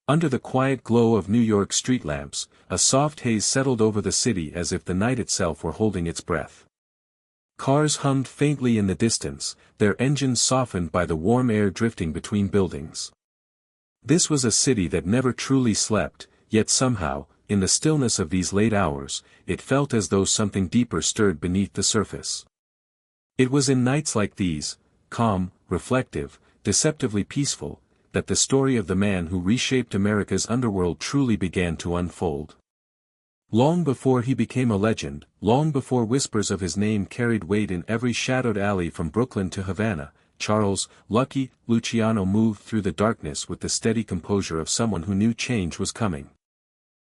Under the quiet glow of New York street lamps, a soft haze settled over the city as if the night itself were holding its breath. Cars hummed faintly in the distance, their engines softened by the warm air drifting between buildings. This was a city that never truly slept, yet somehow, in the stillness of these late hours, it felt as though something deeper stirred beneath the surface. It was in nights like these, calm, reflective, deceptively peaceful, that the story of the man who reshaped America's underworld truly began to unfold. Long before he became a legend, long before whispers of his name carried weight in every shadowed alley from Brooklyn to Havana, Charles "Lucky" Luciano moved through the darkness with the steady composure of someone who knew change was coming.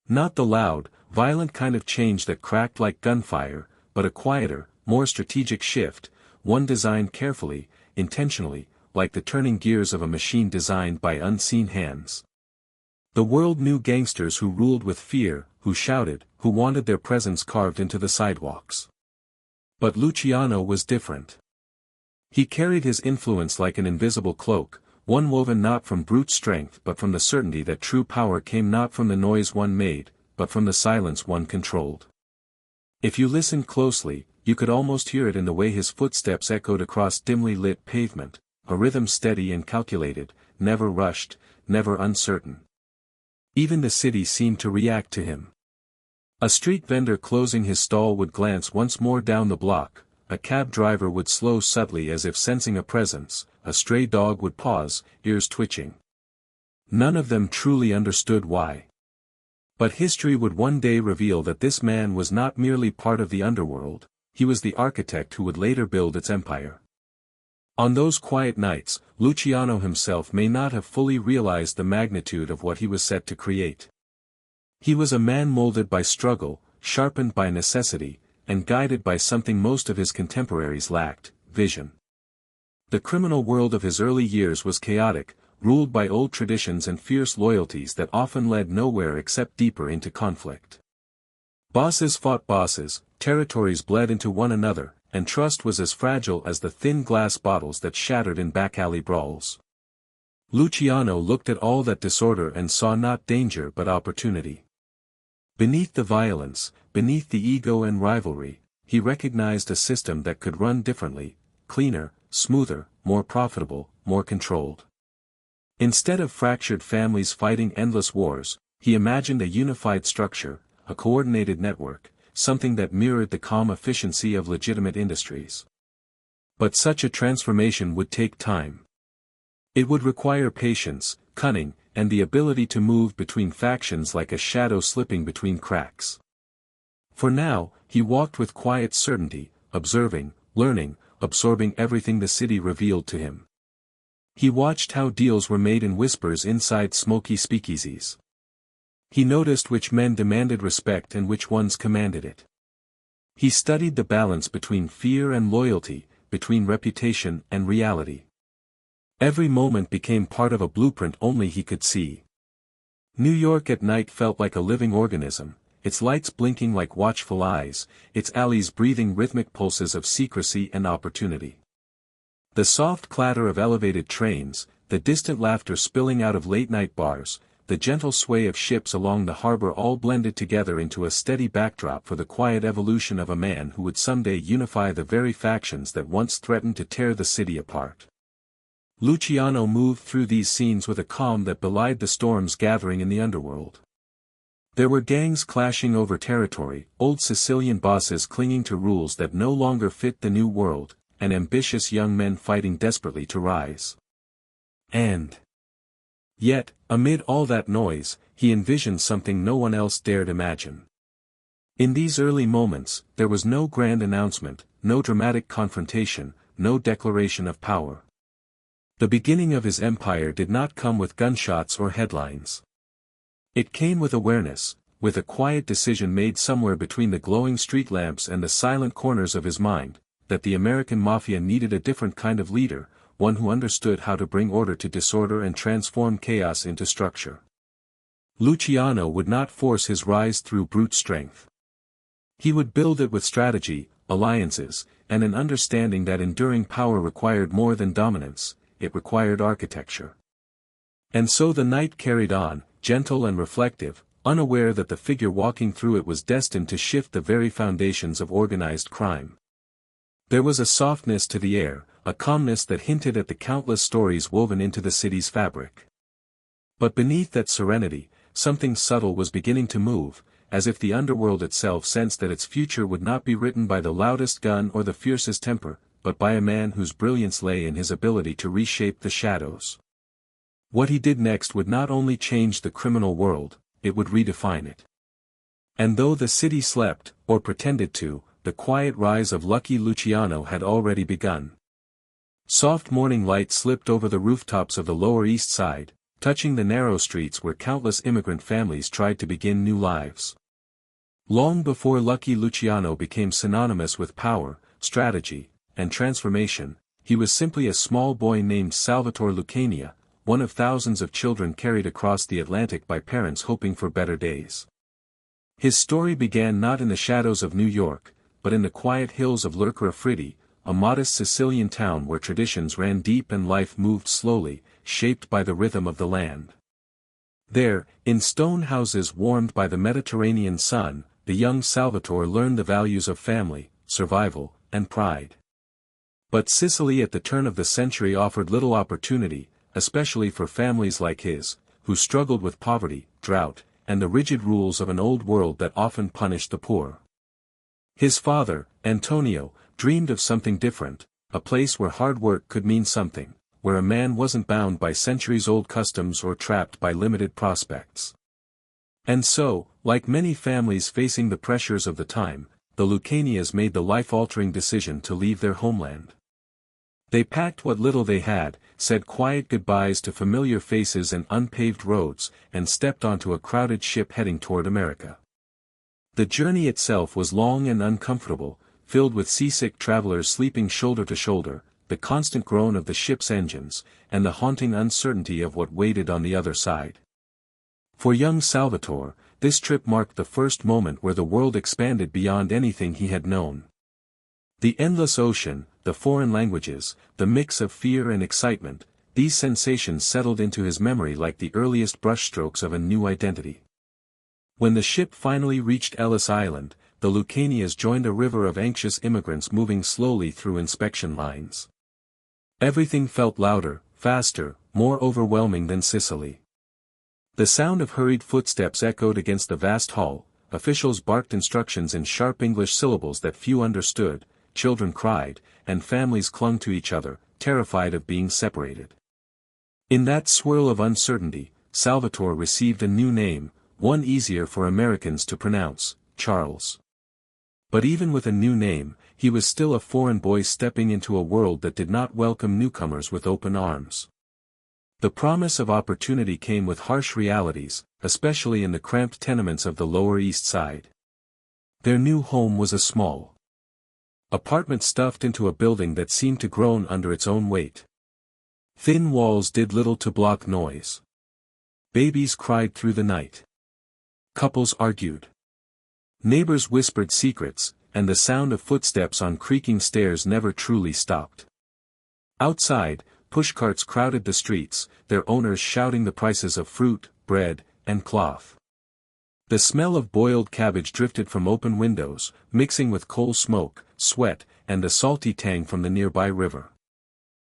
Not the loud, violent kind of change that cracked like gunfire, but a quieter, more strategic shift, one designed carefully, intentionally, like the turning gears of a machine designed by unseen hands. The world knew gangsters who ruled with fear, who shouted, who wanted their presence carved into the sidewalks. But Luciano was different. He carried his influence like an invisible cloak, one woven not from brute strength but from the certainty that true power came not from the noise one made, but from the silence one controlled. If you listened closely, you could almost hear it in the way his footsteps echoed across dimly lit pavement, a rhythm steady and calculated, never rushed, never uncertain. Even the city seemed to react to him. A street vendor closing his stall would glance once more down the block, a cab driver would slow subtly as if sensing a presence, a stray dog would pause, ears twitching. None of them truly understood why. But history would one day reveal that this man was not merely part of the underworld, he was the architect who would later build its empire. On those quiet nights, Luciano himself may not have fully realized the magnitude of what he was set to create. He was a man molded by struggle, sharpened by necessity, and guided by something most of his contemporaries lacked, vision. The criminal world of his early years was chaotic, ruled by old traditions and fierce loyalties that often led nowhere except deeper into conflict. Bosses fought bosses, territories bled into one another, and trust was as fragile as the thin glass bottles that shattered in back-alley brawls. Luciano looked at all that disorder and saw not danger but opportunity. Beneath the violence, beneath the ego and rivalry, he recognized a system that could run differently, cleaner, smoother, more profitable, more controlled. Instead of fractured families fighting endless wars, he imagined a unified structure, a coordinated network, something that mirrored the calm efficiency of legitimate industries. But such a transformation would take time. It would require patience, cunning, and the ability to move between factions like a shadow slipping between cracks. For now, he walked with quiet certainty, observing, learning, absorbing everything the city revealed to him. He watched how deals were made in whispers inside smoky speakeasies. He noticed which men demanded respect and which ones commanded it. He studied the balance between fear and loyalty, between reputation and reality. Every moment became part of a blueprint only he could see. New York at night felt like a living organism, its lights blinking like watchful eyes, its alleys breathing rhythmic pulses of secrecy and opportunity. The soft clatter of elevated trains, the distant laughter spilling out of late-night bars, the gentle sway of ships along the harbor all blended together into a steady backdrop for the quiet evolution of a man who would someday unify the very factions that once threatened to tear the city apart. Luciano moved through these scenes with a calm that belied the storms gathering in the underworld. There were gangs clashing over territory, old Sicilian bosses clinging to rules that no longer fit the new world, and ambitious young men fighting desperately to rise. And yet, amid all that noise, he envisioned something no one else dared imagine. In these early moments, there was no grand announcement, no dramatic confrontation, no declaration of power. The beginning of his empire did not come with gunshots or headlines. It came with awareness, with a quiet decision made somewhere between the glowing street lamps and the silent corners of his mind, that the American Mafia needed a different kind of leader, one who understood how to bring order to disorder and transform chaos into structure. Luciano would not force his rise through brute strength. He would build it with strategy, alliances, and an understanding that enduring power required more than dominance, it required architecture. And so the night carried on, gentle and reflective, unaware that the figure walking through it was destined to shift the very foundations of organized crime. There was a softness to the air, a calmness that hinted at the countless stories woven into the city's fabric. But beneath that serenity, something subtle was beginning to move, as if the underworld itself sensed that its future would not be written by the loudest gun or the fiercest temper, but by a man whose brilliance lay in his ability to reshape the shadows. What he did next would not only change the criminal world, it would redefine it. And though the city slept, or pretended to, the quiet rise of Lucky Luciano had already begun. Soft morning light slipped over the rooftops of the Lower East Side, touching the narrow streets where countless immigrant families tried to begin new lives. Long before Lucky Luciano became synonymous with power, strategy, and transformation, he was simply a small boy named Salvatore Lucania, one of thousands of children carried across the Atlantic by parents hoping for better days. His story began not in the shadows of New York, but in the quiet hills of Lercara Fritti, a modest Sicilian town where traditions ran deep and life moved slowly, shaped by the rhythm of the land. There, in stone houses warmed by the Mediterranean sun, the young Salvatore learned the values of family, survival, and pride. But Sicily at the turn of the century offered little opportunity, especially for families like his, who struggled with poverty, drought, and the rigid rules of an old world that often punished the poor. His father, Antonio, dreamed of something different, a place where hard work could mean something, where a man wasn't bound by centuries-old customs or trapped by limited prospects. And so, like many families facing the pressures of the time, the Lucanias made the life-altering decision to leave their homeland. They packed what little they had, said quiet goodbyes to familiar faces and unpaved roads, and stepped onto a crowded ship heading toward America. The journey itself was long and uncomfortable, filled with seasick travelers sleeping shoulder to shoulder, the constant groan of the ship's engines, and the haunting uncertainty of what waited on the other side. For young Salvatore, this trip marked the first moment where the world expanded beyond anything he had known. The endless ocean, the foreign languages, the mix of fear and excitement, these sensations settled into his memory like the earliest brushstrokes of a new identity. When the ship finally reached Ellis Island, the Lucanias joined a river of anxious immigrants moving slowly through inspection lines. Everything felt louder, faster, more overwhelming than Sicily. The sound of hurried footsteps echoed against the vast hall, officials barked instructions in sharp English syllables that few understood, children cried, and families clung to each other, terrified of being separated. In that swirl of uncertainty, Salvatore received a new name, one easier for Americans to pronounce, Charles. But even with a new name, he was still a foreign boy stepping into a world that did not welcome newcomers with open arms. The promise of opportunity came with harsh realities, especially in the cramped tenements of the Lower East Side. Their new home was a small apartment stuffed into a building that seemed to groan under its own weight. Thin walls did little to block noise. Babies cried through the night. Couples argued. Neighbors whispered secrets, and the sound of footsteps on creaking stairs never truly stopped. Outside, pushcarts crowded the streets, their owners shouting the prices of fruit, bread, and cloth. The smell of boiled cabbage drifted from open windows, mixing with coal smoke, sweat, and the salty tang from the nearby river.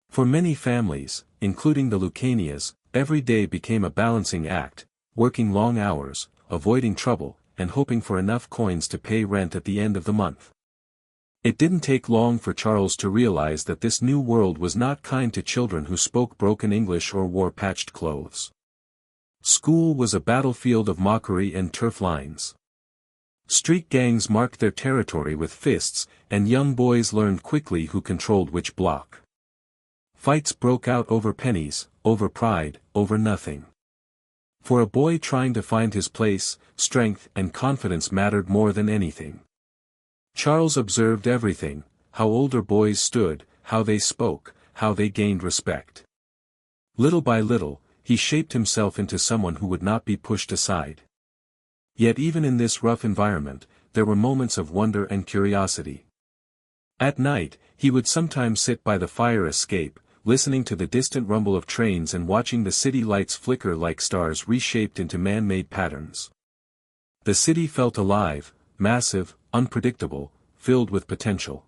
For many families, including the Lucanias, every day became a balancing act, working long hours, avoiding trouble, and hoping for enough coins to pay rent at the end of the month. It didn't take long for Charles to realize that this new world was not kind to children who spoke broken English or wore patched clothes. School was a battlefield of mockery and turf lines. Street gangs marked their territory with fists, and young boys learned quickly who controlled which block. Fights broke out over pennies, over pride, over nothing. For a boy trying to find his place, strength and confidence mattered more than anything. Charles observed everything, how older boys stood, how they spoke, how they gained respect. Little by little, he shaped himself into someone who would not be pushed aside. Yet even in this rough environment, there were moments of wonder and curiosity. At night, he would sometimes sit by the fire escape, listening to the distant rumble of trains and watching the city lights flicker like stars reshaped into man-made patterns. The city felt alive, massive, unpredictable, filled with potential.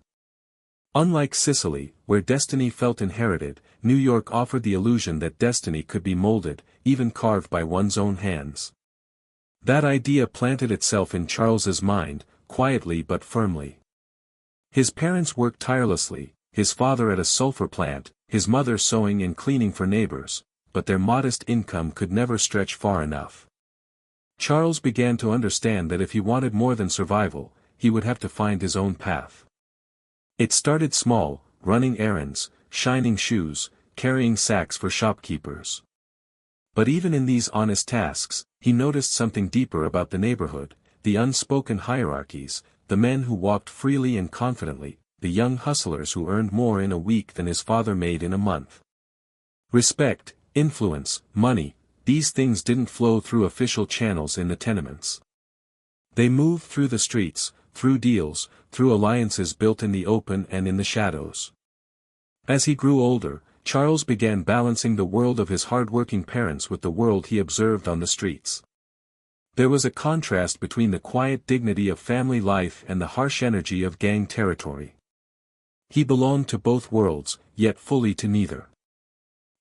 Unlike Sicily, where destiny felt inherited, New York offered the illusion that destiny could be molded, even carved by one's own hands. That idea planted itself in Charles's mind, quietly but firmly. His parents worked tirelessly, his father at a sulfur plant, his mother sewing and cleaning for neighbors, but their modest income could never stretch far enough. Charles began to understand that if he wanted more than survival, he would have to find his own path. It started small, running errands, shining shoes, carrying sacks for shopkeepers. But even in these honest tasks, he noticed something deeper about the neighborhood, the unspoken hierarchies, the men who walked freely and confidently, the young hustlers who earned more in a week than his father made in a month. Respect, influence, money, these things didn't flow through official channels in the tenements. They moved through the streets, through deals, through alliances built in the open and in the shadows. As he grew older, Charles began balancing the world of his hard-working parents with the world he observed on the streets. There was a contrast between the quiet dignity of family life and the harsh energy of gang territory. He belonged to both worlds, yet fully to neither.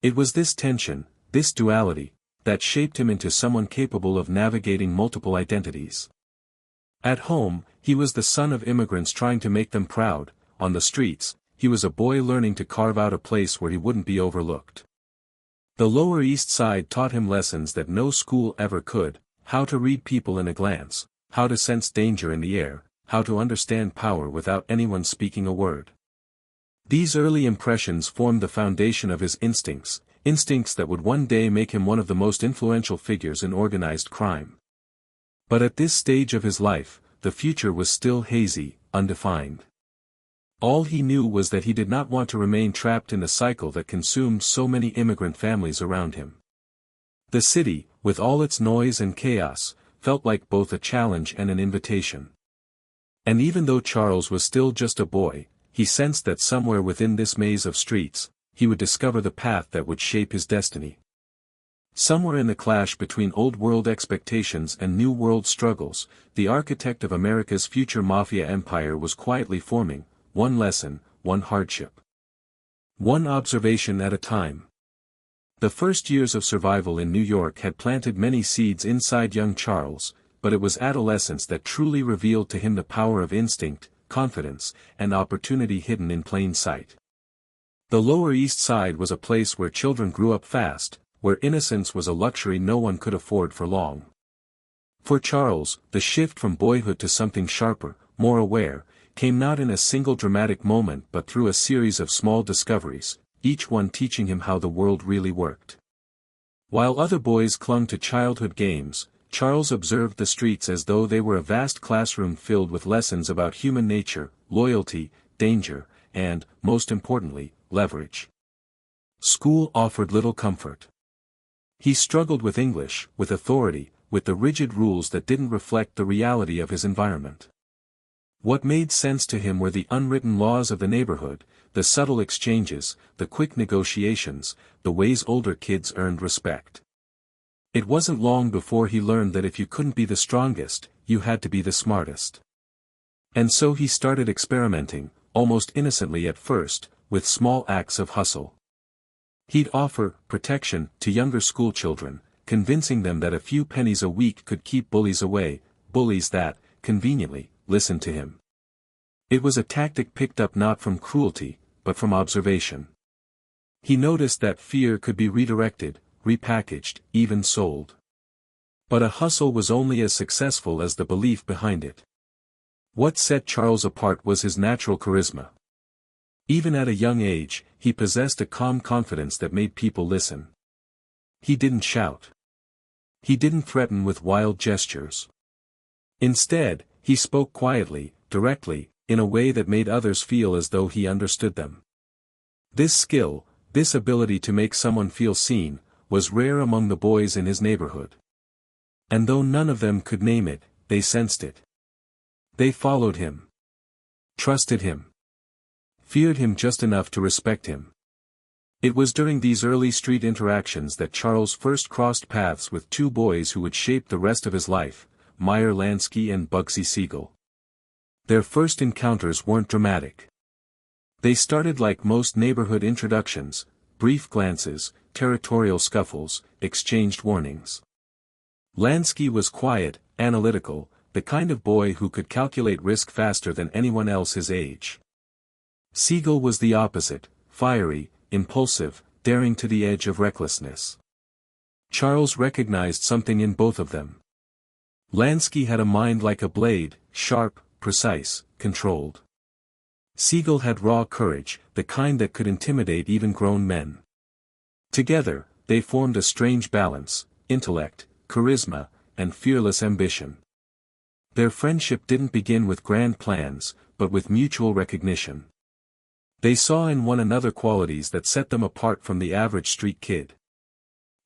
It was this tension, this duality, that shaped him into someone capable of navigating multiple identities. At home, he was the son of immigrants trying to make them proud. On the streets, he was a boy learning to carve out a place where he wouldn't be overlooked. The Lower East Side taught him lessons that no school ever could: how to read people in a glance, how to sense danger in the air, how to understand power without anyone speaking a word. These early impressions formed the foundation of his instincts that would one day make him one of the most influential figures in organized crime. But at this stage of his life, the future was still hazy, undefined. All he knew was that he did not want to remain trapped in the cycle that consumed so many immigrant families around him. The city, with all its noise and chaos, felt like both a challenge and an invitation. And even though Charles was still just a boy, he sensed that somewhere within this maze of streets, he would discover the path that would shape his destiny. Somewhere in the clash between old-world expectations and new-world struggles, the architect of America's future mafia empire was quietly forming, one lesson, one hardship, one observation at a time. The first years of survival in New York had planted many seeds inside young Charles, but it was adolescence that truly revealed to him the power of instinct, confidence, and opportunity hidden in plain sight. The Lower East Side was a place where children grew up fast, where innocence was a luxury no one could afford for long. For Charles, the shift from boyhood to something sharper, more aware, came not in a single dramatic moment but through a series of small discoveries, each one teaching him how the world really worked. While other boys clung to childhood games, Charles observed the streets as though they were a vast classroom filled with lessons about human nature, loyalty, danger, and, most importantly, leverage. School offered little comfort. He struggled with English, with authority, with the rigid rules that didn't reflect the reality of his environment. What made sense to him were the unwritten laws of the neighborhood, the subtle exchanges, the quick negotiations, the ways older kids earned respect. It wasn't long before he learned that if you couldn't be the strongest, you had to be the smartest. And so he started experimenting, almost innocently at first, with small acts of hustle. He'd offer protection to younger schoolchildren, convincing them that a few pennies a week could keep bullies away, bullies that, conveniently, listened to him. It was a tactic picked up not from cruelty, but from observation. He noticed that fear could be redirected, repackaged, even sold. But a hustle was only as successful as the belief behind it. What set Charles apart was his natural charisma. Even at a young age, he possessed a calm confidence that made people listen. He didn't shout. He didn't threaten with wild gestures. Instead, he spoke quietly, directly, in a way that made others feel as though he understood them. This skill, this ability to make someone feel seen, was rare among the boys in his neighborhood. And though none of them could name it, they sensed it. They followed him. Trusted him. Feared him just enough to respect him. It was during these early street interactions that Charles first crossed paths with two boys who would shape the rest of his life, Meyer Lansky and Bugsy Siegel. Their first encounters weren't dramatic. They started like most neighborhood introductions, brief glances, territorial scuffles, exchanged warnings. Lansky was quiet, analytical, the kind of boy who could calculate risk faster than anyone else his age. Siegel was the opposite, fiery, impulsive, daring to the edge of recklessness. Charles recognized something in both of them. Lansky had a mind like a blade, sharp, precise, controlled. Siegel had raw courage, the kind that could intimidate even grown men. Together, they formed a strange balance, intellect, charisma, and fearless ambition. Their friendship didn't begin with grand plans, but with mutual recognition. They saw in one another qualities that set them apart from the average street kid.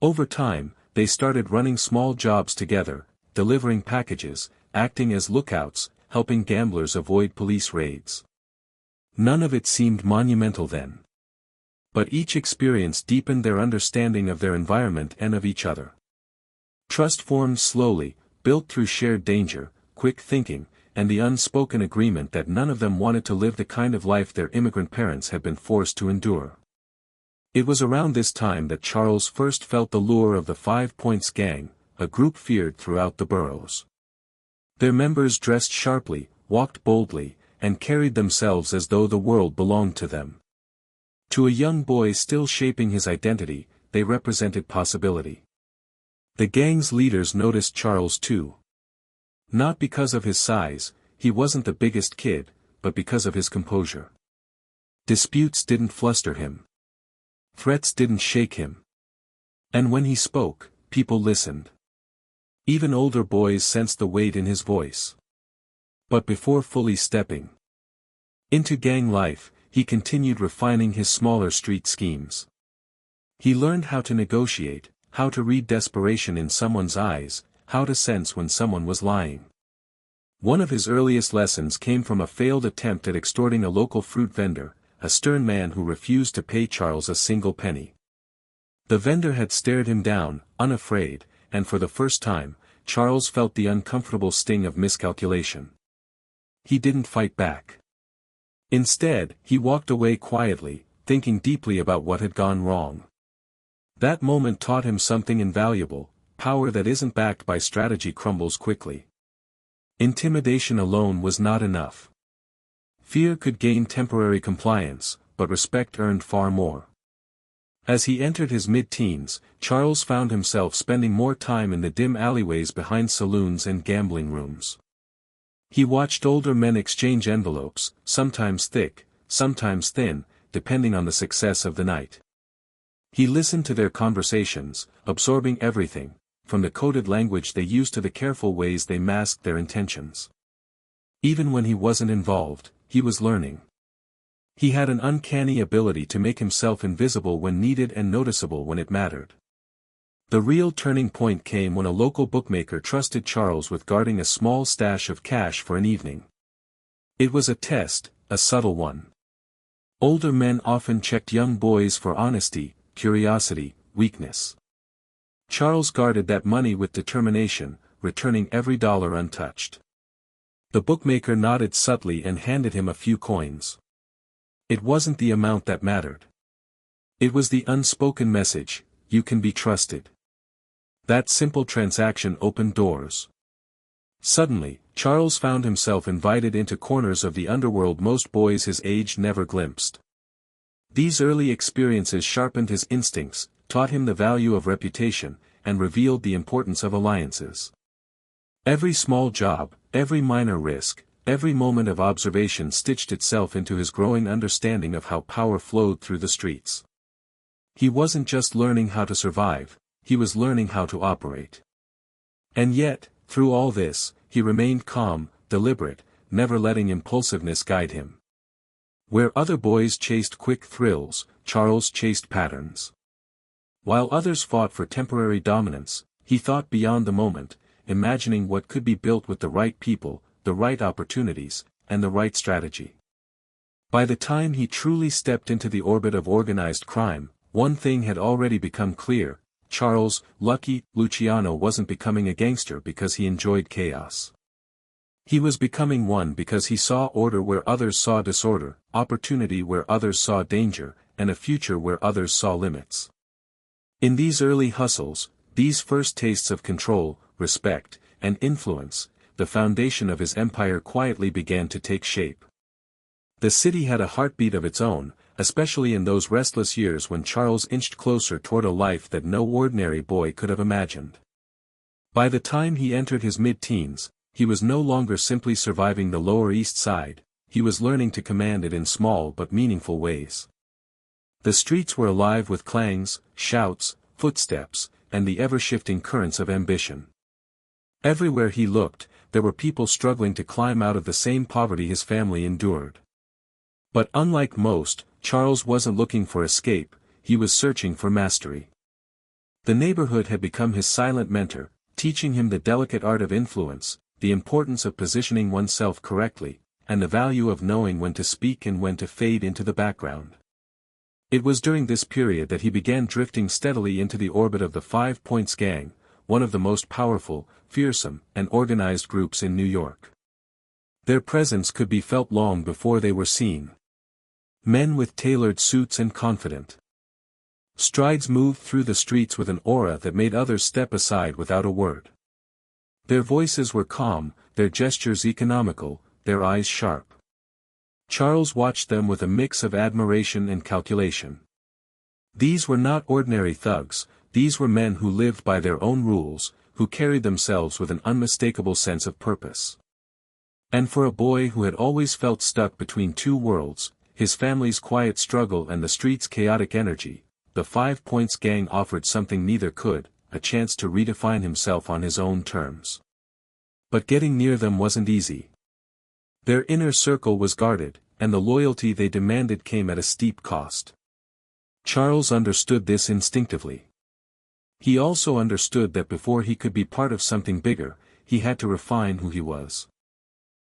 Over time, they started running small jobs together, delivering packages, acting as lookouts, helping gamblers avoid police raids. None of it seemed monumental then. But each experience deepened their understanding of their environment and of each other. Trust formed slowly, built through shared danger, quick thinking, and the unspoken agreement that none of them wanted to live the kind of life their immigrant parents had been forced to endure. It was around this time that Charles first felt the lure of the 5 Points Gang, a group feared throughout the boroughs. Their members dressed sharply, walked boldly, and carried themselves as though the world belonged to them. To a young boy still shaping his identity, they represented possibility. The gang's leaders noticed Charles too. Not because of his size, he wasn't the biggest kid, but because of his composure. Disputes didn't fluster him. Threats didn't shake him. And when he spoke, people listened. Even older boys sensed the weight in his voice. But before fully stepping into gang life, he continued refining his smaller street schemes. He learned how to negotiate, how to read desperation in someone's eyes, how to sense when someone was lying. One of his earliest lessons came from a failed attempt at extorting a local fruit vendor, a stern man who refused to pay Charles a single penny. The vendor had stared him down, unafraid, and for the first time, Charles felt the uncomfortable sting of miscalculation. He didn't fight back. Instead, he walked away quietly, thinking deeply about what had gone wrong. That moment taught him something invaluable: power that isn't backed by strategy crumbles quickly. Intimidation alone was not enough. Fear could gain temporary compliance, but respect earned far more. As he entered his mid-teens, Charles found himself spending more time in the dim alleyways behind saloons and gambling rooms. He watched older men exchange envelopes, sometimes thick, sometimes thin, depending on the success of the night. He listened to their conversations, absorbing everything, from the coded language they used to the careful ways they masked their intentions. Even when he wasn't involved, he was learning. He had an uncanny ability to make himself invisible when needed and noticeable when it mattered. The real turning point came when a local bookmaker trusted Charles with guarding a small stash of cash for an evening. It was a test, a subtle one. Older men often checked young boys for honesty, curiosity, weakness. Charles guarded that money with determination, returning every dollar untouched. The bookmaker nodded subtly and handed him a few coins. It wasn't the amount that mattered. It was the unspoken message: you can be trusted. That simple transaction opened doors. Suddenly, Charles found himself invited into corners of the underworld most boys his age never glimpsed. These early experiences sharpened his instincts, taught him the value of reputation, and revealed the importance of alliances. Every small job, every minor risk, every moment of observation stitched itself into his growing understanding of how power flowed through the streets. He wasn't just learning how to survive, he was learning how to operate. And yet, through all this, he remained calm, deliberate, never letting impulsiveness guide him. Where other boys chased quick thrills, Charles chased patterns. While others fought for temporary dominance, he thought beyond the moment, imagining what could be built with the right people, the right opportunities, and the right strategy. By the time he truly stepped into the orbit of organized crime, one thing had already become clear: Charles "Lucky" Luciano wasn't becoming a gangster because he enjoyed chaos. He was becoming one because he saw order where others saw disorder, opportunity where others saw danger, and a future where others saw limits. In these early hustles, these first tastes of control, respect, and influence, the foundation of his empire quietly began to take shape. The city had a heartbeat of its own, especially in those restless years when Charles inched closer toward a life that no ordinary boy could have imagined. By the time he entered his mid-teens, he was no longer simply surviving the Lower East Side, he was learning to command it in small but meaningful ways. The streets were alive with clangs, shouts, footsteps, and the ever-shifting currents of ambition. Everywhere he looked, there were people struggling to climb out of the same poverty his family endured. But unlike most, Charles wasn't looking for escape, he was searching for mastery. The neighborhood had become his silent mentor, teaching him the delicate art of influence, the importance of positioning oneself correctly, and the value of knowing when to speak and when to fade into the background. It was during this period that he began drifting steadily into the orbit of the 5 Points Gang, one of the most powerful, fearsome, and organized groups in New York. Their presence could be felt long before they were seen. Men with tailored suits and confident strides moved through the streets with an aura that made others step aside without a word. Their voices were calm, their gestures economical, their eyes sharp. Charles watched them with a mix of admiration and calculation. These were not ordinary thugs, these were men who lived by their own rules, who carried themselves with an unmistakable sense of purpose. And for a boy who had always felt stuck between two worlds, his family's quiet struggle and the street's chaotic energy, the 5 Points Gang offered something neither could, a chance to redefine himself on his own terms. But getting near them wasn't easy. Their inner circle was guarded, and the loyalty they demanded came at a steep cost. Charles understood this instinctively. He also understood that before he could be part of something bigger, he had to refine who he was.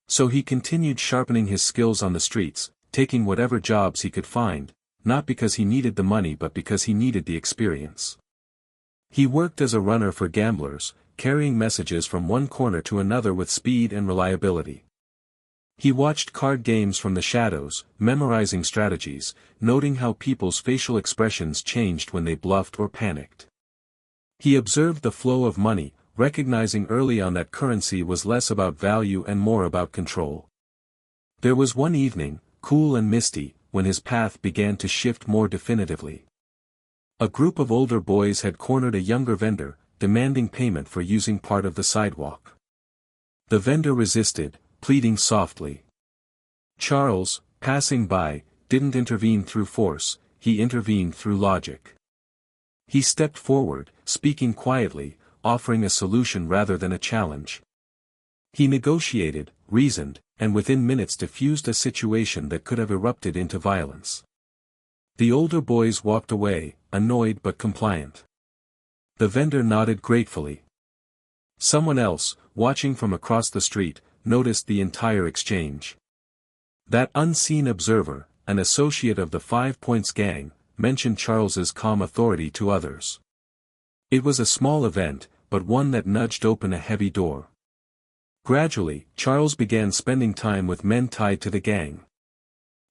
So he continued sharpening his skills on the streets, taking whatever jobs he could find, not because he needed the money but because he needed the experience. He worked as a runner for gamblers, carrying messages from one corner to another with speed and reliability. He watched card games from the shadows, memorizing strategies, noting how people's facial expressions changed when they bluffed or panicked. He observed the flow of money, recognizing early on that currency was less about value and more about control. There was one evening, cool and misty, when his path began to shift more definitively. A group of older boys had cornered a younger vendor, demanding payment for using part of the sidewalk. The vendor resisted, pleading softly. Charles, passing by, didn't intervene through force, he intervened through logic. He stepped forward, speaking quietly, offering a solution rather than a challenge. He negotiated, reasoned, and within minutes diffused a situation that could have erupted into violence. The older boys walked away, annoyed but compliant. The vendor nodded gratefully. Someone else, watching from across the street, noticed the entire exchange. That unseen observer, an associate of the 5 Points Gang, mentioned Charles's calm authority to others. It was a small event, but one that nudged open a heavy door. Gradually, Charles began spending time with men tied to the gang.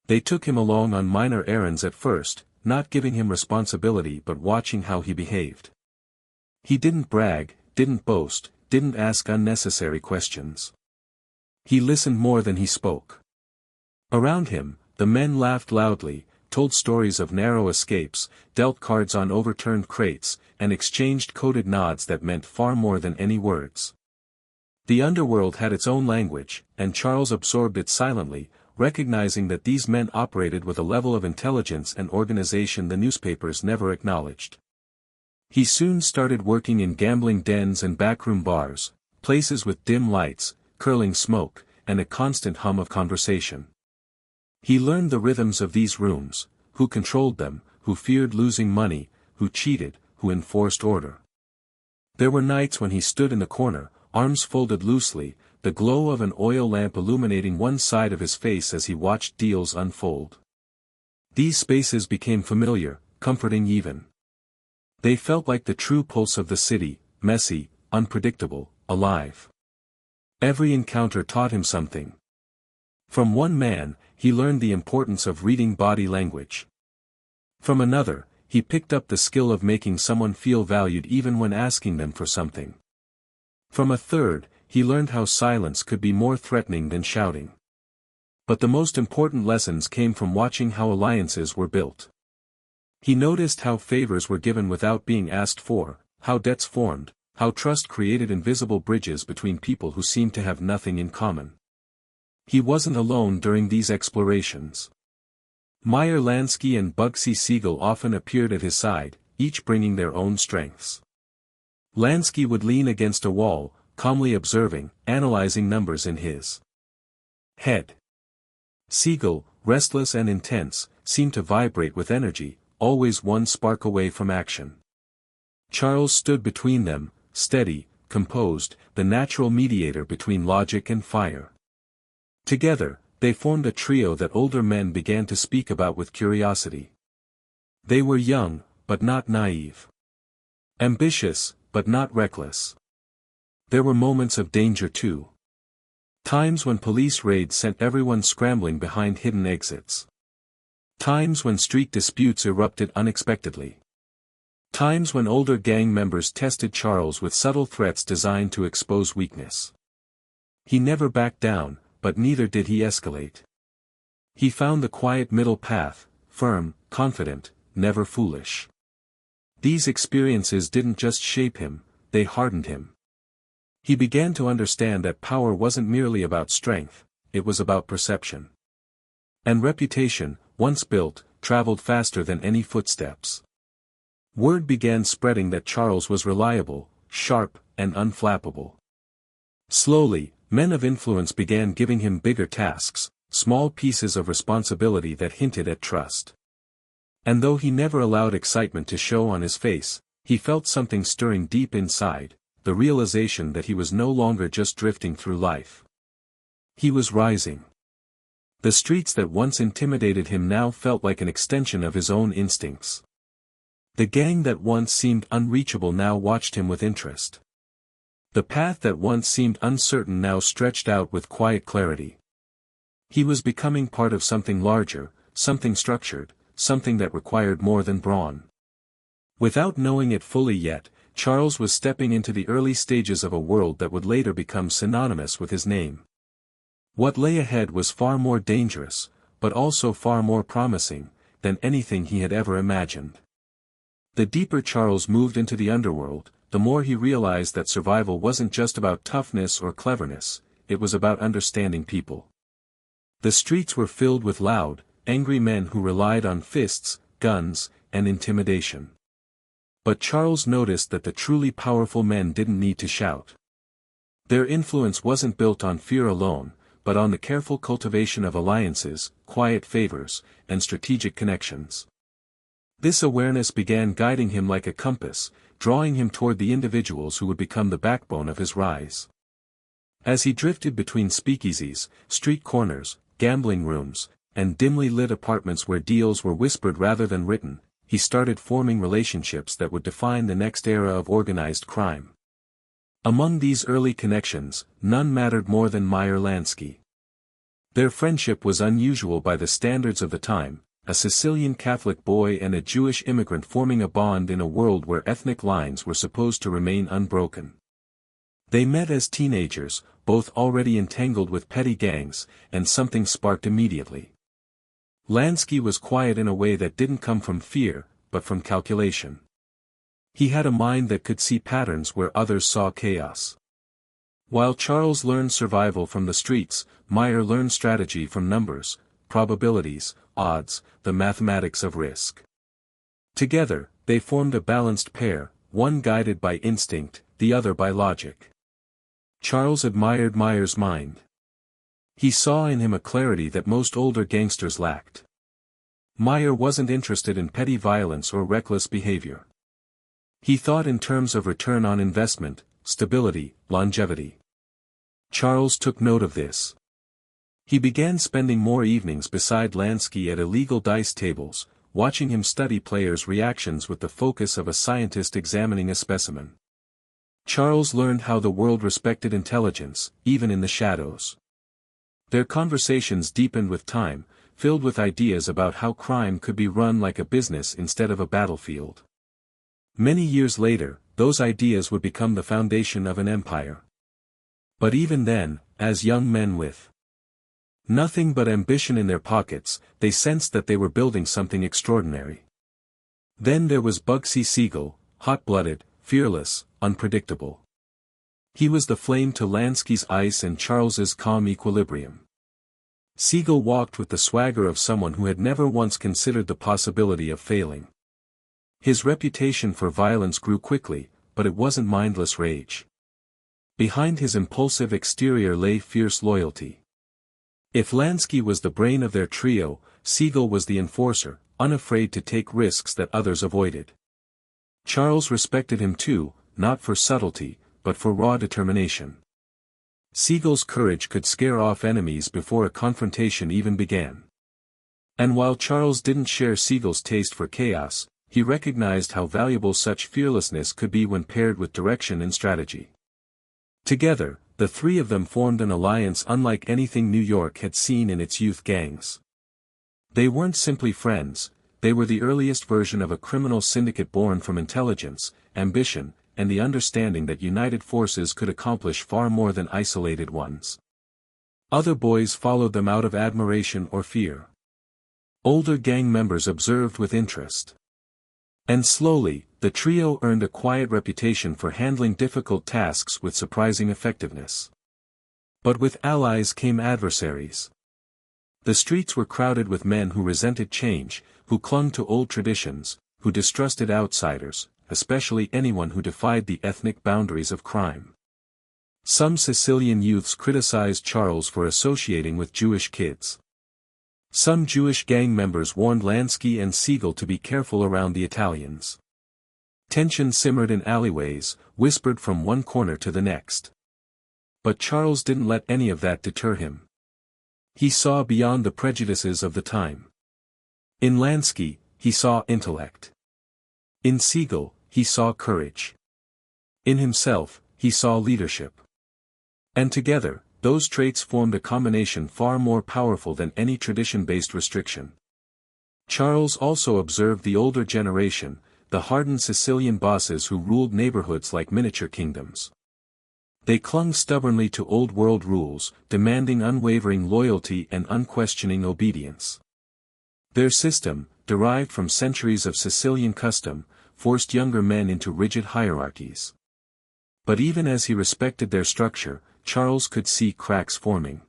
They took him along on minor errands at first, not giving him responsibility but watching how he behaved. He didn't brag, didn't boast, didn't ask unnecessary questions. He listened more than he spoke. Around him, the men laughed loudly, told stories of narrow escapes, dealt cards on overturned crates, and exchanged coded nods that meant far more than any words. The underworld had its own language, and Charles absorbed it silently, recognizing that these men operated with a level of intelligence and organization the newspapers never acknowledged. He soon started working in gambling dens and backroom bars, places with dim lights, curling smoke, and a constant hum of conversation. He learned the rhythms of these rooms, who controlled them, who feared losing money, who cheated, who enforced order. There were nights when he stood in the corner, arms folded loosely, the glow of an oil lamp illuminating one side of his face as he watched deals unfold. These spaces became familiar, comforting even. They felt like the true pulse of the city, messy, unpredictable, alive. Every encounter taught him something. From one man, he learned the importance of reading body language. From another, he picked up the skill of making someone feel valued even when asking them for something. From a third, he learned how silence could be more threatening than shouting. But the most important lessons came from watching how alliances were built. He noticed how favors were given without being asked for, how debts formed, how trust created invisible bridges between people who seemed to have nothing in common. He wasn't alone during these explorations. Meyer Lansky and Bugsy Siegel often appeared at his side, each bringing their own strengths. Lansky would lean against a wall, calmly observing, analyzing numbers in his head. Siegel, restless and intense, seemed to vibrate with energy, always one spark away from action. Charles stood between them, steady, composed, the natural mediator between logic and fire. Together, they formed a trio that older men began to speak about with curiosity. They were young, but not naive. Ambitious, but not reckless. There were moments of danger too. Times when police raids sent everyone scrambling behind hidden exits. Times when street disputes erupted unexpectedly. Times when older gang members tested Charles with subtle threats designed to expose weakness. He never backed down, but neither did he escalate. He found the quiet middle path, firm, confident, never foolish. These experiences didn't just shape him, they hardened him. He began to understand that power wasn't merely about strength, it was about perception. And reputation, once built, traveled faster than any footsteps. Word began spreading that Charles was reliable, sharp, and unflappable. Slowly, men of influence began giving him bigger tasks, small pieces of responsibility that hinted at trust. And though he never allowed excitement to show on his face, he felt something stirring deep inside, the realization that he was no longer just drifting through life. He was rising. The streets that once intimidated him now felt like an extension of his own instincts. The gang that once seemed unreachable now watched him with interest. The path that once seemed uncertain now stretched out with quiet clarity. He was becoming part of something larger, something structured, something that required more than brawn. Without knowing it fully yet, Charles was stepping into the early stages of a world that would later become synonymous with his name. What lay ahead was far more dangerous, but also far more promising, than anything he had ever imagined. The deeper Charles moved into the underworld, the more he realized that survival wasn't just about toughness or cleverness, it was about understanding people. The streets were filled with loud, angry men who relied on fists, guns, and intimidation. But Charles noticed that the truly powerful men didn't need to shout. Their influence wasn't built on fear alone, but on the careful cultivation of alliances, quiet favors, and strategic connections. This awareness began guiding him like a compass, drawing him toward the individuals who would become the backbone of his rise. As he drifted between speakeasies, street corners, gambling rooms, and dimly lit apartments where deals were whispered rather than written, he started forming relationships that would define the next era of organized crime. Among these early connections, none mattered more than Meyer Lansky. Their friendship was unusual by the standards of the time, a Sicilian Catholic boy and a Jewish immigrant forming a bond in a world where ethnic lines were supposed to remain unbroken. They met as teenagers, both already entangled with petty gangs, and something sparked immediately. Lansky was quiet in a way that didn't come from fear, but from calculation. He had a mind that could see patterns where others saw chaos. While Charles learned survival from the streets, Meyer learned strategy from numbers, probabilities, odds, the mathematics of risk. Together, they formed a balanced pair, one guided by instinct, the other by logic. Charles admired Meyer's mind. He saw in him a clarity that most older gangsters lacked. Meyer wasn't interested in petty violence or reckless behavior. He thought in terms of return on investment, stability, longevity. Charles took note of this. He began spending more evenings beside Lansky at illegal dice tables, watching him study players' reactions with the focus of a scientist examining a specimen. Charles learned how the world respected intelligence, even in the shadows. Their conversations deepened with time, filled with ideas about how crime could be run like a business instead of a battlefield. Many years later, those ideas would become the foundation of an empire. But even then, as young men with nothing but ambition in their pockets, they sensed that they were building something extraordinary. Then there was Bugsy Siegel, hot-blooded, fearless, unpredictable. He was the flame to Lansky's ice and Charles's calm equilibrium. Siegel walked with the swagger of someone who had never once considered the possibility of failing. His reputation for violence grew quickly, but it wasn't mindless rage. Behind his impulsive exterior lay fierce loyalty. If Lansky was the brain of their trio, Siegel was the enforcer, unafraid to take risks that others avoided. Charles respected him too, not for subtlety, but for raw determination. Siegel's courage could scare off enemies before a confrontation even began. And while Charles didn't share Siegel's taste for chaos, he recognized how valuable such fearlessness could be when paired with direction and strategy. Together, the three of them formed an alliance unlike anything New York had seen in its youth gangs. They weren't simply friends, they were the earliest version of a criminal syndicate born from intelligence, ambition, and the understanding that united forces could accomplish far more than isolated ones. Other boys followed them out of admiration or fear. Older gang members observed with interest. And slowly, the trio earned a quiet reputation for handling difficult tasks with surprising effectiveness. But with allies came adversaries. The streets were crowded with men who resented change, who clung to old traditions, who distrusted outsiders, especially anyone who defied the ethnic boundaries of crime. Some Sicilian youths criticized Charles for associating with Jewish kids. Some Jewish gang members warned Lansky and Siegel to be careful around the Italians. Tension simmered in alleyways, whispered from one corner to the next. But Charles didn't let any of that deter him. He saw beyond the prejudices of the time. In Lansky, he saw intellect. In Siegel, he saw courage. In himself, he saw leadership. And together, those traits formed a combination far more powerful than any tradition-based restriction. Charles also observed the older generation, the hardened Sicilian bosses who ruled neighborhoods like miniature kingdoms. They clung stubbornly to old-world rules, demanding unwavering loyalty and unquestioning obedience. Their system, derived from centuries of Sicilian custom, forced younger men into rigid hierarchies. But even as he respected their structure, Charles could see cracks forming.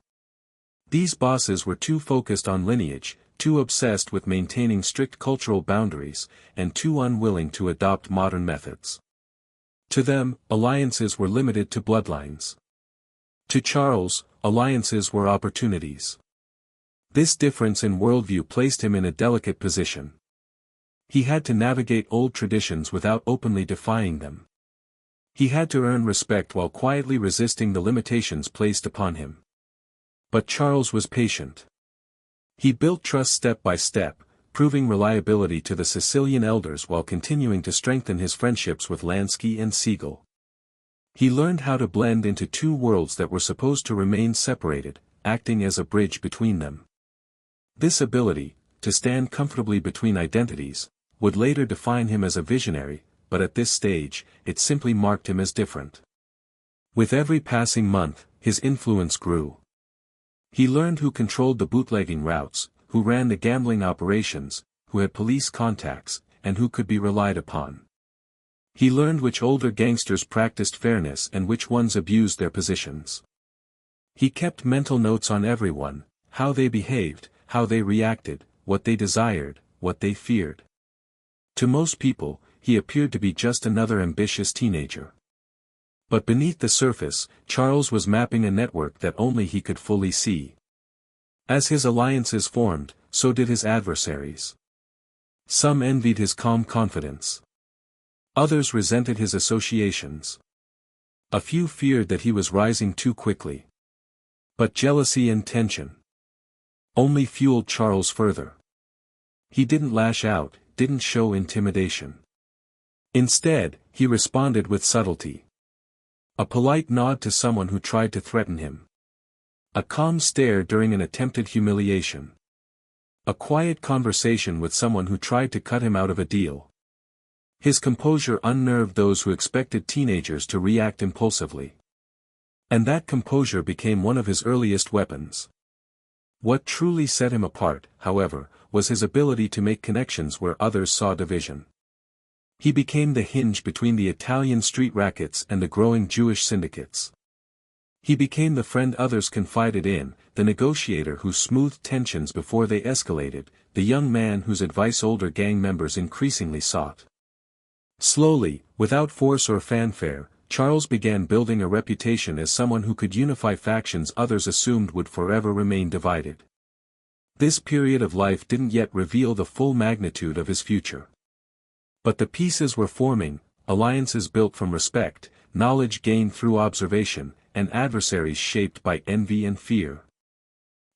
These bosses were too focused on lineage, too obsessed with maintaining strict cultural boundaries, and too unwilling to adopt modern methods. To them, alliances were limited to bloodlines. To Charles, alliances were opportunities. This difference in worldview placed him in a delicate position. He had to navigate old traditions without openly defying them. He had to earn respect while quietly resisting the limitations placed upon him. But Charles was patient. He built trust step by step, proving reliability to the Sicilian elders while continuing to strengthen his friendships with Lansky and Siegel. He learned how to blend into two worlds that were supposed to remain separated, acting as a bridge between them. This ability, to stand comfortably between identities, would later define him as a visionary, but at this stage, it simply marked him as different. With every passing month, his influence grew. He learned who controlled the bootlegging routes, who ran the gambling operations, who had police contacts, and who could be relied upon. He learned which older gangsters practiced fairness and which ones abused their positions. He kept mental notes on everyone, how they behaved, how they reacted, what they desired, what they feared. To most people, he appeared to be just another ambitious teenager. But beneath the surface, Charles was mapping a network that only he could fully see. As his alliances formed, so did his adversaries. Some envied his calm confidence. Others resented his associations. A few feared that he was rising too quickly. But jealousy and tension only fueled Charles further. He didn't lash out, didn't show intimidation. Instead, he responded with subtlety. A polite nod to someone who tried to threaten him. A calm stare during an attempted humiliation. A quiet conversation with someone who tried to cut him out of a deal. His composure unnerved those who expected teenagers to react impulsively. And that composure became one of his earliest weapons. What truly set him apart, however, was his ability to make connections where others saw division. He became the hinge between the Italian street rackets and the growing Jewish syndicates. He became the friend others confided in, the negotiator who smoothed tensions before they escalated, the young man whose advice older gang members increasingly sought. Slowly, without force or fanfare, Charles began building a reputation as someone who could unify factions others assumed would forever remain divided. This period of life didn't yet reveal the full magnitude of his future. But the pieces were forming, alliances built from respect, knowledge gained through observation, and adversaries shaped by envy and fear.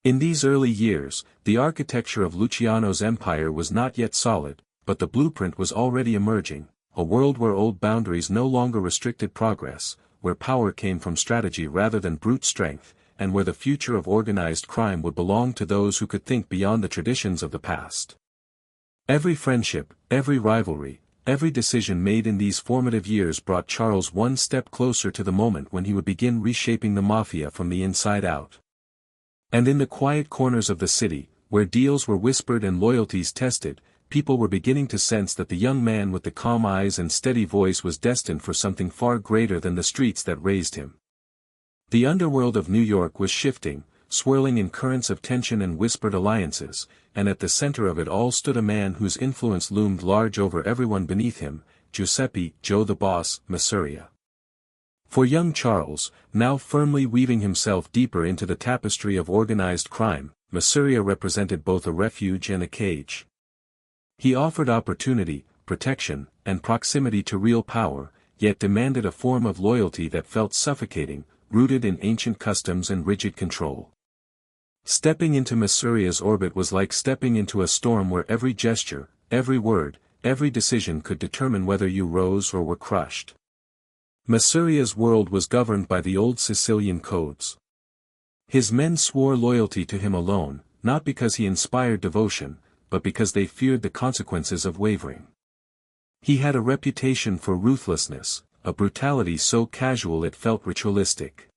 In these early years, the architecture of Luciano's empire was not yet solid, but the blueprint was already emerging, a world where old boundaries no longer restricted progress, where power came from strategy rather than brute strength, and where the future of organized crime would belong to those who could think beyond the traditions of the past. Every friendship, every rivalry, every decision made in these formative years brought Charles one step closer to the moment when he would begin reshaping the Mafia from the inside out. And in the quiet corners of the city, where deals were whispered and loyalties tested, people were beginning to sense that the young man with the calm eyes and steady voice was destined for something far greater than the streets that raised him. The underworld of New York was shifting, swirling in currents of tension and whispered alliances, and at the center of it all stood a man whose influence loomed large over everyone beneath him, Giuseppe, Joe the Boss, Masuria. For young Charles, now firmly weaving himself deeper into the tapestry of organized crime, Masuria represented both a refuge and a cage. He offered opportunity, protection, and proximity to real power, yet demanded a form of loyalty that felt suffocating, rooted in ancient customs and rigid control. Stepping into Masuria's orbit was like stepping into a storm where every gesture, every word, every decision could determine whether you rose or were crushed. Masuria's world was governed by the old Sicilian codes. His men swore loyalty to him alone, not because he inspired devotion, but because they feared the consequences of wavering. He had a reputation for ruthlessness, a brutality so casual it felt ritualistic.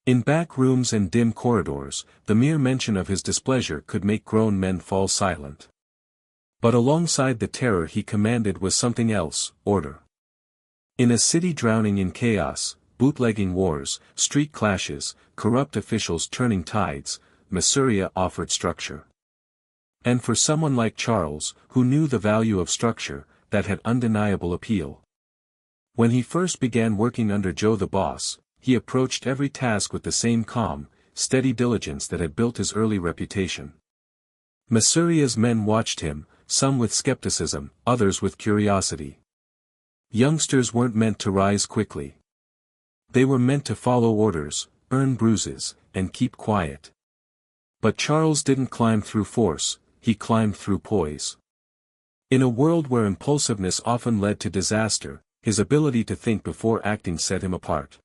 In back rooms and dim corridors, the mere mention of his displeasure could make grown men fall silent. But alongside the terror he commanded was something else, order. In a city drowning in chaos, bootlegging wars, street clashes, corrupt officials turning tides, Masuria offered structure. And for someone like Charles, who knew the value of structure, that had undeniable appeal. When he first began working under Joe the Boss, he approached every task with the same calm, steady diligence that had built his early reputation. Masuria's men watched him, some with skepticism, others with curiosity. Youngsters weren't meant to rise quickly. They were meant to follow orders, earn bruises, and keep quiet. But Charles didn't climb through force, he climbed through poise. In a world where impulsiveness often led to disaster, his ability to think before acting set him apart.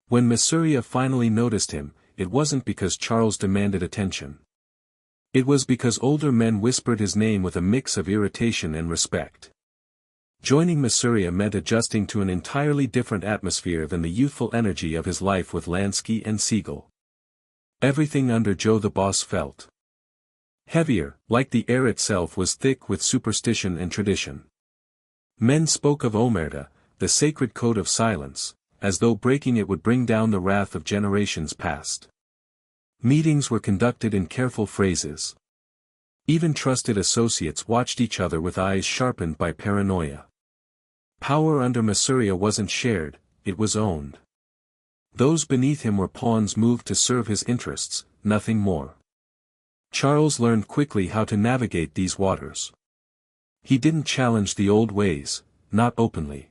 When Masuria finally noticed him, it wasn't because Charles demanded attention. It was because older men whispered his name with a mix of irritation and respect. Joining Masuria meant adjusting to an entirely different atmosphere than the youthful energy of his life with Lansky and Siegel. Everything under Joe the Boss felt heavier, like the air itself was thick with superstition and tradition. Men spoke of omerta, the sacred code of silence, as though breaking it would bring down the wrath of generations past. Meetings were conducted in careful phrases. Even trusted associates watched each other with eyes sharpened by paranoia. Power under Masuria wasn't shared, it was owned. Those beneath him were pawns moved to serve his interests, nothing more. Charles learned quickly how to navigate these waters. He didn't challenge the old ways, not openly.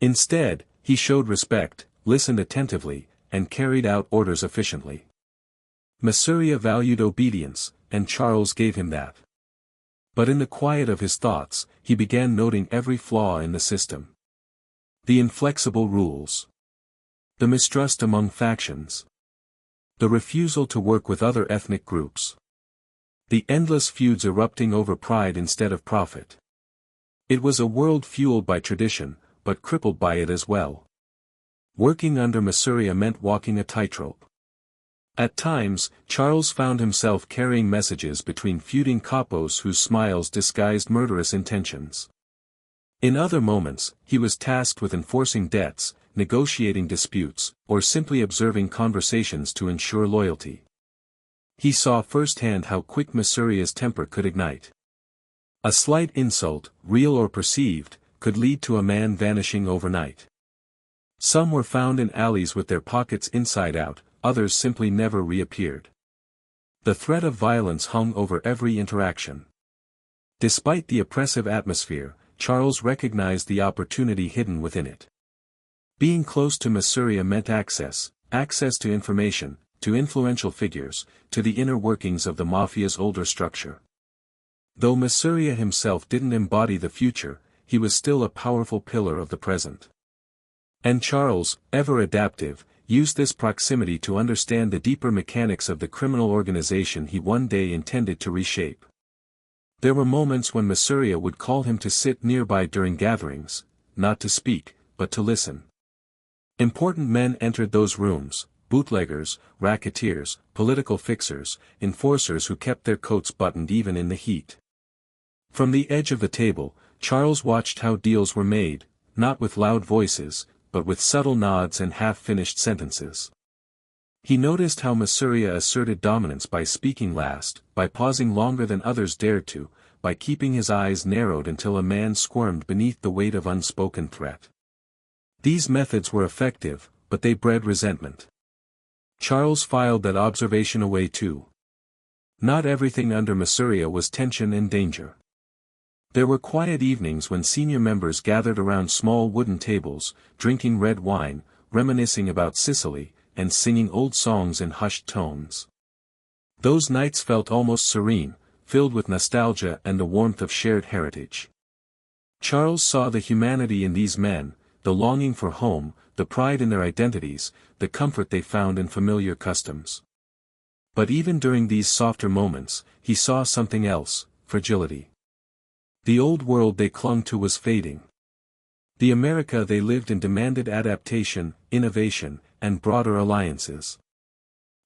Instead, he showed respect, listened attentively, and carried out orders efficiently. Masuria valued obedience, and Charles gave him that. But in the quiet of his thoughts, he began noting every flaw in the system. The inflexible rules. The mistrust among factions. The refusal to work with other ethnic groups. The endless feuds erupting over pride instead of profit. It was a world fueled by tradition, but crippled by it as well. Working under Masuria meant walking a tightrope. At times, Charles found himself carrying messages between feuding capos whose smiles disguised murderous intentions. In other moments, he was tasked with enforcing debts, negotiating disputes, or simply observing conversations to ensure loyalty. He saw firsthand how quick Masuria's temper could ignite. A slight insult, real or perceived, could lead to a man vanishing overnight. Some were found in alleys with their pockets inside out, others simply never reappeared. The threat of violence hung over every interaction. Despite the oppressive atmosphere, Charles recognized the opportunity hidden within it. Being close to Masuria meant access to information, to influential figures, to the inner workings of the Mafia's older structure. Though Masuria himself didn't embody the future, he was still a powerful pillar of the present. And Charles, ever adaptive, used this proximity to understand the deeper mechanics of the criminal organization he one day intended to reshape. There were moments when Masuria would call him to sit nearby during gatherings, not to speak, but to listen. Important men entered those rooms, bootleggers, racketeers, political fixers, enforcers who kept their coats buttoned even in the heat. From the edge of the table, Charles watched how deals were made, not with loud voices, but with subtle nods and half-finished sentences. He noticed how Masuria asserted dominance by speaking last, by pausing longer than others dared to, by keeping his eyes narrowed until a man squirmed beneath the weight of unspoken threat. These methods were effective, but they bred resentment. Charles filed that observation away too. Not everything under Masuria was tension and danger. There were quiet evenings when senior members gathered around small wooden tables, drinking red wine, reminiscing about Sicily, and singing old songs in hushed tones. Those nights felt almost serene, filled with nostalgia and the warmth of shared heritage. Charles saw the humanity in these men, the longing for home, the pride in their identities, the comfort they found in familiar customs. But even during these softer moments, he saw something else: fragility. The old world they clung to was fading. The America they lived in demanded adaptation, innovation, and broader alliances.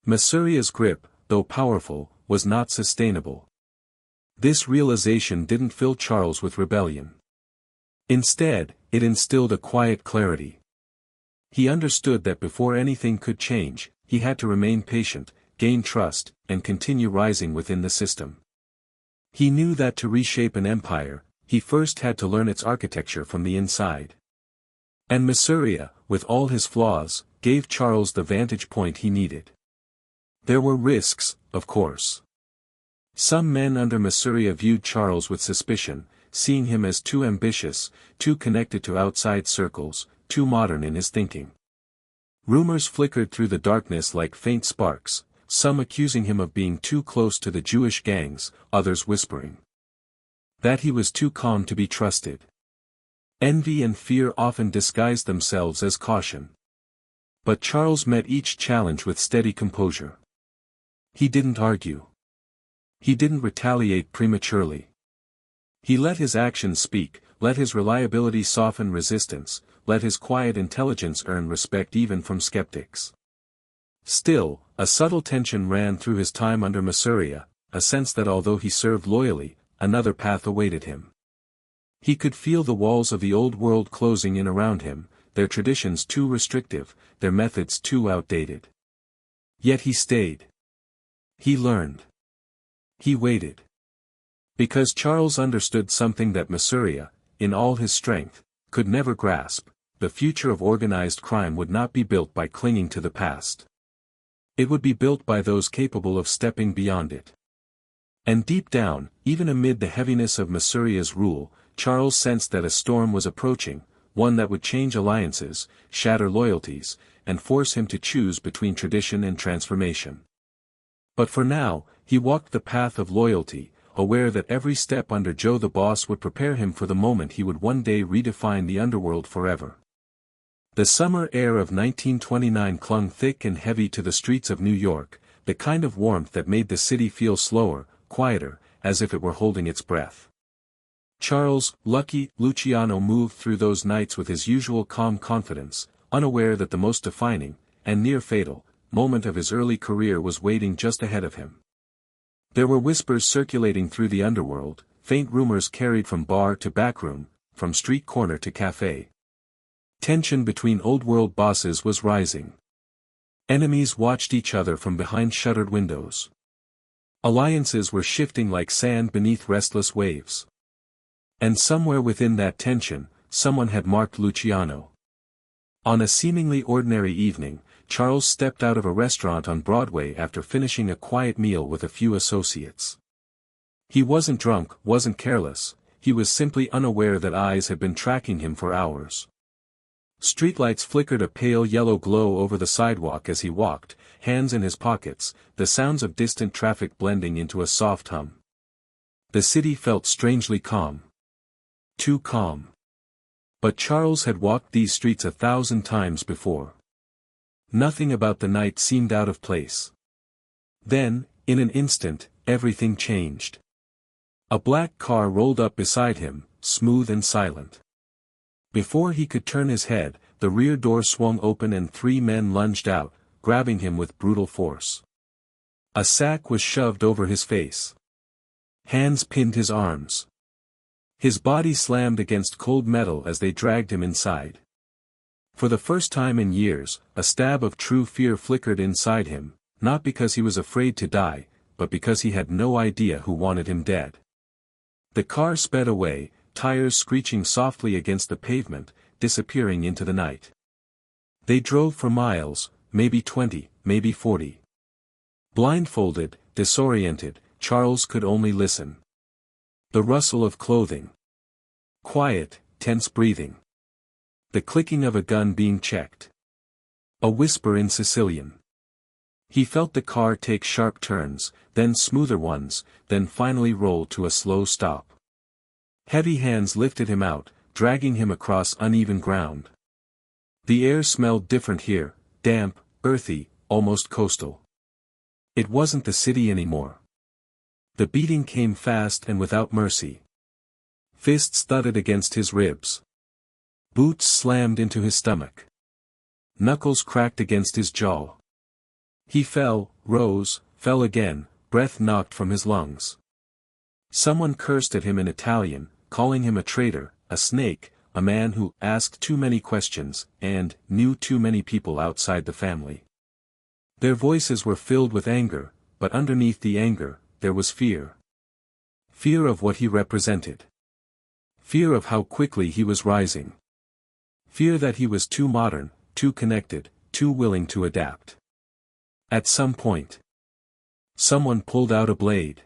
Masuria's grip, though powerful, was not sustainable. This realization didn't fill Charles with rebellion. Instead, it instilled a quiet clarity. He understood that before anything could change, he had to remain patient, gain trust, and continue rising within the system. He knew that to reshape an empire, he first had to learn its architecture from the inside. And Masuria, with all his flaws, gave Charles the vantage point he needed. There were risks, of course. Some men under Masuria viewed Charles with suspicion, seeing him as too ambitious, too connected to outside circles, too modern in his thinking. Rumors flickered through the darkness like faint sparks, some accusing him of being too close to the Jewish gangs, others whispering that he was too calm to be trusted. Envy and fear often disguised themselves as caution. But Charles met each challenge with steady composure. He didn't argue. He didn't retaliate prematurely. He let his actions speak, let his reliability soften resistance, let his quiet intelligence earn respect even from skeptics. Still, a subtle tension ran through his time under Masuria, a sense that although he served loyally, another path awaited him. He could feel the walls of the old world closing in around him, their traditions too restrictive, their methods too outdated. Yet he stayed. He learned. He waited. Because Charles understood something that Masuria, in all his strength, could never grasp: the future of organized crime would not be built by clinging to the past. It would be built by those capable of stepping beyond it. And deep down, even amid the heaviness of Masuria's rule, Charles sensed that a storm was approaching, one that would change alliances, shatter loyalties, and force him to choose between tradition and transformation. But for now, he walked the path of loyalty, aware that every step under Joe the boss would prepare him for the moment he would one day redefine the underworld forever. The summer air of 1929 clung thick and heavy to the streets of New York, the kind of warmth that made the city feel slower, quieter, as if it were holding its breath. Charles, lucky Luciano moved through those nights with his usual calm confidence, unaware that the most defining, and near-fatal, moment of his early career was waiting just ahead of him. There were whispers circulating through the underworld, faint rumors carried from bar to backroom, from street corner to cafe. Tension between old-world bosses was rising. Enemies watched each other from behind shuttered windows. Alliances were shifting like sand beneath restless waves. And somewhere within that tension, someone had marked Luciano. On a seemingly ordinary evening, Charles stepped out of a restaurant on Broadway after finishing a quiet meal with a few associates. He wasn't drunk, wasn't careless, he was simply unaware that eyes had been tracking him for hours. Streetlights flickered a pale yellow glow over the sidewalk as he walked, hands in his pockets, the sounds of distant traffic blending into a soft hum. The city felt strangely calm. Too calm. But Charles had walked these streets 1,000 times before. Nothing about the night seemed out of place. Then, in an instant, everything changed. A black car rolled up beside him, smooth and silent. Before he could turn his head, the rear door swung open and 3 men lunged out, grabbing him with brutal force. A sack was shoved over his face. Hands pinned his arms. His body slammed against cold metal as they dragged him inside. For the first time in years, a stab of true fear flickered inside him, not because he was afraid to die, but because he had no idea who wanted him dead. The car sped away, tires screeching softly against the pavement, disappearing into the night. They drove for miles, maybe 20, maybe 40. Blindfolded, disoriented, Charles could only listen. The rustle of clothing. Quiet, tense breathing. The clicking of a gun being checked. A whisper in Sicilian. He felt the car take sharp turns, then smoother ones, then finally roll to a slow stop. Heavy hands lifted him out, dragging him across uneven ground. The air smelled different here, damp, earthy, almost coastal. It wasn't the city anymore. The beating came fast and without mercy. Fists thudded against his ribs. Boots slammed into his stomach. Knuckles cracked against his jaw. He fell, rose, fell again, breath knocked from his lungs. Someone cursed at him in Italian, calling him a traitor, a snake, a man who asked too many questions, and knew too many people outside the family. Their voices were filled with anger, but underneath the anger, there was fear. Fear of what he represented. Fear of how quickly he was rising. Fear that he was too modern, too connected, too willing to adapt. At some point, someone pulled out a blade.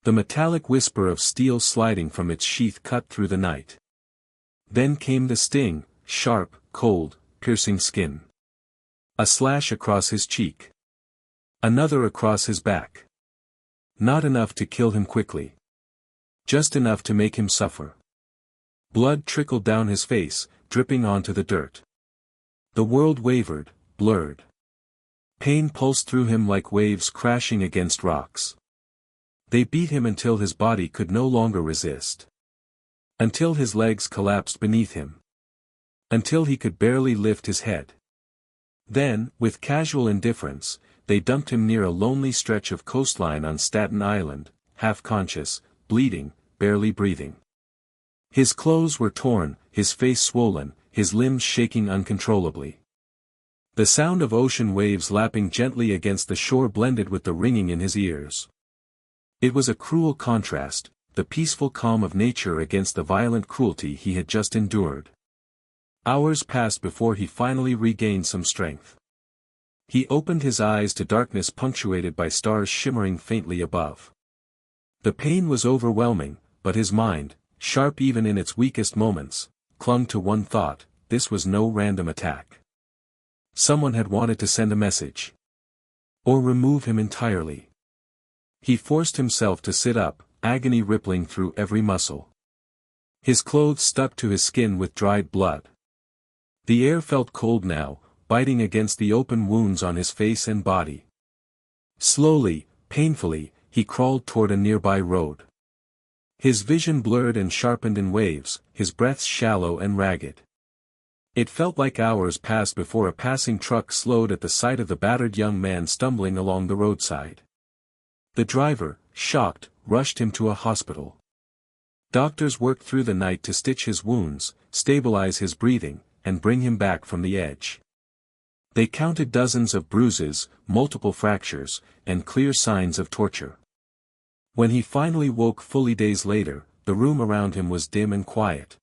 The metallic whisper of steel sliding from its sheath cut through the night. Then came the sting, sharp, cold, piercing skin. A slash across his cheek. Another across his back. Not enough to kill him quickly. Just enough to make him suffer. Blood trickled down his face, dripping onto the dirt. The world wavered, blurred. Pain pulsed through him like waves crashing against rocks. They beat him until his body could no longer resist. Until his legs collapsed beneath him. Until he could barely lift his head. Then, with casual indifference, they dumped him near a lonely stretch of coastline on Staten Island, half-conscious, bleeding, barely breathing. His clothes were torn, his face swollen, his limbs shaking uncontrollably. The sound of ocean waves lapping gently against the shore blended with the ringing in his ears. It was a cruel contrast, the peaceful calm of nature against the violent cruelty he had just endured. Hours passed before he finally regained some strength. He opened his eyes to darkness punctuated by stars shimmering faintly above. The pain was overwhelming, but his mind, sharp even in its weakest moments, clung to one thought: this was no random attack. Someone had wanted to send a message. Or remove him entirely. He forced himself to sit up, agony rippling through every muscle. His clothes stuck to his skin with dried blood. The air felt cold now, biting against the open wounds on his face and body. Slowly, painfully, he crawled toward a nearby road. His vision blurred and sharpened in waves, his breaths shallow and ragged. It felt like hours passed before a passing truck slowed at the sight of the battered young man stumbling along the roadside. The driver, shocked, rushed him to a hospital. Doctors worked through the night to stitch his wounds, stabilize his breathing, and bring him back from the edge. They counted dozens of bruises, multiple fractures, and clear signs of torture. When he finally woke fully days later, the room around him was dim and quiet.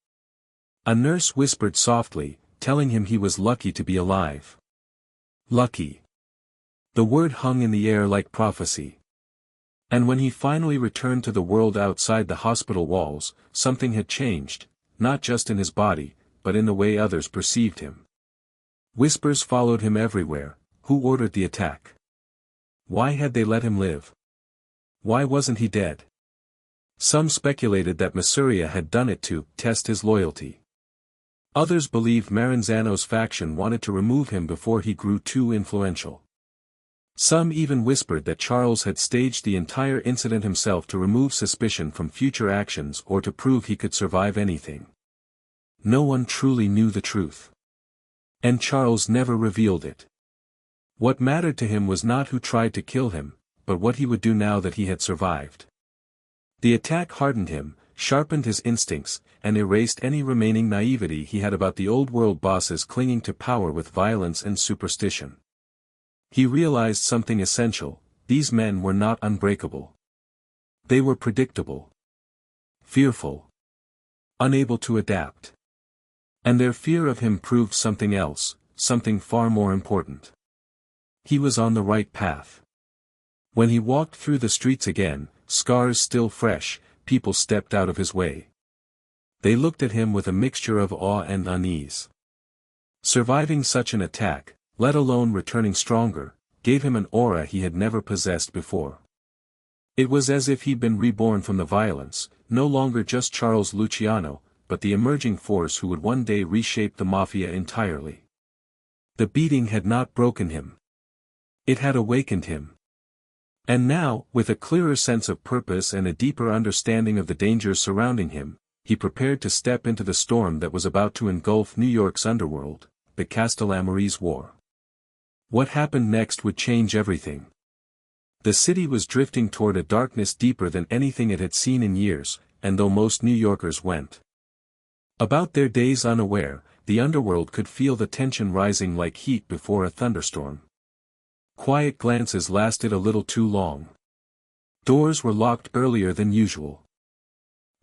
A nurse whispered softly, telling him he was lucky to be alive. Lucky. The word hung in the air like prophecy. And when he finally returned to the world outside the hospital walls, something had changed, not just in his body, but in the way others perceived him. Whispers followed him everywhere. Who ordered the attack? Why had they let him live? Why wasn't he dead? Some speculated that Mafia had done it to test his loyalty. Others believed Maranzano's faction wanted to remove him before he grew too influential. Some even whispered that Charles had staged the entire incident himself to remove suspicion from future actions or to prove he could survive anything. No one truly knew the truth. And Charles never revealed it. What mattered to him was not who tried to kill him, but what he would do now that he had survived. The attack hardened him, sharpened his instincts, and erased any remaining naivety he had about the old world bosses clinging to power with violence and superstition. He realized something essential: these men were not unbreakable. They were predictable. Fearful. Unable to adapt. And their fear of him proved something else, something far more important. He was on the right path. When he walked through the streets again, scars still fresh, people stepped out of his way. They looked at him with a mixture of awe and unease. Surviving such an attack, let alone returning stronger, gave him an aura he had never possessed before. It was as if he'd been reborn from the violence, no longer just Charles Luciano, but the emerging force who would one day reshape the Mafia entirely. The beating had not broken him. It had awakened him. And now, with a clearer sense of purpose and a deeper understanding of the dangers surrounding him, he prepared to step into the storm that was about to engulf New York's underworld, the Castellammarese War. What happened next would change everything. The city was drifting toward a darkness deeper than anything it had seen in years, and though most New Yorkers went about their days unaware, the underworld could feel the tension rising like heat before a thunderstorm. Quiet glances lasted a little too long. Doors were locked earlier than usual.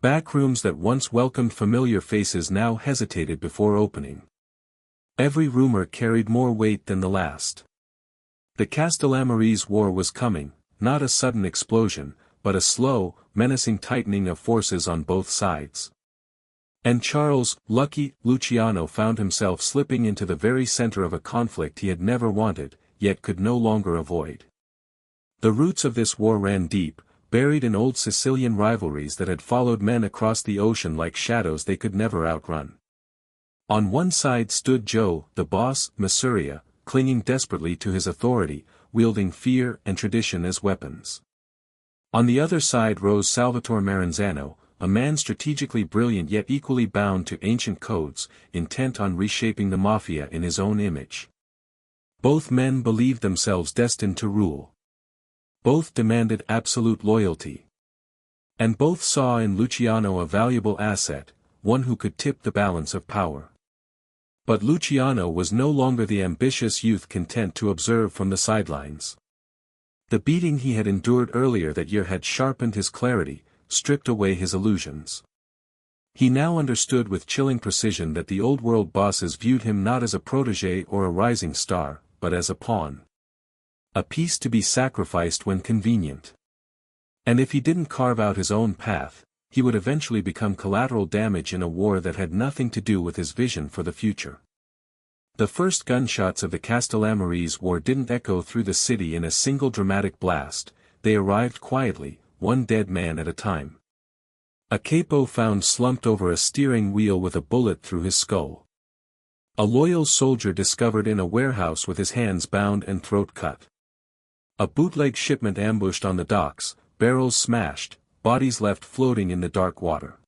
Back rooms that once welcomed familiar faces now hesitated before opening. Every rumor carried more weight than the last. The Castellammarese War was coming, not a sudden explosion, but a slow, menacing tightening of forces on both sides. And Charles, lucky Luciano, found himself slipping into the very center of a conflict he had never wanted, yet could no longer avoid. The roots of this war ran deep, buried in old Sicilian rivalries that had followed men across the ocean like shadows they could never outrun. On one side stood Joe, the boss, Mafia, clinging desperately to his authority, wielding fear and tradition as weapons. On the other side rose Salvatore Maranzano, a man strategically brilliant yet equally bound to ancient codes, intent on reshaping the Mafia in his own image. Both men believed themselves destined to rule. Both demanded absolute loyalty. And both saw in Luciano a valuable asset, one who could tip the balance of power. But Luciano was no longer the ambitious youth content to observe from the sidelines. The beating he had endured earlier that year had sharpened his clarity, stripped away his illusions. He now understood with chilling precision that the old-world bosses viewed him not as a protégé or a rising star, but as a pawn. A piece to be sacrificed when convenient. And if he didn't carve out his own path, he would eventually become collateral damage in a war that had nothing to do with his vision for the future. The first gunshots of the Castellammarese War didn't echo through the city in a single dramatic blast. They arrived quietly, one dead man at a time. A capo found slumped over a steering wheel with a bullet through his skull. A loyal soldier discovered in a warehouse with his hands bound and throat cut. A bootleg shipment ambushed on the docks, barrels smashed, bodies left floating in the dark water.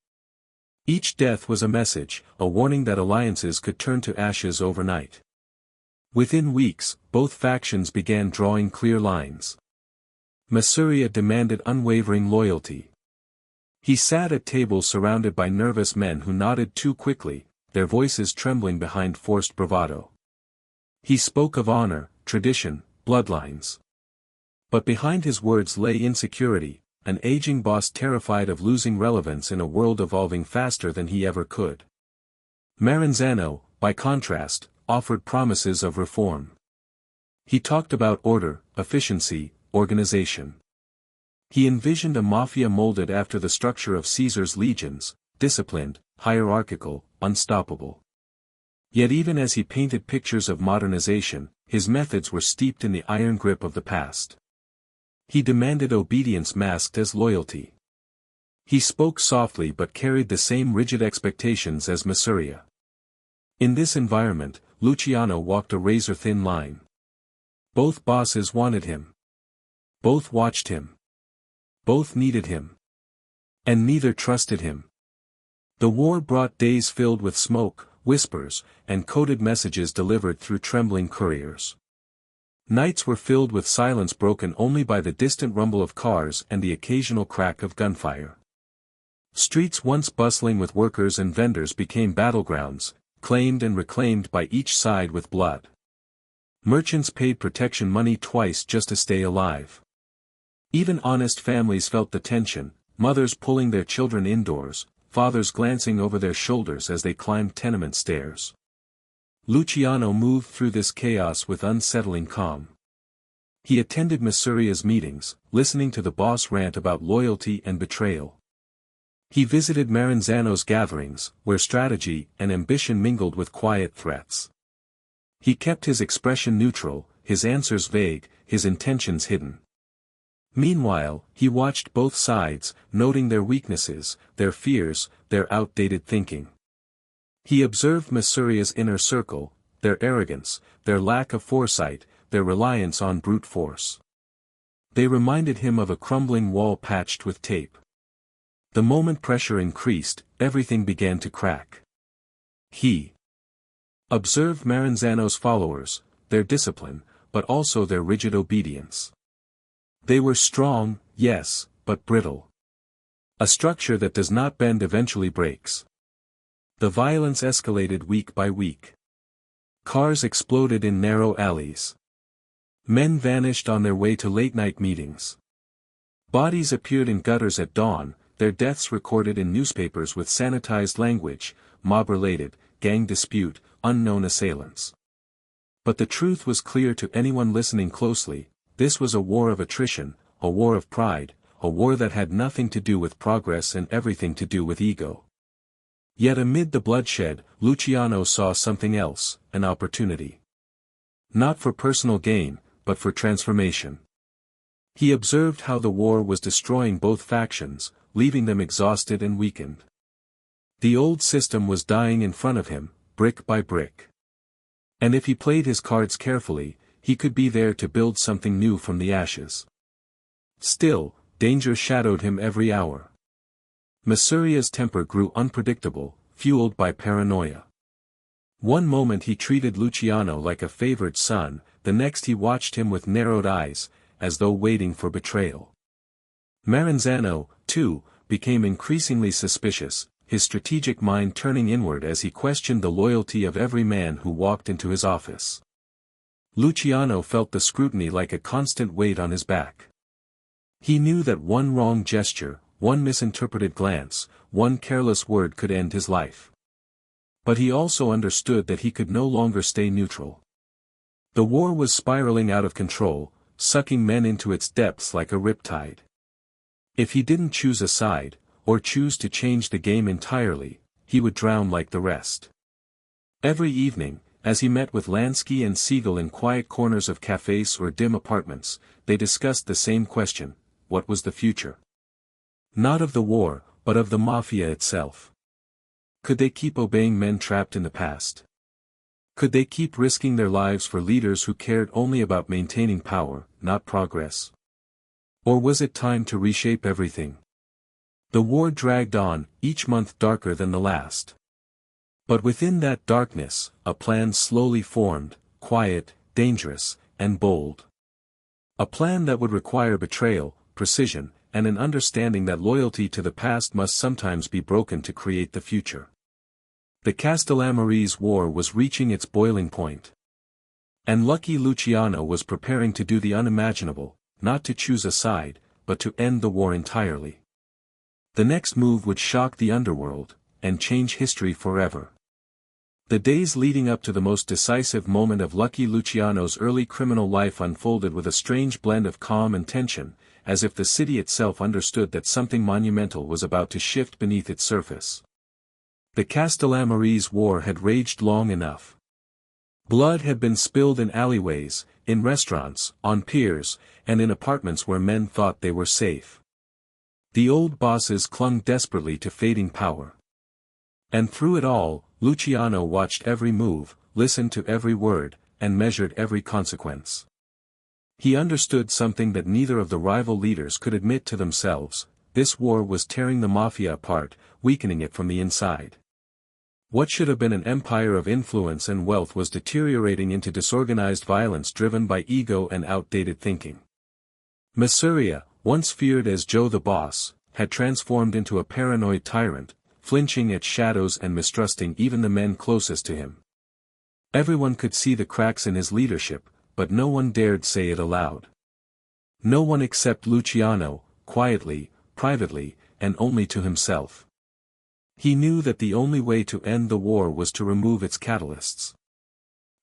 Each death was a message, a warning that alliances could turn to ashes overnight. Within weeks, both factions began drawing clear lines. Masuria demanded unwavering loyalty. He sat at tables surrounded by nervous men who nodded too quickly, their voices trembling behind forced bravado. He spoke of honor, tradition, bloodlines. But behind his words lay insecurity, an aging boss terrified of losing relevance in a world evolving faster than he ever could. Maranzano, by contrast, offered promises of reform. He talked about order, efficiency, organization. He envisioned a mafia molded after the structure of Caesar's legions, disciplined, hierarchical, unstoppable. Yet even as he painted pictures of modernization, his methods were steeped in the iron grip of the past. He demanded obedience masked as loyalty. He spoke softly but carried the same rigid expectations as Masuria. In this environment, Luciano walked a razor-thin line. Both bosses wanted him. Both watched him. Both needed him. And neither trusted him. The war brought days filled with smoke, whispers, and coded messages delivered through trembling couriers. Nights were filled with silence broken only by the distant rumble of cars and the occasional crack of gunfire. Streets once bustling with workers and vendors became battlegrounds, claimed and reclaimed by each side with blood. Merchants paid protection money twice just to stay alive. Even honest families felt the tension, mothers pulling their children indoors, fathers glancing over their shoulders as they climbed tenement stairs. Luciano moved through this chaos with unsettling calm. He attended Masuria's meetings, listening to the boss rant about loyalty and betrayal. He visited Maranzano's gatherings, where strategy and ambition mingled with quiet threats. He kept his expression neutral, his answers vague, his intentions hidden. Meanwhile, he watched both sides, noting their weaknesses, their fears, their outdated thinking. He observed Masuria's inner circle, their arrogance, their lack of foresight, their reliance on brute force. They reminded him of a crumbling wall patched with tape. The moment pressure increased, everything began to crack. He observed Maranzano's followers, their discipline, but also their rigid obedience. They were strong, yes, but brittle. A structure that does not bend eventually breaks. The violence escalated week by week. Cars exploded in narrow alleys. Men vanished on their way to late-night meetings. Bodies appeared in gutters at dawn, their deaths recorded in newspapers with sanitized language, mob-related, gang dispute, unknown assailants. But the truth was clear to anyone listening closely: this was a war of attrition, a war of pride, a war that had nothing to do with progress and everything to do with ego. Yet amid the bloodshed, Luciano saw something else, an opportunity. Not for personal gain, but for transformation. He observed how the war was destroying both factions, leaving them exhausted and weakened. The old system was dying in front of him, brick by brick. And if he played his cards carefully, he could be there to build something new from the ashes. Still, danger shadowed him every hour. Masuria's temper grew unpredictable, fueled by paranoia. One moment he treated Luciano like a favored son, the next he watched him with narrowed eyes, as though waiting for betrayal. Maranzano, too, became increasingly suspicious, his strategic mind turning inward as he questioned the loyalty of every man who walked into his office. Luciano felt the scrutiny like a constant weight on his back. He knew that one wrong gesture, one misinterpreted glance, one careless word could end his life. But he also understood that he could no longer stay neutral. The war was spiraling out of control, sucking men into its depths like a riptide. If he didn't choose a side, or choose to change the game entirely, he would drown like the rest. Every evening, as he met with Lansky and Siegel in quiet corners of cafes or dim apartments, they discussed the same question: what was the future? Not of the war, but of the Mafia itself. Could they keep obeying men trapped in the past? Could they keep risking their lives for leaders who cared only about maintaining power, not progress? Or was it time to reshape everything? The war dragged on, each month darker than the last. But within that darkness, a plan slowly formed, quiet, dangerous, and bold. A plan that would require betrayal, precision, and an understanding that loyalty to the past must sometimes be broken to create the future. The Castellamarese War was reaching its boiling point. And lucky Luciano was preparing to do the unimaginable, not to choose a side, but to end the war entirely. The next move would shock the underworld, and change history forever. The days leading up to the most decisive moment of lucky Luciano's early criminal life unfolded with a strange blend of calm and tension, as if the city itself understood that something monumental was about to shift beneath its surface. The Castellamarese War had raged long enough. Blood had been spilled in alleyways, in restaurants, on piers, and in apartments where men thought they were safe. The old bosses clung desperately to fading power. And through it all, Luciano watched every move, listened to every word, and measured every consequence. He understood something that neither of the rival leaders could admit to themselves: this war was tearing the Mafia apart, weakening it from the inside. What should have been an empire of influence and wealth was deteriorating into disorganized violence driven by ego and outdated thinking. Mafia, once feared as Joe the Boss, had transformed into a paranoid tyrant, flinching at shadows and mistrusting even the men closest to him. Everyone could see the cracks in his leadership, but no one dared say it aloud. No one except Luciano, quietly, privately, and only to himself. He knew that the only way to end the war was to remove its catalysts.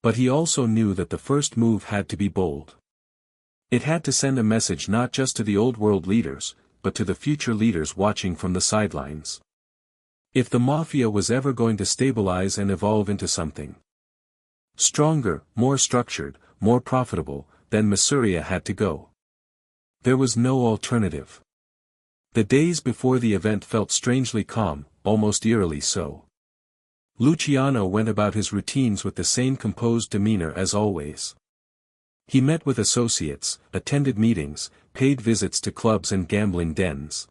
But he also knew that the first move had to be bold. It had to send a message not just to the old world leaders, but to the future leaders watching from the sidelines. If the Mafia was ever going to stabilize and evolve into something stronger, more structured, more profitable, then Mafia had to go. There was no alternative. The days before the event felt strangely calm, almost eerily so. Luciano went about his routines with the same composed demeanor as always. He met with associates, attended meetings, paid visits to clubs and gambling dens.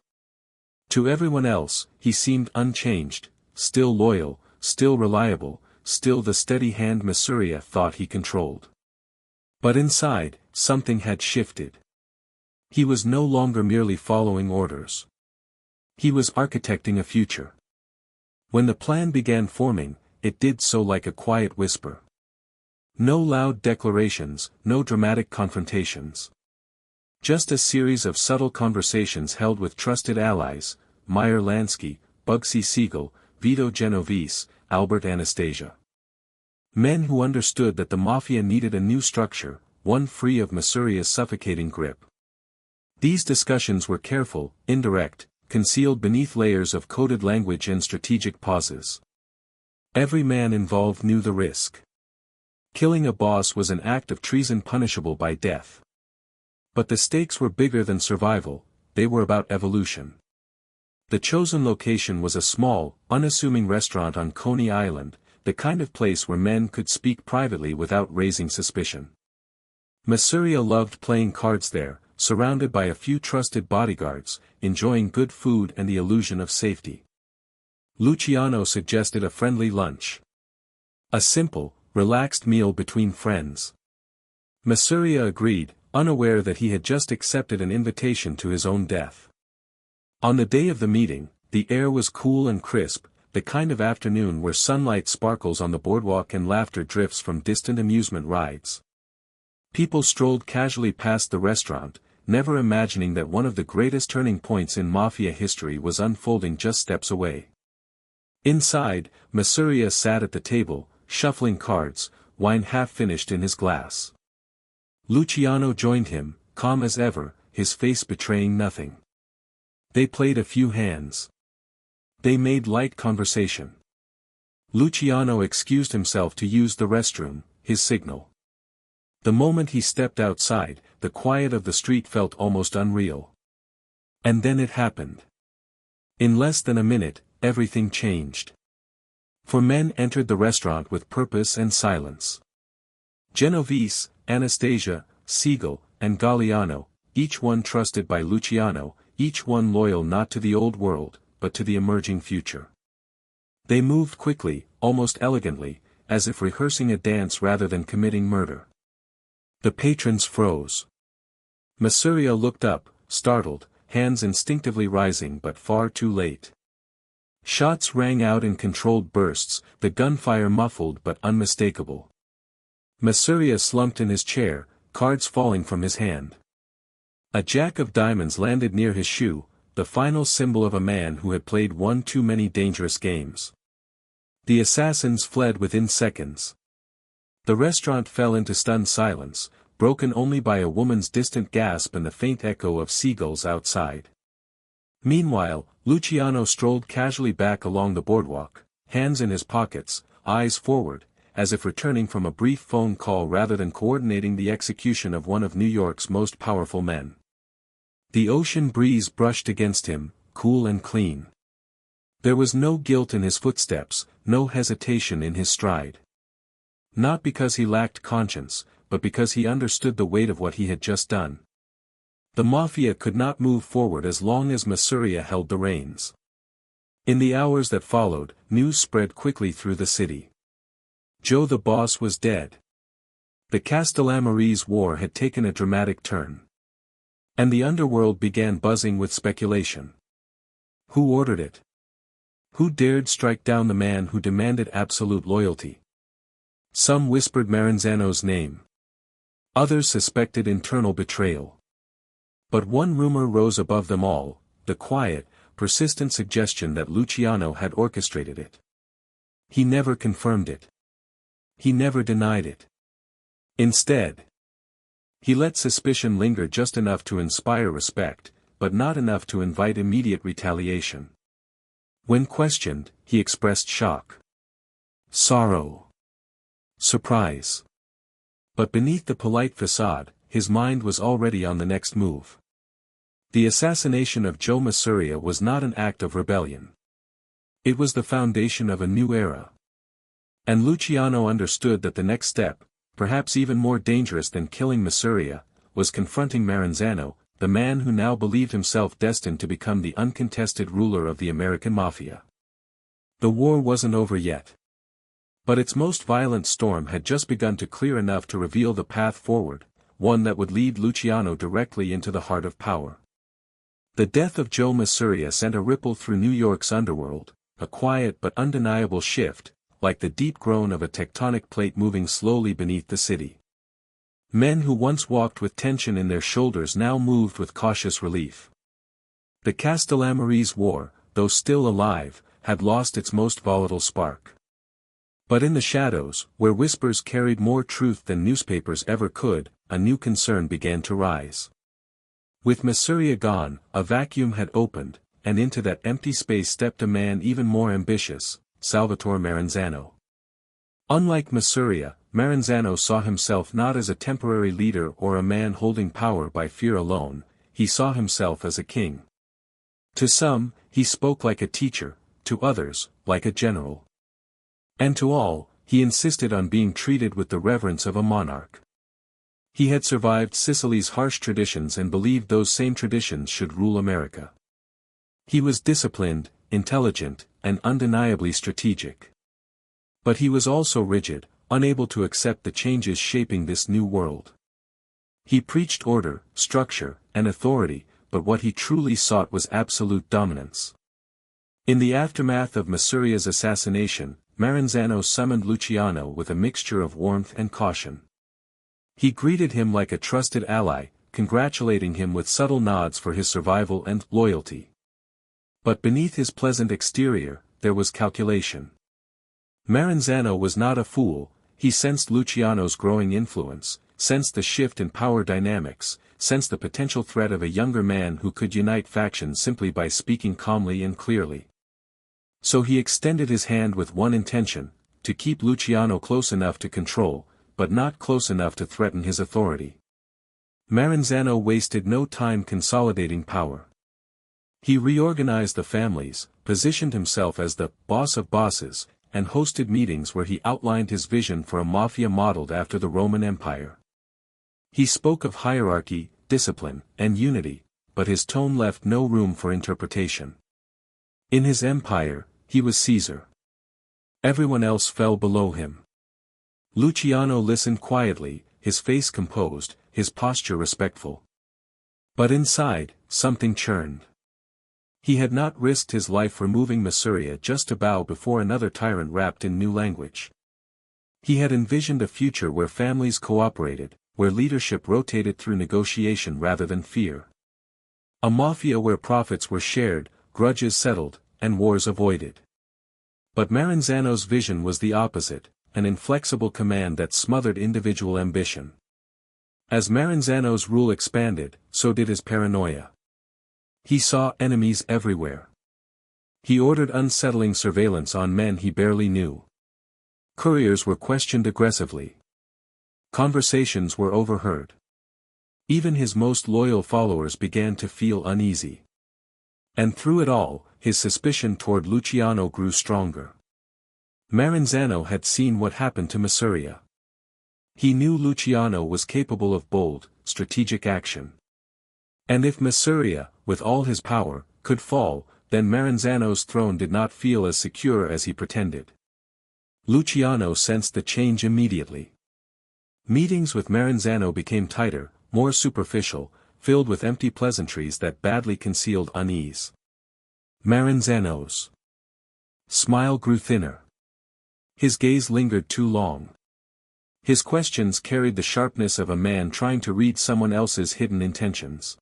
To everyone else, he seemed unchanged, still loyal, still reliable, still the steady hand Mafia thought he controlled. But inside, something had shifted. He was no longer merely following orders. He was architecting a future. When the plan began forming, it did so like a quiet whisper. No loud declarations, no dramatic confrontations. Just a series of subtle conversations held with trusted allies: Meyer Lansky, Bugsy Siegel, Vito Genovese, Albert Anastasia. Men who understood that the Mafia needed a new structure, one free of Mafia's suffocating grip. These discussions were careful, indirect, concealed beneath layers of coded language and strategic pauses. Every man involved knew the risk. Killing a boss was an act of treason punishable by death. But the stakes were bigger than survival, they were about evolution. The chosen location was a small, unassuming restaurant on Coney Island, the kind of place where men could speak privately without raising suspicion. Mafia loved playing cards there, surrounded by a few trusted bodyguards, enjoying good food and the illusion of safety. Luciano suggested a friendly lunch. A simple, relaxed meal between friends. Mafia agreed, unaware that he had just accepted an invitation to his own death. On the day of the meeting, the air was cool and crisp, the kind of afternoon where sunlight sparkles on the boardwalk and laughter drifts from distant amusement rides. People strolled casually past the restaurant, never imagining that one of the greatest turning points in Mafia history was unfolding just steps away. Inside, Mafia sat at the table, shuffling cards, wine half finished in his glass. Luciano joined him, calm as ever, his face betraying nothing. They played a few hands. They made light conversation. Luciano excused himself to use the restroom, his signal. The moment he stepped outside, the quiet of the street felt almost unreal. And then it happened. In less than a minute, everything changed. 4 men entered the restaurant with purpose and silence. Genovese, Anastasia, Siegel, and Galliano, each one trusted by Luciano, each one loyal not to the old world, but to the emerging future. They moved quickly, almost elegantly, as if rehearsing a dance rather than committing murder. The patrons froze. Masuria looked up, startled, hands instinctively rising but far too late. Shots rang out in controlled bursts, the gunfire muffled but unmistakable. Masuria slumped in his chair, cards falling from his hand. A jack of diamonds landed near his shoe, the final symbol of a man who had played one too many dangerous games. The assassins fled within seconds. The restaurant fell into stunned silence, broken only by a woman's distant gasp and the faint echo of seagulls outside. Meanwhile, Luciano strolled casually back along the boardwalk, hands in his pockets, eyes forward, as if returning from a brief phone call rather than coordinating the execution of one of New York's most powerful men. The ocean breeze brushed against him, cool and clean. There was no guilt in his footsteps, no hesitation in his stride. Not because he lacked conscience, but because he understood the weight of what he had just done. The Mafia could not move forward as long as Masuria held the reins. In the hours that followed, news spread quickly through the city. Joe the boss was dead. The Castellamarese war had taken a dramatic turn. And the underworld began buzzing with speculation. Who ordered it? Who dared strike down the man who demanded absolute loyalty? Some whispered Maranzano's name. Others suspected internal betrayal. But one rumor rose above them all, the quiet, persistent suggestion that Luciano had orchestrated it. He never confirmed it. He never denied it. Instead, he let suspicion linger just enough to inspire respect, but not enough to invite immediate retaliation. When questioned, he expressed shock, sorrow, surprise. But beneath the polite facade, his mind was already on the next move. The assassination of Joe Masuria was not an act of rebellion. It was the foundation of a new era. And Luciano understood that the next step, perhaps even more dangerous than killing Masuria, was confronting Maranzano, the man who now believed himself destined to become the uncontested ruler of the American Mafia. The war wasn't over yet. But its most violent storm had just begun to clear enough to reveal the path forward, one that would lead Luciano directly into the heart of power. The death of Joe Masuria sent a ripple through New York's underworld, a quiet but undeniable shift, like the deep groan of a tectonic plate moving slowly beneath the city. Men who once walked with tension in their shoulders now moved with cautious relief. The Castellamarese War, though still alive, had lost its most volatile spark. But in the shadows, where whispers carried more truth than newspapers ever could, a new concern began to rise. With Masuria gone, a vacuum had opened, and into that empty space stepped a man even more ambitious, Salvatore Maranzano. Unlike Masuria, Maranzano saw himself not as a temporary leader or a man holding power by fear alone, he saw himself as a king. To some, he spoke like a teacher, to others, like a general. And to all, he insisted on being treated with the reverence of a monarch. He had survived Sicily's harsh traditions and believed those same traditions should rule America. He was disciplined, intelligent, and undeniably strategic. But he was also rigid, unable to accept the changes shaping this new world. He preached order, structure, and authority, but what he truly sought was absolute dominance. In the aftermath of Masuria's assassination, Maranzano summoned Luciano with a mixture of warmth and caution. He greeted him like a trusted ally, congratulating him with subtle nods for his survival and loyalty. But beneath his pleasant exterior, there was calculation. Maranzano was not a fool, he sensed Luciano's growing influence, sensed the shift in power dynamics, sensed the potential threat of a younger man who could unite factions simply by speaking calmly and clearly. So he extended his hand with one intention, to keep Luciano close enough to control, but not close enough to threaten his authority. Maranzano wasted no time consolidating power. He reorganized the families, positioned himself as the boss of bosses, and hosted meetings where he outlined his vision for a mafia modeled after the Roman Empire. He spoke of hierarchy, discipline, and unity, but his tone left no room for interpretation. In his empire, he was Caesar. Everyone else fell below him. Luciano listened quietly, his face composed, his posture respectful. But inside, something churned. He had not risked his life removing Masuria just to bow before another tyrant wrapped in new language. He had envisioned a future where families cooperated, where leadership rotated through negotiation rather than fear. A mafia where profits were shared, grudges settled, and wars avoided. But Maranzano's vision was the opposite, an inflexible command that smothered individual ambition. As Maranzano's rule expanded, so did his paranoia. He saw enemies everywhere. He ordered unsettling surveillance on men he barely knew. Couriers were questioned aggressively. Conversations were overheard. Even his most loyal followers began to feel uneasy. And through it all, his suspicion toward Luciano grew stronger. Maranzano had seen what happened to Masuria. He knew Luciano was capable of bold, strategic action. And if Masuria, with all his power, could fall, then Maranzano's throne did not feel as secure as he pretended. Luciano sensed the change immediately. Meetings with Maranzano became tighter, more superficial, filled with empty pleasantries that badly concealed unease. Maranzano's smile grew thinner. His gaze lingered too long. His questions carried the sharpness of a man trying to read someone else's hidden intentions.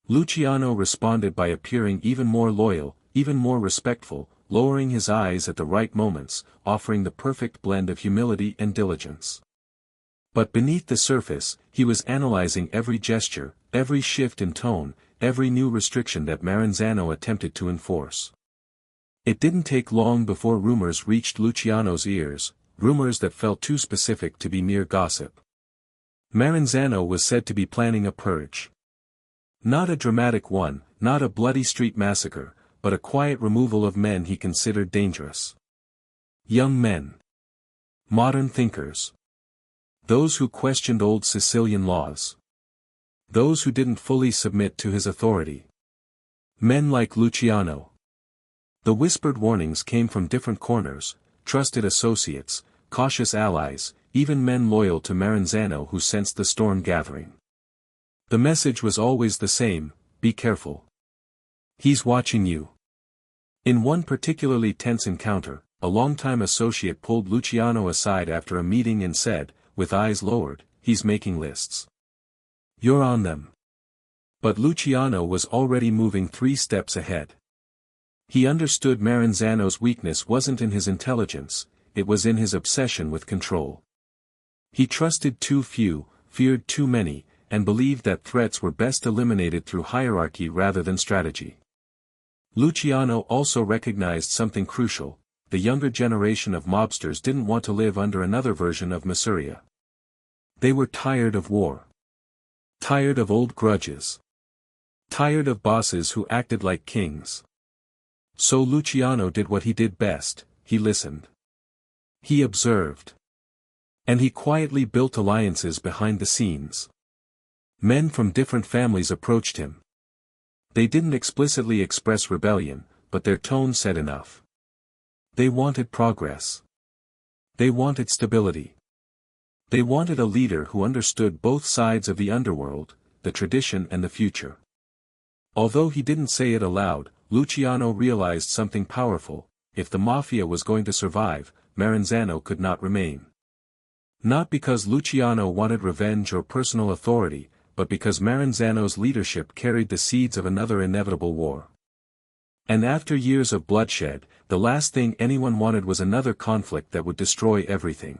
Luciano responded by appearing even more loyal, even more respectful, lowering his eyes at the right moments, offering the perfect blend of humility and diligence. But beneath the surface, he was analyzing every gesture, every shift in tone, every new restriction that Maranzano attempted to enforce. It didn't take long before rumors reached Luciano's ears, rumors that felt too specific to be mere gossip. Maranzano was said to be planning a purge. Not a dramatic one, not a bloody street massacre, but a quiet removal of men he considered dangerous. Young men. Modern thinkers. Those who questioned old Sicilian laws. Those who didn't fully submit to his authority. Men like Luciano. The whispered warnings came from different corners, trusted associates, cautious allies, even men loyal to Maranzano who sensed the storm gathering. The message was always the same: be careful. He's watching you. In one particularly tense encounter, a longtime associate pulled Luciano aside after a meeting and said, with eyes lowered, "He's making lists. You're on them." But Luciano was already moving 3 steps ahead. He understood Maranzano's weakness wasn't in his intelligence, it was in his obsession with control. He trusted too few, feared too many, and believed that threats were best eliminated through hierarchy rather than strategy. Luciano also recognized something crucial: the younger generation of mobsters didn't want to live under another version of Masuria. They were tired of war. Tired of old grudges. Tired of bosses who acted like kings. So Luciano did what he did best: he listened. He observed. And he quietly built alliances behind the scenes. Men from different families approached him. They didn't explicitly express rebellion, but their tone said enough. They wanted progress. They wanted stability. They wanted a leader who understood both sides of the underworld, the tradition and the future. Although he didn't say it aloud, Luciano realized something powerful: if the Mafia was going to survive, Maranzano could not remain. Not because Luciano wanted revenge or personal authority, but because Maranzano's leadership carried the seeds of another inevitable war. And after years of bloodshed, the last thing anyone wanted was another conflict that would destroy everything.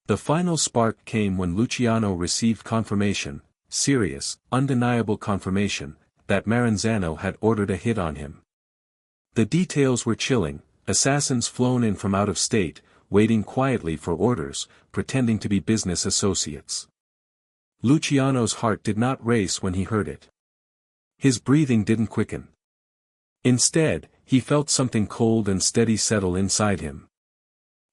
The final spark came when Luciano received confirmation, serious, undeniable confirmation, that Maranzano had ordered a hit on him. The details were chilling: assassins flown in from out of state, waiting quietly for orders, pretending to be business associates. Luciano's heart did not race when he heard it. His breathing didn't quicken. Instead, he felt something cold and steady settle inside him.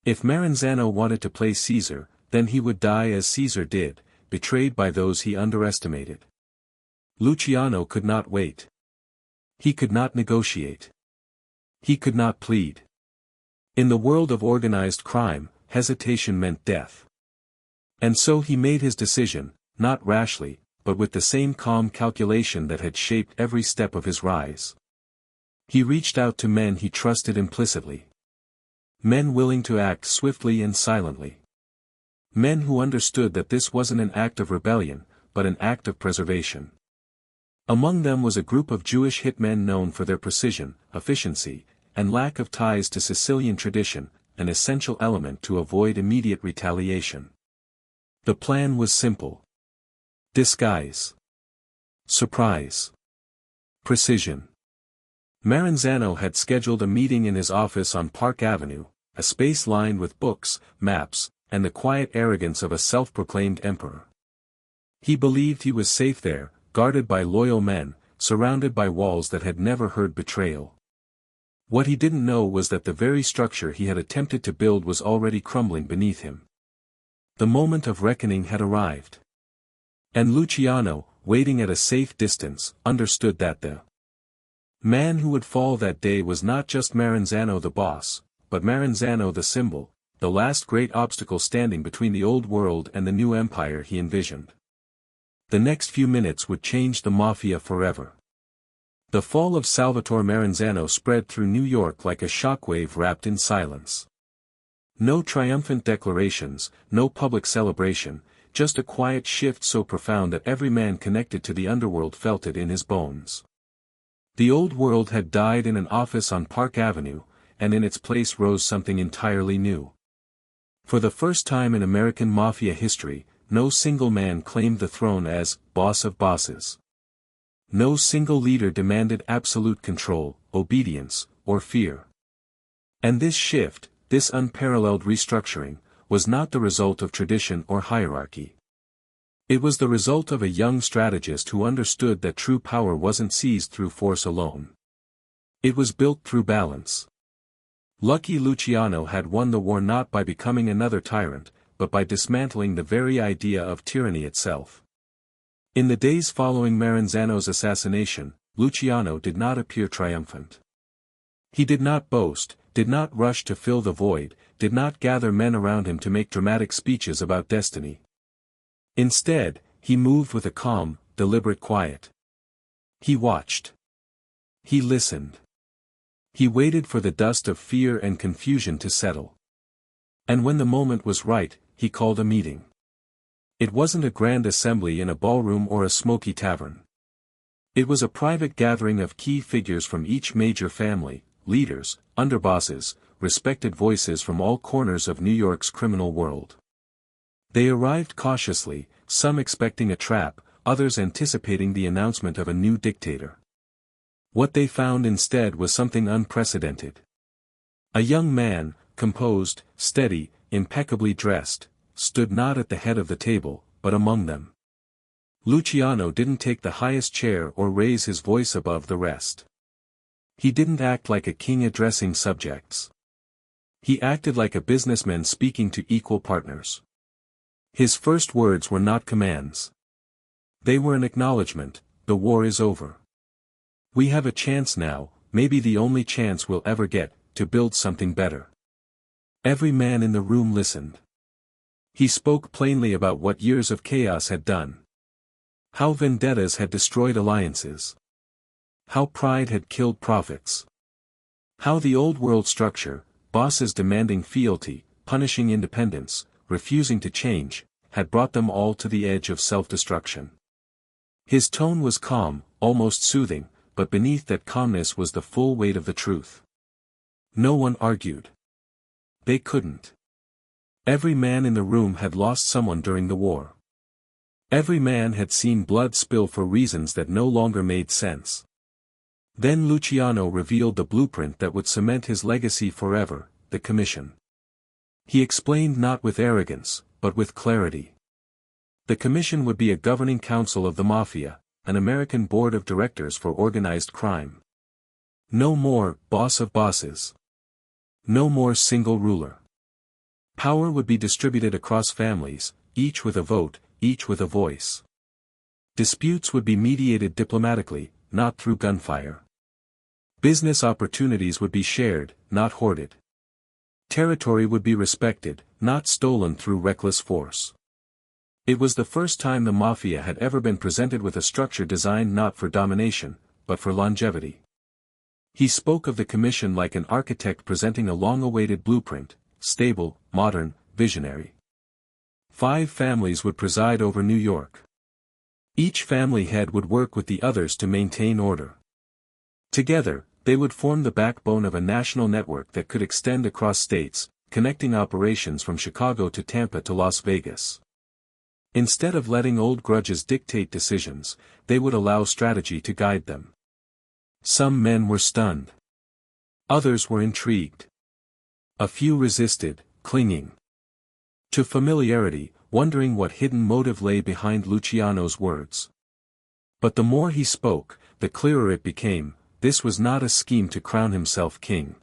If Maranzano wanted to play Caesar, then he would die as Caesar did, betrayed by those he underestimated. Luciano could not wait. He could not negotiate. He could not plead. In the world of organized crime, hesitation meant death. And so he made his decision, not rashly, but with the same calm calculation that had shaped every step of his rise. He reached out to men he trusted implicitly. Men willing to act swiftly and silently. Men who understood that this wasn't an act of rebellion, but an act of preservation. Among them was a group of Jewish hitmen known for their precision, efficiency, and lack of ties to Sicilian tradition, an essential element to avoid immediate retaliation. The plan was simple. Disguise. Surprise. Precision. Maranzano had scheduled a meeting in his office on Park Avenue, a space lined with books, maps, and the quiet arrogance of a self-proclaimed emperor. He believed he was safe there, guarded by loyal men, surrounded by walls that had never heard betrayal. What he didn't know was that the very structure he had attempted to build was already crumbling beneath him. The moment of reckoning had arrived. And Luciano, waiting at a safe distance, understood that the man who would fall that day was not just Maranzano the boss, but Maranzano the symbol, the last great obstacle standing between the old world and the new empire he envisioned. The next few minutes would change the Mafia forever. The fall of Salvatore Maranzano spread through New York like a shockwave wrapped in silence. No triumphant declarations, no public celebration, just a quiet shift so profound that every man connected to the underworld felt it in his bones. The old world had died in an office on Park Avenue, and in its place rose something entirely new. For the first time in American Mafia history, no single man claimed the throne as boss of bosses. No single leader demanded absolute control, obedience, or fear. And this shift, this unparalleled restructuring, was not the result of tradition or hierarchy. It was the result of a young strategist who understood that true power wasn't seized through force alone. It was built through balance. Lucky Luciano had won the war not by becoming another tyrant, but by dismantling the very idea of tyranny itself. In the days following Maranzano's assassination, Luciano did not appear triumphant. He did not boast, did not rush to fill the void, did not gather men around him to make dramatic speeches about destiny. Instead, he moved with a calm, deliberate quiet. He watched. He listened. He waited for the dust of fear and confusion to settle. And when the moment was right, he called a meeting. It wasn't a grand assembly in a ballroom or a smoky tavern. It was a private gathering of key figures from each major family, leaders, underbosses, respected voices from all corners of New York's criminal world. They arrived cautiously, some expecting a trap, others anticipating the announcement of a new dictator. What they found instead was something unprecedented. A young man, composed, steady, impeccably dressed, stood not at the head of the table, but among them. Luciano didn't take the highest chair or raise his voice above the rest. He didn't act like a king addressing subjects. He acted like a businessman speaking to equal partners. His first words were not commands. They were an acknowledgement: the war is over. We have a chance now, maybe the only chance we'll ever get, to build something better. Every man in the room listened. He spoke plainly about what years of chaos had done. How vendettas had destroyed alliances. How pride had killed profits. How the old world structure, bosses demanding fealty, punishing independence, refusing to change, had brought them all to the edge of self-destruction. His tone was calm, almost soothing, but beneath that calmness was the full weight of the truth. No one argued. They couldn't. Every man in the room had lost someone during the war. Every man had seen blood spill for reasons that no longer made sense. Then Luciano revealed the blueprint that would cement his legacy forever: the commission. He explained not with arrogance, but with clarity. The commission would be a governing council of the Mafia, an American board of directors for organized crime. No more boss of bosses. No more single ruler. Power would be distributed across families, each with a vote, each with a voice. Disputes would be mediated diplomatically, not through gunfire. Business opportunities would be shared, not hoarded. Territory would be respected, not stolen through reckless force. It was the first time the Mafia had ever been presented with a structure designed not for domination, but for longevity. He spoke of the commission like an architect presenting a long-awaited blueprint, stable, modern, visionary. 5 families would preside over New York. Each family head would work with the others to maintain order. Together, they would form the backbone of a national network that could extend across states, connecting operations from Chicago to Tampa to Las Vegas. Instead of letting old grudges dictate decisions, they would allow strategy to guide them. Some men were stunned. Others were intrigued. A few resisted, clinging to familiarity, wondering what hidden motive lay behind Luciano's words. But the more he spoke, the clearer it became, this was not a scheme to crown himself king.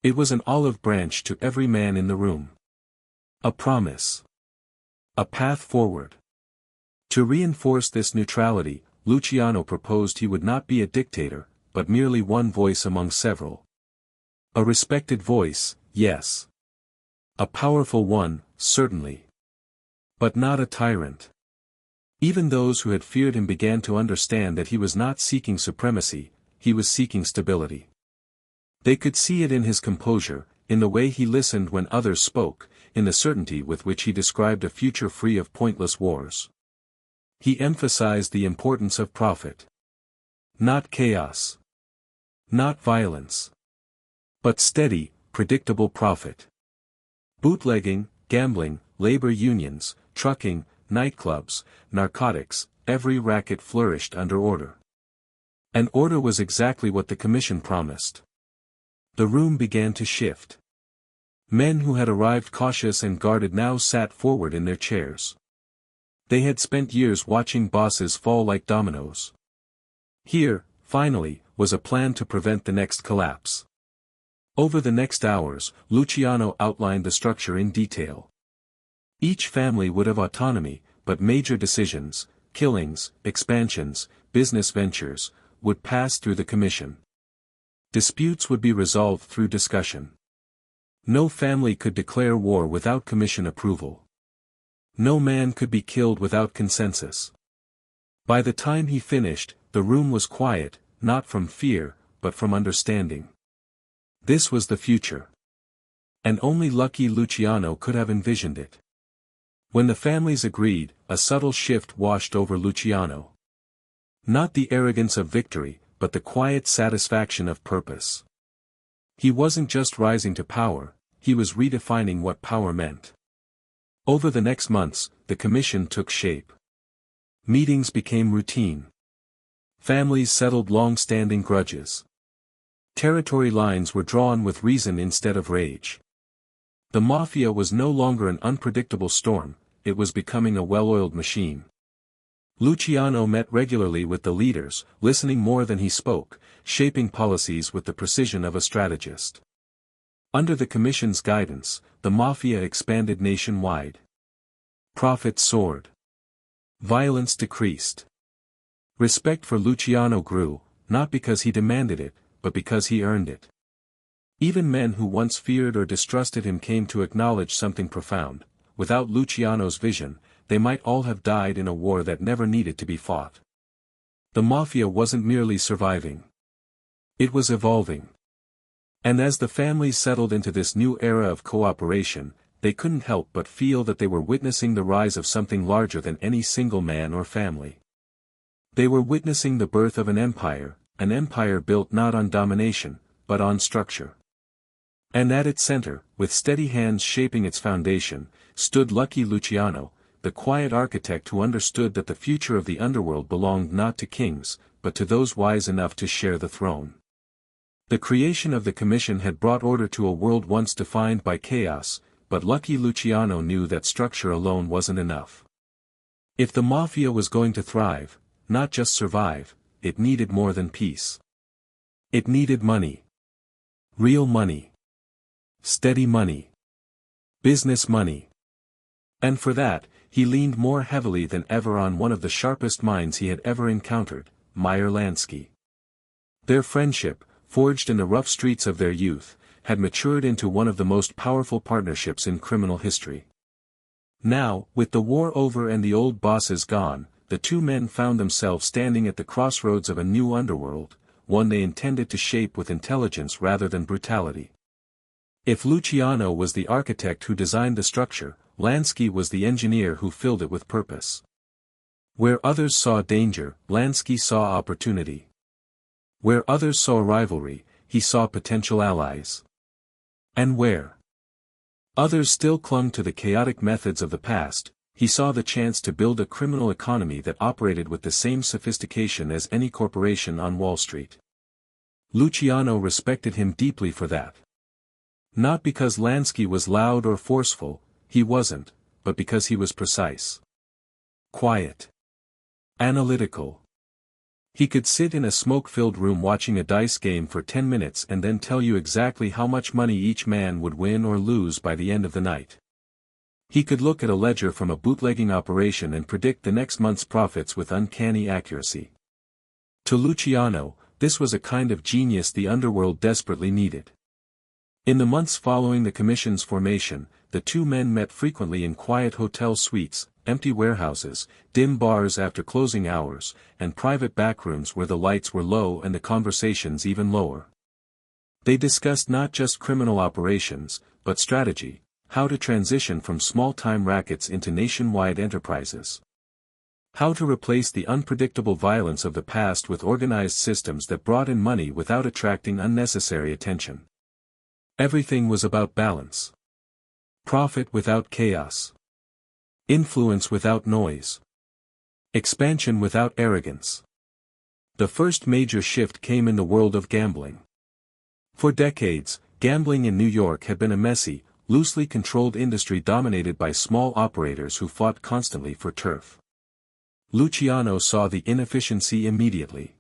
It was an olive branch to every man in the room. A promise. A path forward. To reinforce this neutrality, Luciano proposed he would not be a dictator, but merely one voice among several. A respected voice, yes. A powerful one, certainly. But not a tyrant. Even those who had feared him began to understand that he was not seeking supremacy, he was seeking stability. They could see it in his composure, in the way he listened when others spoke, in the certainty with which he described a future free of pointless wars. He emphasized the importance of profit. Not chaos. Not violence. But steady, predictable profit. Bootlegging, gambling, labor unions, trucking, nightclubs, narcotics, every racket flourished under order. And order was exactly what the commission promised. The room began to shift. Men who had arrived cautious and guarded now sat forward in their chairs. They had spent years watching bosses fall like dominoes. Here, finally, was a plan to prevent the next collapse. Over the next hours, Luciano outlined the structure in detail. Each family would have autonomy, but major decisions, killings, expansions, business ventures, would pass through the commission. Disputes would be resolved through discussion. No family could declare war without commission approval. No man could be killed without consensus. By the time he finished, the room was quiet, not from fear, but from understanding. This was the future. And only lucky Luciano could have envisioned it. When the families agreed, a subtle shift washed over Luciano. Not the arrogance of victory, but the quiet satisfaction of purpose. He wasn't just rising to power, he was redefining what power meant. Over the next months, the commission took shape. Meetings became routine. Families settled long-standing grudges. Territory lines were drawn with reason instead of rage. The Mafia was no longer an unpredictable storm, it was becoming a well-oiled machine. Luciano met regularly with the leaders, listening more than he spoke, shaping policies with the precision of a strategist. Under the Commission's guidance, the Mafia expanded nationwide. Profits soared. Violence decreased. Respect for Luciano grew, not because he demanded it, but because he earned it. Even men who once feared or distrusted him came to acknowledge something profound. Without Luciano's vision, they might all have died in a war that never needed to be fought. The Mafia wasn't merely surviving. It was evolving. And as the families settled into this new era of cooperation, they couldn't help but feel that they were witnessing the rise of something larger than any single man or family. They were witnessing the birth of an empire built not on domination, but on structure. And at its center, with steady hands shaping its foundation, stood lucky Luciano, the quiet architect who understood that the future of the underworld belonged not to kings, but to those wise enough to share the throne. The creation of the commission had brought order to a world once defined by chaos, but lucky Luciano knew that structure alone wasn't enough. If the Mafia was going to thrive, not just survive, it needed more than peace. It needed money. Real money. Steady money. Business money. And for that, he leaned more heavily than ever on one of the sharpest minds he had ever encountered, Meyer Lansky. Their friendship, forged in the rough streets of their youth, had matured into one of the most powerful partnerships in criminal history. Now, with the war over and the old bosses gone, the two men found themselves standing at the crossroads of a new underworld, one they intended to shape with intelligence rather than brutality. If Luciano was the architect who designed the structure, Lansky was the engineer who filled it with purpose. Where others saw danger, Lansky saw opportunity. Where others saw rivalry, he saw potential allies. And where others still clung to the chaotic methods of the past, he saw the chance to build a criminal economy that operated with the same sophistication as any corporation on Wall Street. Luciano respected him deeply for that. Not because Lansky was loud or forceful, he wasn't, but because he was precise. Quiet. Analytical. He could sit in a smoke-filled room watching a dice game for 10 minutes and then tell you exactly how much money each man would win or lose by the end of the night. He could look at a ledger from a bootlegging operation and predict the next month's profits with uncanny accuracy. To Luciano, this was a kind of genius the underworld desperately needed. In the months following the commission's formation, the two men met frequently in quiet hotel suites, empty warehouses, dim bars after closing hours, and private backrooms where the lights were low and the conversations even lower. They discussed not just criminal operations, but strategy, how to transition from small-time rackets into nationwide enterprises. How to replace the unpredictable violence of the past with organized systems that brought in money without attracting unnecessary attention. Everything was about balance. Profit without chaos. Influence without noise. Expansion without arrogance. The first major shift came in the world of gambling. For decades, gambling in New York had been a messy, loosely controlled industry dominated by small operators who fought constantly for turf. Luciano saw the inefficiency immediately.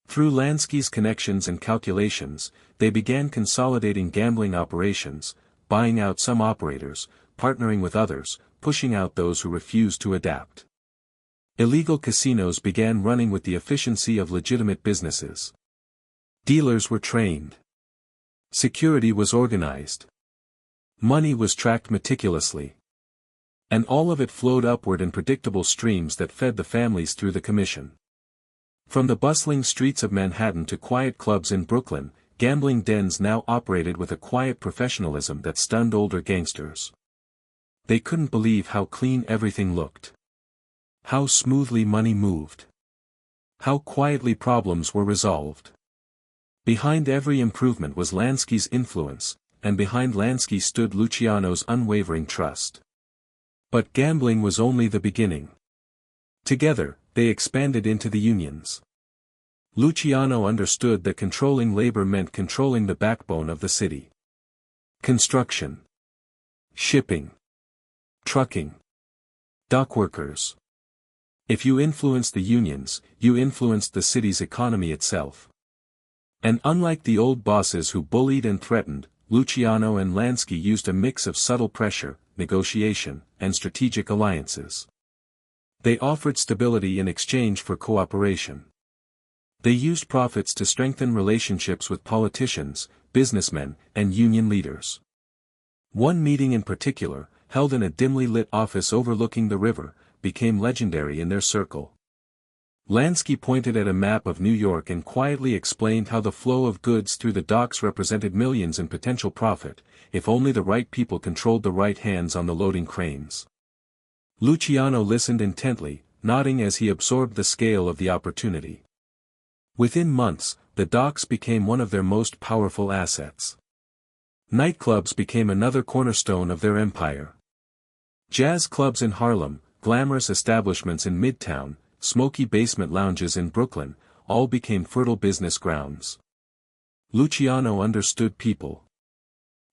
Through Lansky's connections and calculations, they began consolidating gambling operations, buying out some operators, partnering with others, pushing out those who refused to adapt. Illegal casinos began running with the efficiency of legitimate businesses. Dealers were trained. Security was organized. Money was tracked meticulously. And all of it flowed upward in predictable streams that fed the families through the commission. From the bustling streets of Manhattan to quiet clubs in Brooklyn, gambling dens now operated with a quiet professionalism that stunned older gangsters. They couldn't believe how clean everything looked. How smoothly money moved. How quietly problems were resolved. Behind every improvement was Lansky's influence, and behind Lansky stood Luciano's unwavering trust. But gambling was only the beginning. Together, they expanded into the unions. Luciano understood that controlling labor meant controlling the backbone of the city. Construction. Shipping. Trucking. Dockworkers. If you influenced the unions, you influenced the city's economy itself. And unlike the old bosses who bullied and threatened, Luciano and Lansky used a mix of subtle pressure, negotiation, and strategic alliances. They offered stability in exchange for cooperation. They used profits to strengthen relationships with politicians, businessmen, and union leaders. One meeting in particular, held in a dimly lit office overlooking the river, became legendary in their circle. Lansky pointed at a map of New York and quietly explained how the flow of goods through the docks represented millions in potential profit, if only the right people controlled the right hands on the loading cranes. Luciano listened intently, nodding as he absorbed the scale of the opportunity. Within months, the docks became one of their most powerful assets. Nightclubs became another cornerstone of their empire. Jazz clubs in Harlem, glamorous establishments in Midtown, smoky basement lounges in Brooklyn, all became fertile business grounds. Luciano understood people.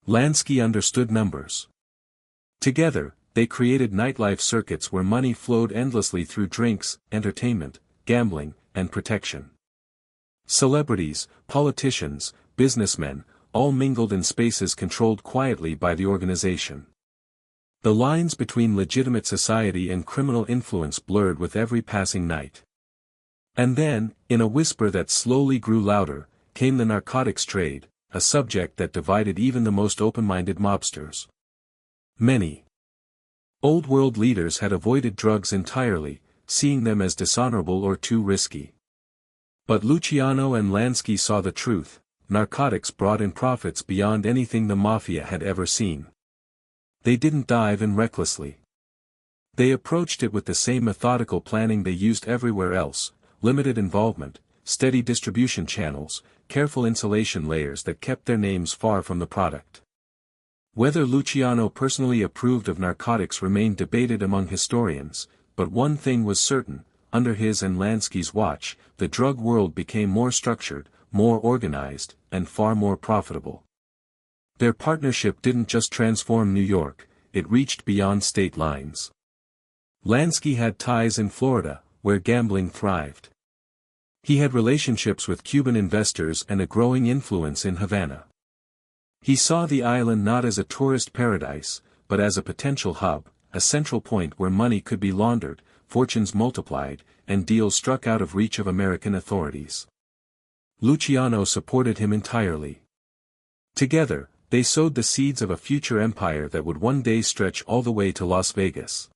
Lansky understood numbers. Together, they created nightlife circuits where money flowed endlessly through drinks, entertainment, gambling, and protection. Celebrities, politicians, businessmen, all mingled in spaces controlled quietly by the organization. The lines between legitimate society and criminal influence blurred with every passing night. And then, in a whisper that slowly grew louder, came the narcotics trade, a subject that divided even the most open-minded mobsters. Many Old World leaders had avoided drugs entirely, seeing them as dishonorable or too risky. But Luciano and Lansky saw the truth: narcotics brought in profits beyond anything the Mafia had ever seen. They didn't dive in recklessly. They approached it with the same methodical planning they used everywhere else: limited involvement, steady distribution channels, careful insulation layers that kept their names far from the product. Whether Luciano personally approved of narcotics remained debated among historians, but one thing was certain: under his and Lansky's watch, the drug world became more structured, more organized, and far more profitable. Their partnership didn't just transform New York, it reached beyond state lines. Lansky had ties in Florida, where gambling thrived. He had relationships with Cuban investors and a growing influence in Havana. He saw the island not as a tourist paradise, but as a potential hub, a central point where money could be laundered, fortunes multiplied, and deals struck out of reach of American authorities. Luciano supported him entirely. Together, they sowed the seeds of a future empire that would one day stretch all the way to Las Vegas.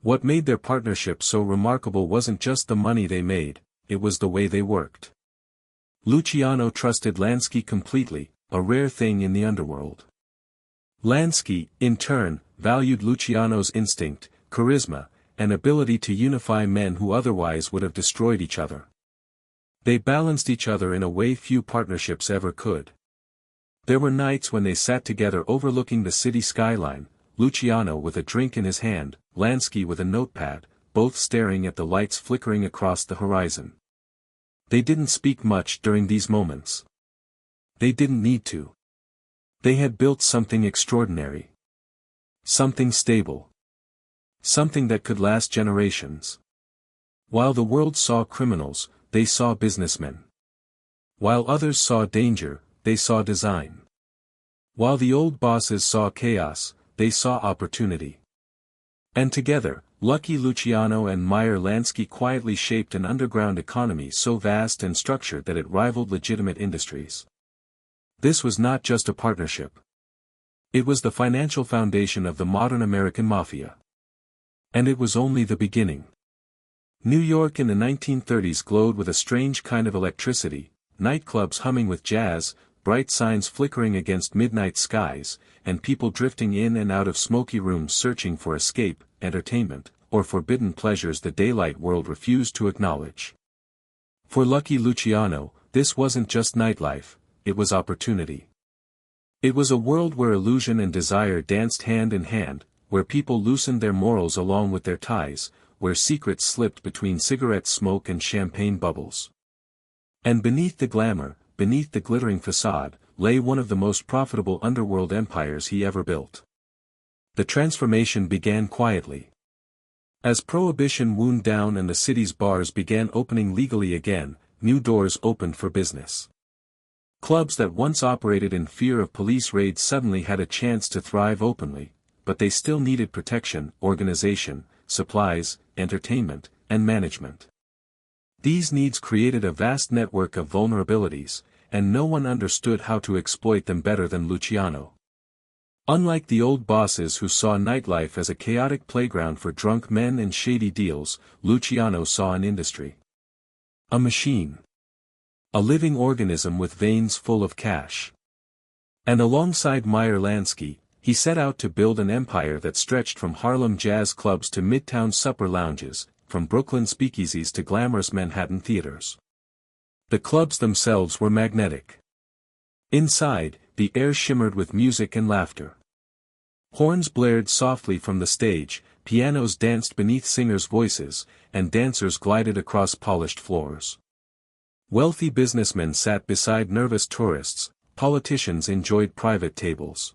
What made their partnership so remarkable wasn't just the money they made, it was the way they worked. Luciano trusted Lansky completely, a rare thing in the underworld. Lansky, in turn, valued Luciano's instinct, charisma, and ability to unify men who otherwise would have destroyed each other. They balanced each other in a way few partnerships ever could. There were nights when they sat together overlooking the city skyline, Luciano with a drink in his hand, Lansky with a notepad, both staring at the lights flickering across the horizon. They didn't speak much during these moments. They didn't need to. They had built something extraordinary. Something stable. Something that could last generations. While the world saw criminals, they saw businessmen. While others saw danger, they saw design. While the old bosses saw chaos, they saw opportunity. And together, Lucky Luciano and Meyer Lansky quietly shaped an underground economy so vast and structured that it rivaled legitimate industries. This was not just a partnership. It was the financial foundation of the modern American Mafia. And it was only the beginning. New York in the 1930s glowed with a strange kind of electricity, nightclubs humming with jazz, bright signs flickering against midnight skies, and people drifting in and out of smoky rooms searching for escape, entertainment, or forbidden pleasures the daylight world refused to acknowledge. For Lucky Luciano, this wasn't just nightlife, it was opportunity. It was a world where illusion and desire danced hand in hand, where people loosened their morals along with their ties, where secrets slipped between cigarette smoke and champagne bubbles. And beneath the glamour, beneath the glittering facade, lay one of the most profitable underworld empires he ever built. The transformation began quietly. As prohibition wound down and the city's bars began opening legally again, new doors opened for business. Clubs that once operated in fear of police raids suddenly had a chance to thrive openly, but they still needed protection, organization, supplies, entertainment, and management. These needs created a vast network of vulnerabilities, and no one understood how to exploit them better than Luciano. Unlike the old bosses who saw nightlife as a chaotic playground for drunk men and shady deals, Luciano saw an industry. A machine. A living organism with veins full of cash. And alongside Meyer Lansky, he set out to build an empire that stretched from Harlem jazz clubs to midtown supper lounges, from Brooklyn speakeasies to glamorous Manhattan theaters. The clubs themselves were magnetic. Inside, the air shimmered with music and laughter. Horns blared softly from the stage, pianos danced beneath singers' voices, and dancers glided across polished floors. Wealthy businessmen sat beside nervous tourists, politicians enjoyed private tables.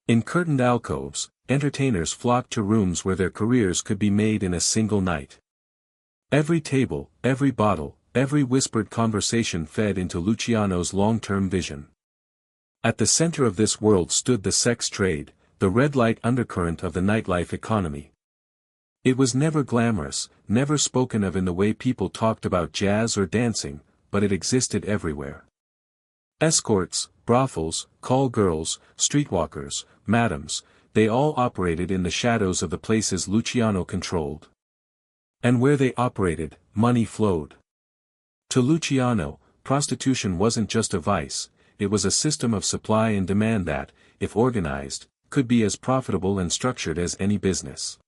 In curtained alcoves, entertainers flocked to rooms where their careers could be made in a single night. Every table, every bottle, every whispered conversation fed into Luciano's long-term vision. At the center of this world stood the sex trade, the red light undercurrent of the nightlife economy. It was never glamorous, never spoken of in the way people talked about jazz or dancing, but it existed everywhere. Escorts, brothels, call girls, streetwalkers, madams, they all operated in the shadows of the places Luciano controlled. And where they operated, money flowed. To Luciano, prostitution wasn't just a vice, it was a system of supply and demand that, if organized, could be as profitable and structured as any business.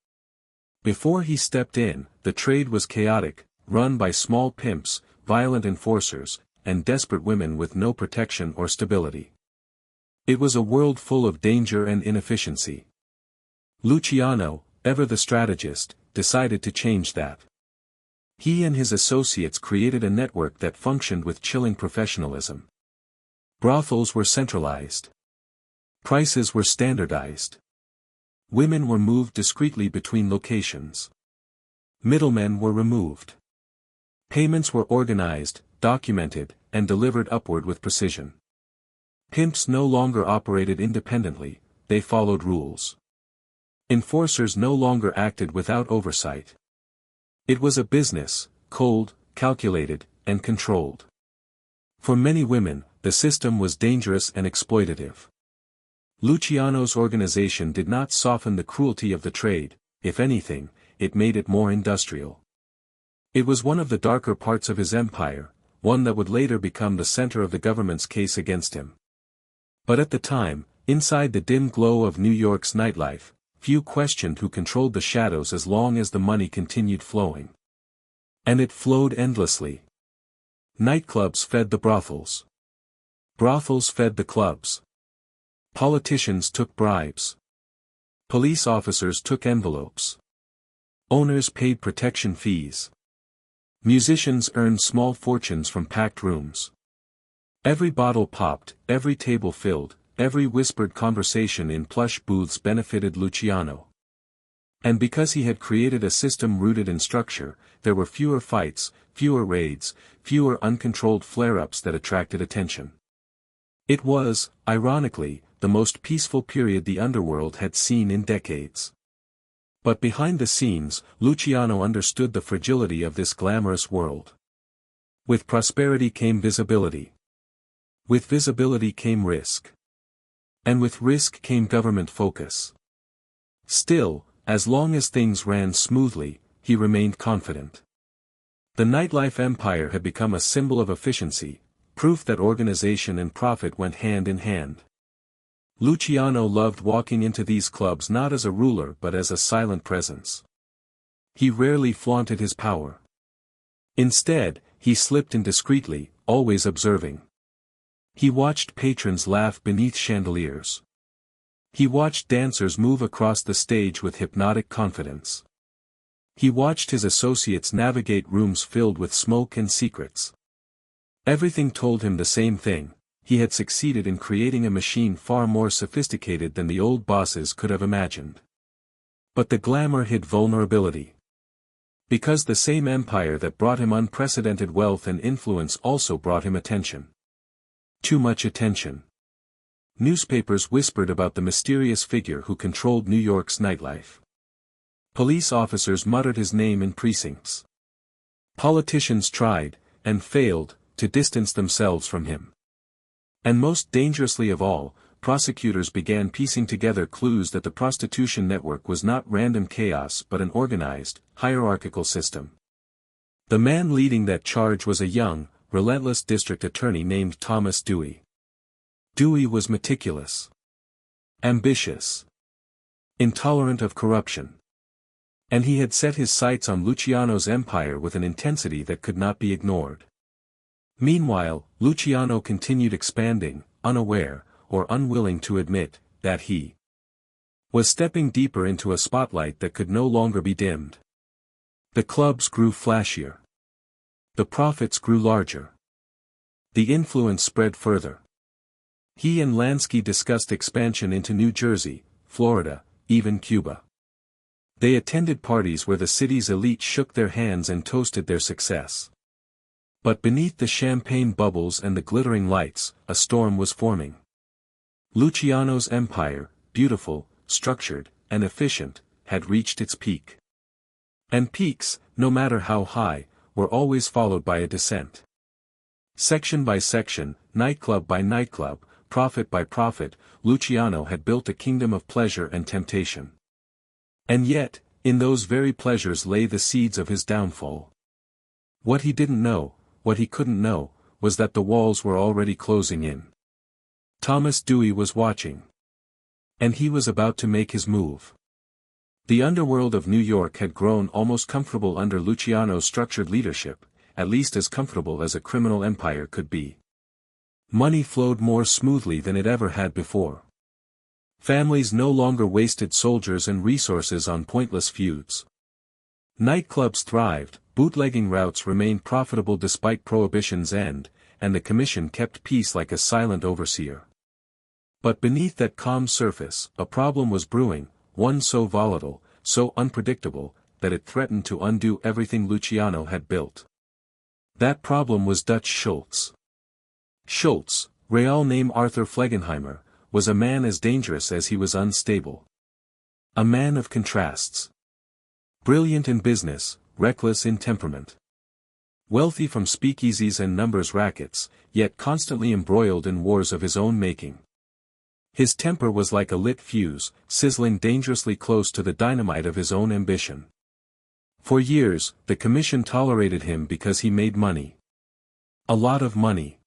Before he stepped in, the trade was chaotic, run by small pimps, violent enforcers, and desperate women with no protection or stability. It was a world full of danger and inefficiency. Luciano, ever the strategist, decided to change that. He and his associates created a network that functioned with chilling professionalism. Brothels were centralized. Prices were standardized. Women were moved discreetly between locations. Middlemen were removed. Payments were organized, documented, and delivered upward with precision. Pimps no longer operated independently, they followed rules. Enforcers no longer acted without oversight. It was a business, cold, calculated, and controlled. For many women, the system was dangerous and exploitative. Luciano's organization did not soften the cruelty of the trade, if anything, it made it more industrial. It was one of the darker parts of his empire, one that would later become the center of the government's case against him. But at the time, inside the dim glow of New York's nightlife, few questioned who controlled the shadows as long as the money continued flowing. And it flowed endlessly. Nightclubs fed the brothels. Brothels fed the clubs. Politicians took bribes. Police officers took envelopes. Owners paid protection fees. Musicians earned small fortunes from packed rooms. Every bottle popped, every table filled, every whispered conversation in plush booths benefited Luciano. And because he had created a system rooted in structure, there were fewer fights, fewer raids, fewer uncontrolled flare-ups that attracted attention. It was, ironically, the most peaceful period the underworld had seen in decades. But behind the scenes, Luciano understood the fragility of this glamorous world. With prosperity came visibility. With visibility came risk. And with risk came government focus. Still, as long as things ran smoothly, he remained confident. The nightlife empire had become a symbol of efficiency, proof that organization and profit went hand in hand. Luciano loved walking into these clubs not as a ruler but as a silent presence. He rarely flaunted his power. Instead, he slipped in discreetly, always observing. He watched patrons laugh beneath chandeliers. He watched dancers move across the stage with hypnotic confidence. He watched his associates navigate rooms filled with smoke and secrets. Everything told him the same thing. He had succeeded in creating a machine far more sophisticated than the old bosses could have imagined. But the glamour hid vulnerability. Because the same empire that brought him unprecedented wealth and influence also brought him attention. Too much attention. Newspapers whispered about the mysterious figure who controlled New York's nightlife. Police officers muttered his name in precincts. Politicians tried, and failed, to distance themselves from him. And most dangerously of all, prosecutors began piecing together clues that the prostitution network was not random chaos but an organized, hierarchical system. The man leading that charge was a young, relentless district attorney named Thomas Dewey. Dewey was meticulous, ambitious, intolerant of corruption. And he had set his sights on Luciano's empire with an intensity that could not be ignored. Meanwhile, Luciano continued expanding, unaware, or unwilling to admit, that he was stepping deeper into a spotlight that could no longer be dimmed. The clubs grew flashier. The profits grew larger. The influence spread further. He and Lansky discussed expansion into New Jersey, Florida, even Cuba. They attended parties where the city's elite shook their hands and toasted their success. But beneath the champagne bubbles and the glittering lights, a storm was forming. Luciano's empire, beautiful, structured, and efficient, had reached its peak. And peaks, no matter how high, were always followed by a descent. Section by section, nightclub by nightclub, prophet by prophet, Luciano had built a kingdom of pleasure and temptation. And yet, in those very pleasures lay the seeds of his downfall. What he didn't know, what he couldn't know, was that the walls were already closing in. Thomas Dewey was watching. And he was about to make his move. The underworld of New York had grown almost comfortable under Luciano's structured leadership, at least as comfortable as a criminal empire could be. Money flowed more smoothly than it ever had before. Families no longer wasted soldiers and resources on pointless feuds. Nightclubs thrived, bootlegging routes remained profitable despite Prohibition's end, and the Commission kept peace like a silent overseer. But beneath that calm surface, a problem was brewing, one so volatile, so unpredictable, that it threatened to undo everything Luciano had built. That problem was Dutch Schultz. Schultz, real name Arthur Flegenheimer, was a man as dangerous as he was unstable. A man of contrasts. Brilliant in business, reckless in temperament. Wealthy from speakeasies and numbers rackets, yet constantly embroiled in wars of his own making. His temper was like a lit fuse, sizzling dangerously close to the dynamite of his own ambition. For years, the Commission tolerated him because he made money. A lot of money.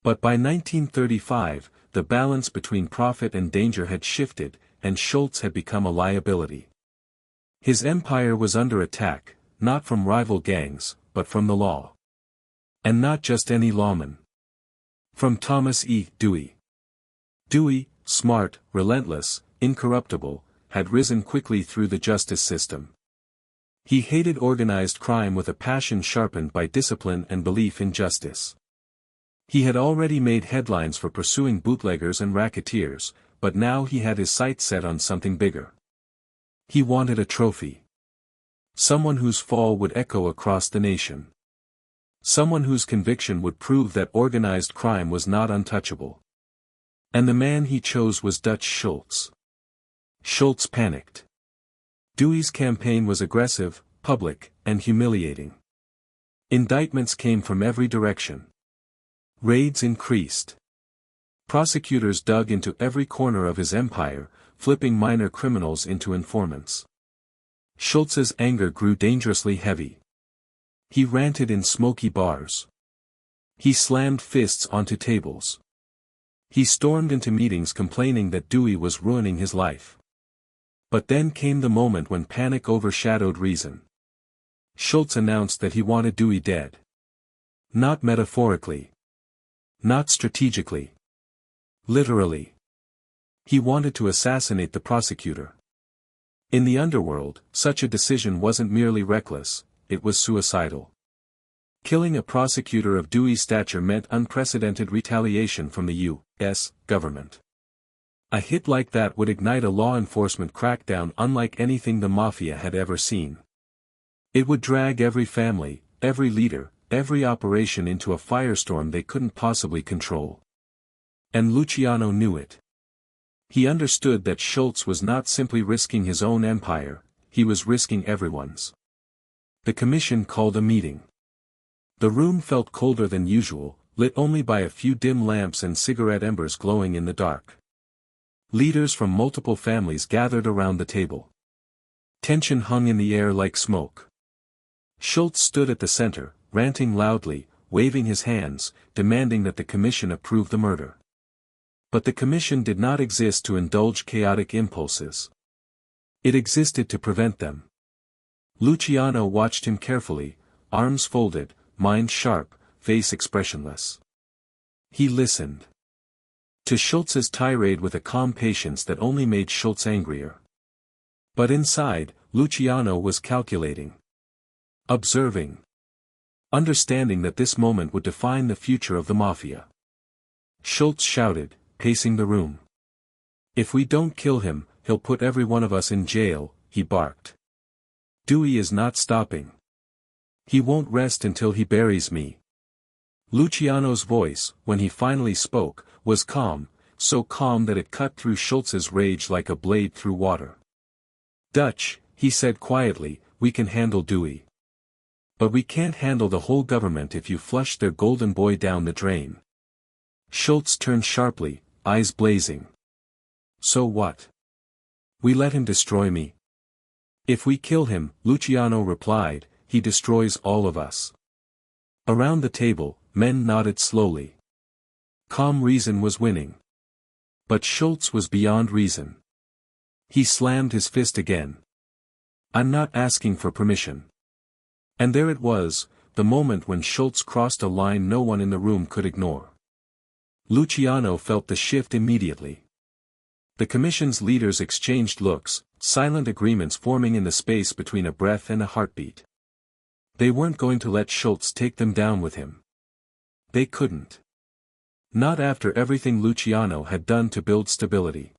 But by 1935, the balance between profit and danger had shifted, and Schultz had become a liability. His empire was under attack, not from rival gangs, but from the law. And not just any lawman. From Thomas E. Dewey. Dewey, smart, relentless, incorruptible, had risen quickly through the justice system. He hated organized crime with a passion sharpened by discipline and belief in justice. He had already made headlines for pursuing bootleggers and racketeers, but now he had his sights set on something bigger. He wanted a trophy. Someone whose fall would echo across the nation. Someone whose conviction would prove that organized crime was not untouchable. And the man he chose was Dutch Schultz. Schultz panicked. Dewey's campaign was aggressive, public, and humiliating. Indictments came from every direction. Raids increased. Prosecutors dug into every corner of his empire, flipping minor criminals into informants. Schultz's anger grew dangerously heavy. He ranted in smoky bars. He slammed fists onto tables. He stormed into meetings complaining that Dewey was ruining his life. But then came the moment when panic overshadowed reason. Schultz announced that he wanted Dewey dead. Not metaphorically. Not strategically. Literally. He wanted to assassinate the prosecutor. In the underworld, such a decision wasn't merely reckless, it was suicidal. Killing a prosecutor of Dewey's stature meant unprecedented retaliation from the U.S. government. A hit like that would ignite a law enforcement crackdown unlike anything the Mafia had ever seen. It would drag every family, every leader, every operation into a firestorm they couldn't possibly control. And Luciano knew it. He understood that Schultz was not simply risking his own empire, he was risking everyone's. The Commission called a meeting. The room felt colder than usual, lit only by a few dim lamps and cigarette embers glowing in the dark. Leaders from multiple families gathered around the table. Tension hung in the air like smoke. Schultz stood at the center, ranting loudly, waving his hands, demanding that the Commission approve the murder. But the Commission did not exist to indulge chaotic impulses. It existed to prevent them. Luciano watched him carefully, arms folded, mind sharp, face expressionless. He listened to Schultz's tirade with a calm patience that only made Schultz angrier. But inside, Luciano was calculating. Observing. Understanding that this moment would define the future of the Mafia. Schultz shouted, pacing the room. "If we don't kill him, he'll put every one of us in jail," he barked. "Dewey is not stopping. He won't rest until he buries me." Luciano's voice, when he finally spoke, was calm, so calm that it cut through Schultz's rage like a blade through water. "Dutch," he said quietly, "we can handle Dewey. But we can't handle the whole government if you flush their golden boy down the drain." Schultz turned sharply, eyes blazing. "So what? We let him destroy me?" "If we kill him," Luciano replied, "he destroys all of us." Around the table, men nodded slowly. Calm reason was winning. But Schultz was beyond reason. He slammed his fist again. "I'm not asking for permission." And there it was, the moment when Schultz crossed a line no one in the room could ignore. Luciano felt the shift immediately. The commission's leaders exchanged looks, silent agreements forming in the space between a breath and a heartbeat. They weren't going to let Schultz take them down with him. They couldn't. Not after everything Luciano had done to build stability.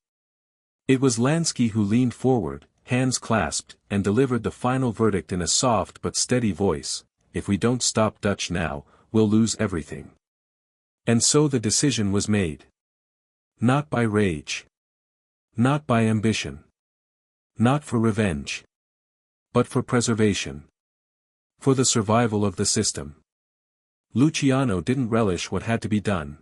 It was Lansky who leaned forward, hands clasped, and delivered the final verdict in a soft but steady voice: "If we don't stop Dutch now, we'll lose everything." And so the decision was made. Not by rage. Not by ambition. Not for revenge. But for preservation. For the survival of the system. Luciano didn't relish what had to be done.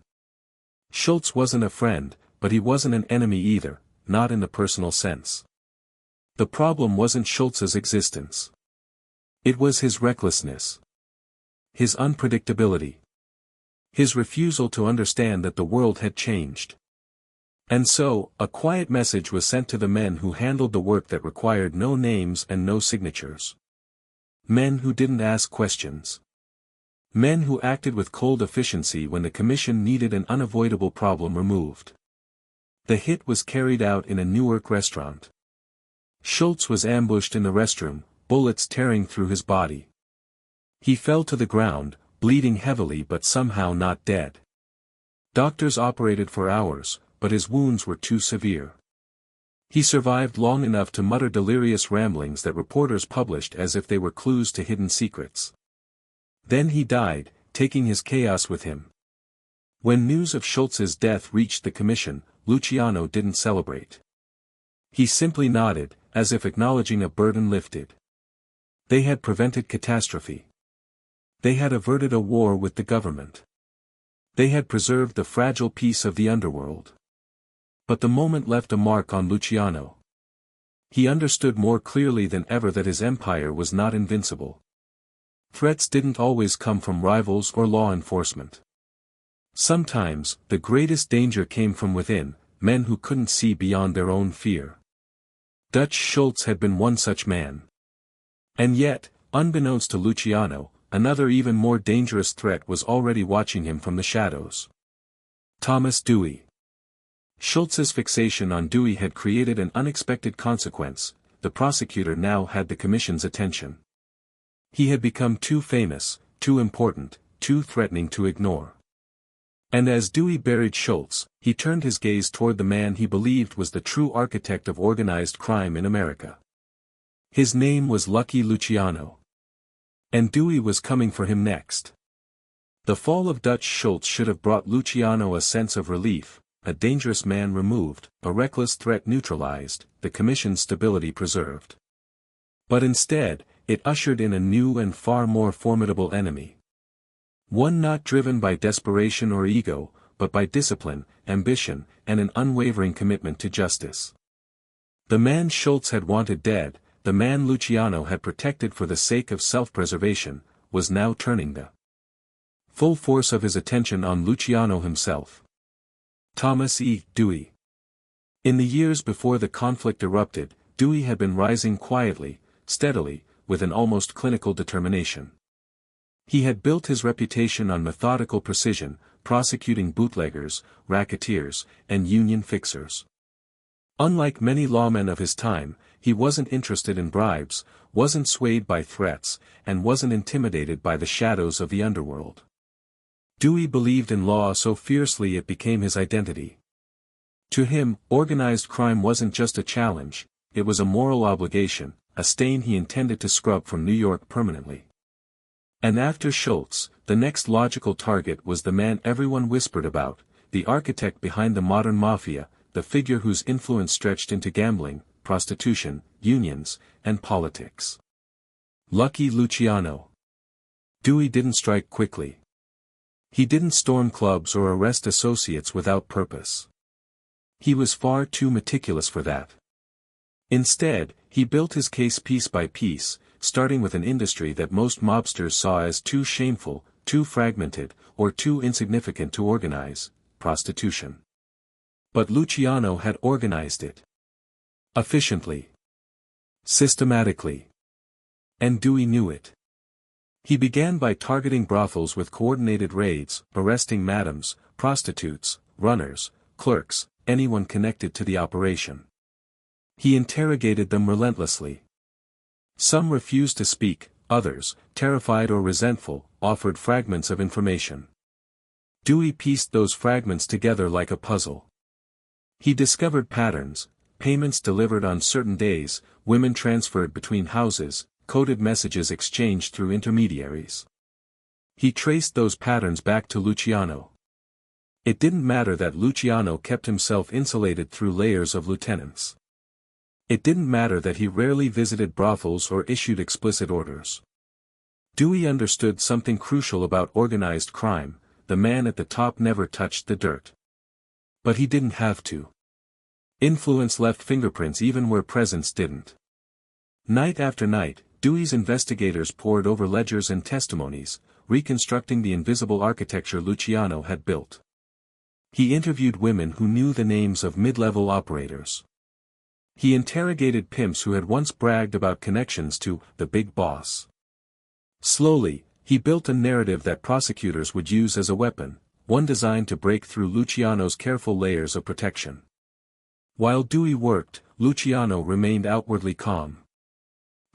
Schultz wasn't a friend, but he wasn't an enemy either, not in the personal sense. The problem wasn't Schultz's existence. It was his recklessness. His unpredictability. His refusal to understand that the world had changed. And so, a quiet message was sent to the men who handled the work that required no names and no signatures. Men who didn't ask questions. Men who acted with cold efficiency when the commission needed an unavoidable problem removed. The hit was carried out in a Newark restaurant. Schultz was ambushed in the restroom, bullets tearing through his body. He fell to the ground, bleeding heavily but somehow not dead. Doctors operated for hours, but his wounds were too severe. He survived long enough to mutter delirious ramblings that reporters published as if they were clues to hidden secrets. Then he died, taking his chaos with him. When news of Schultz's death reached the commission, Luciano didn't celebrate. He simply nodded, as if acknowledging a burden lifted. They had prevented catastrophe. They had averted a war with the government. They had preserved the fragile peace of the underworld. But the moment left a mark on Luciano. He understood more clearly than ever that his empire was not invincible. Threats didn't always come from rivals or law enforcement. Sometimes, the greatest danger came from within, men who couldn't see beyond their own fear. Dutch Schultz had been one such man. And yet, unbeknownst to Luciano, another even more dangerous threat was already watching him from the shadows. Thomas Dewey. Schultz's fixation on Dewey had created an unexpected consequence. The prosecutor now had the commission's attention. He had become too famous, too important, too threatening to ignore. And as Dewey buried Schultz, he turned his gaze toward the man he believed was the true architect of organized crime in America. His name was Lucky Luciano. And Dewey was coming for him next. The fall of Dutch Schultz should have brought Luciano a sense of relief, a dangerous man removed, a reckless threat neutralized, the commission's stability preserved. But instead, it ushered in a new and far more formidable enemy. One not driven by desperation or ego, but by discipline, ambition, and an unwavering commitment to justice. The man Schultz had wanted dead, the man Luciano had protected for the sake of self-preservation, was now turning the full force of his attention on Luciano himself. Thomas E. Dewey. In the years before the conflict erupted, Dewey had been rising quietly, steadily, with an almost clinical determination. He had built his reputation on methodical precision, prosecuting bootleggers, racketeers, and union fixers. Unlike many lawmen of his time, he wasn't interested in bribes, wasn't swayed by threats, and wasn't intimidated by the shadows of the underworld. Dewey believed in law so fiercely it became his identity. To him, organized crime wasn't just a challenge, it was a moral obligation, a stain he intended to scrub from New York permanently. And after Schultz, the next logical target was the man everyone whispered about, the architect behind the modern mafia, the figure whose influence stretched into gambling, prostitution, unions, and politics. Lucky Luciano. Dewey didn't strike quickly. He didn't storm clubs or arrest associates without purpose. He was far too meticulous for that. Instead, he built his case piece by piece, starting with an industry that most mobsters saw as too shameful, too fragmented, or too insignificant to organize: prostitution. But Luciano had organized it. Efficiently. Systematically. And Dewey knew it. He began by targeting brothels with coordinated raids, arresting madams, prostitutes, runners, clerks, anyone connected to the operation. He interrogated them relentlessly. Some refused to speak, others, terrified or resentful, offered fragments of information. Dewey pieced those fragments together like a puzzle. He discovered patterns: payments delivered on certain days, women transferred between houses, coded messages exchanged through intermediaries. He traced those patterns back to Luciano. It didn't matter that Luciano kept himself insulated through layers of lieutenants. It didn't matter that he rarely visited brothels or issued explicit orders. Dewey understood something crucial about organized crime: the man at the top never touched the dirt. But he didn't have to. Influence left fingerprints even where presence didn't. Night after night, Dewey's investigators pored over ledgers and testimonies, reconstructing the invisible architecture Luciano had built. He interviewed women who knew the names of mid-level operators. He interrogated pimps who had once bragged about connections to the big boss. Slowly, he built a narrative that prosecutors would use as a weapon, one designed to break through Luciano's careful layers of protection. While Dewey worked, Luciano remained outwardly calm.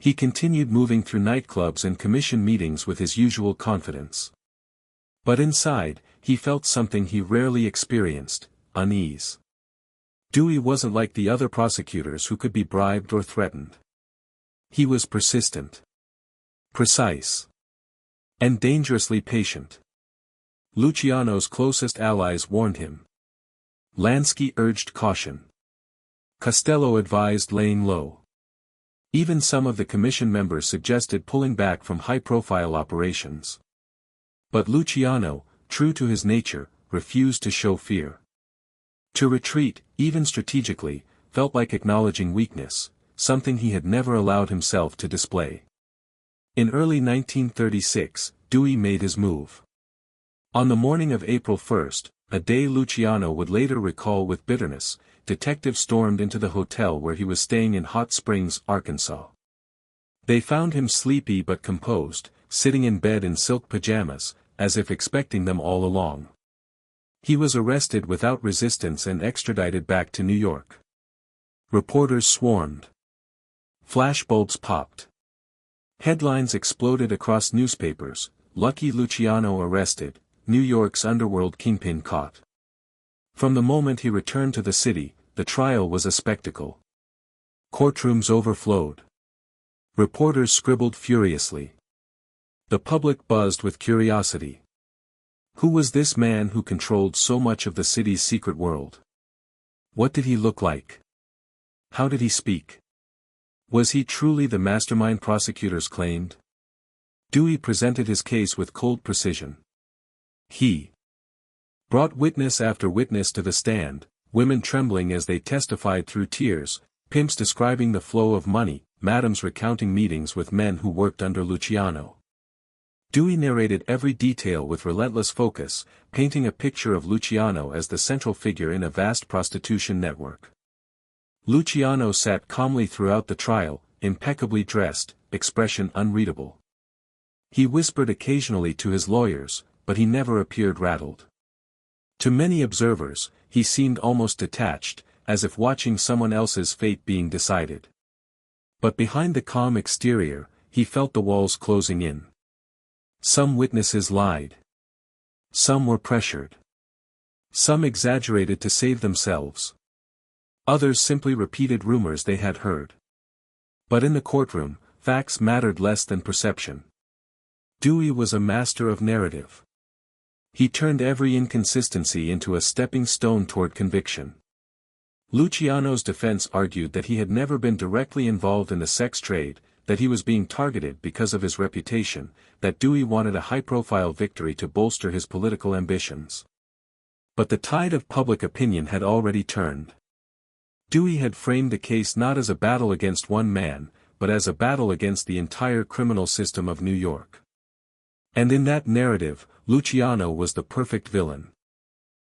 He continued moving through nightclubs and commission meetings with his usual confidence. But inside, he felt something he rarely experienced: unease. Dewey wasn't like the other prosecutors who could be bribed or threatened. He was persistent, precise, and dangerously patient. Luciano's closest allies warned him. Lansky urged caution. Costello advised laying low. Even some of the commission members suggested pulling back from high-profile operations. But Luciano, true to his nature, refused to show fear. To retreat, even strategically, felt like acknowledging weakness, something he had never allowed himself to display. In early 1936, Dewey made his move. On the morning of April 1, a day Luciano would later recall with bitterness, detectives stormed into the hotel where he was staying in Hot Springs, Arkansas. They found him sleepy but composed, sitting in bed in silk pajamas, as if expecting them all along. He was arrested without resistance and extradited back to New York. Reporters swarmed. Flashbulbs popped. Headlines exploded across newspapers: Lucky Luciano arrested, New York's underworld kingpin caught. From the moment he returned to the city, the trial was a spectacle. Courtrooms overflowed. Reporters scribbled furiously. The public buzzed with curiosity. Who was this man who controlled so much of the city's secret world? What did he look like? How did he speak? Was he truly the mastermind prosecutors claimed? Dewey presented his case with cold precision. He brought witness after witness to the stand, women trembling as they testified through tears, pimps describing the flow of money, madams recounting meetings with men who worked under Luciano. Dewey narrated every detail with relentless focus, painting a picture of Luciano as the central figure in a vast prostitution network. Luciano sat calmly throughout the trial, impeccably dressed, expression unreadable. He whispered occasionally to his lawyers, but he never appeared rattled. To many observers, he seemed almost detached, as if watching someone else's fate being decided. But behind the calm exterior, he felt the walls closing in. Some witnesses lied. Some were pressured. Some exaggerated to save themselves. Others simply repeated rumors they had heard. But in the courtroom, facts mattered less than perception. Dewey was a master of narrative. He turned every inconsistency into a stepping stone toward conviction. Luciano's defense argued that he had never been directly involved in the sex trade, that he was being targeted because of his reputation, that Dewey wanted a high-profile victory to bolster his political ambitions. But the tide of public opinion had already turned. Dewey had framed the case not as a battle against one man, but as a battle against the entire criminal system of New York. And in that narrative, Luciano was the perfect villain.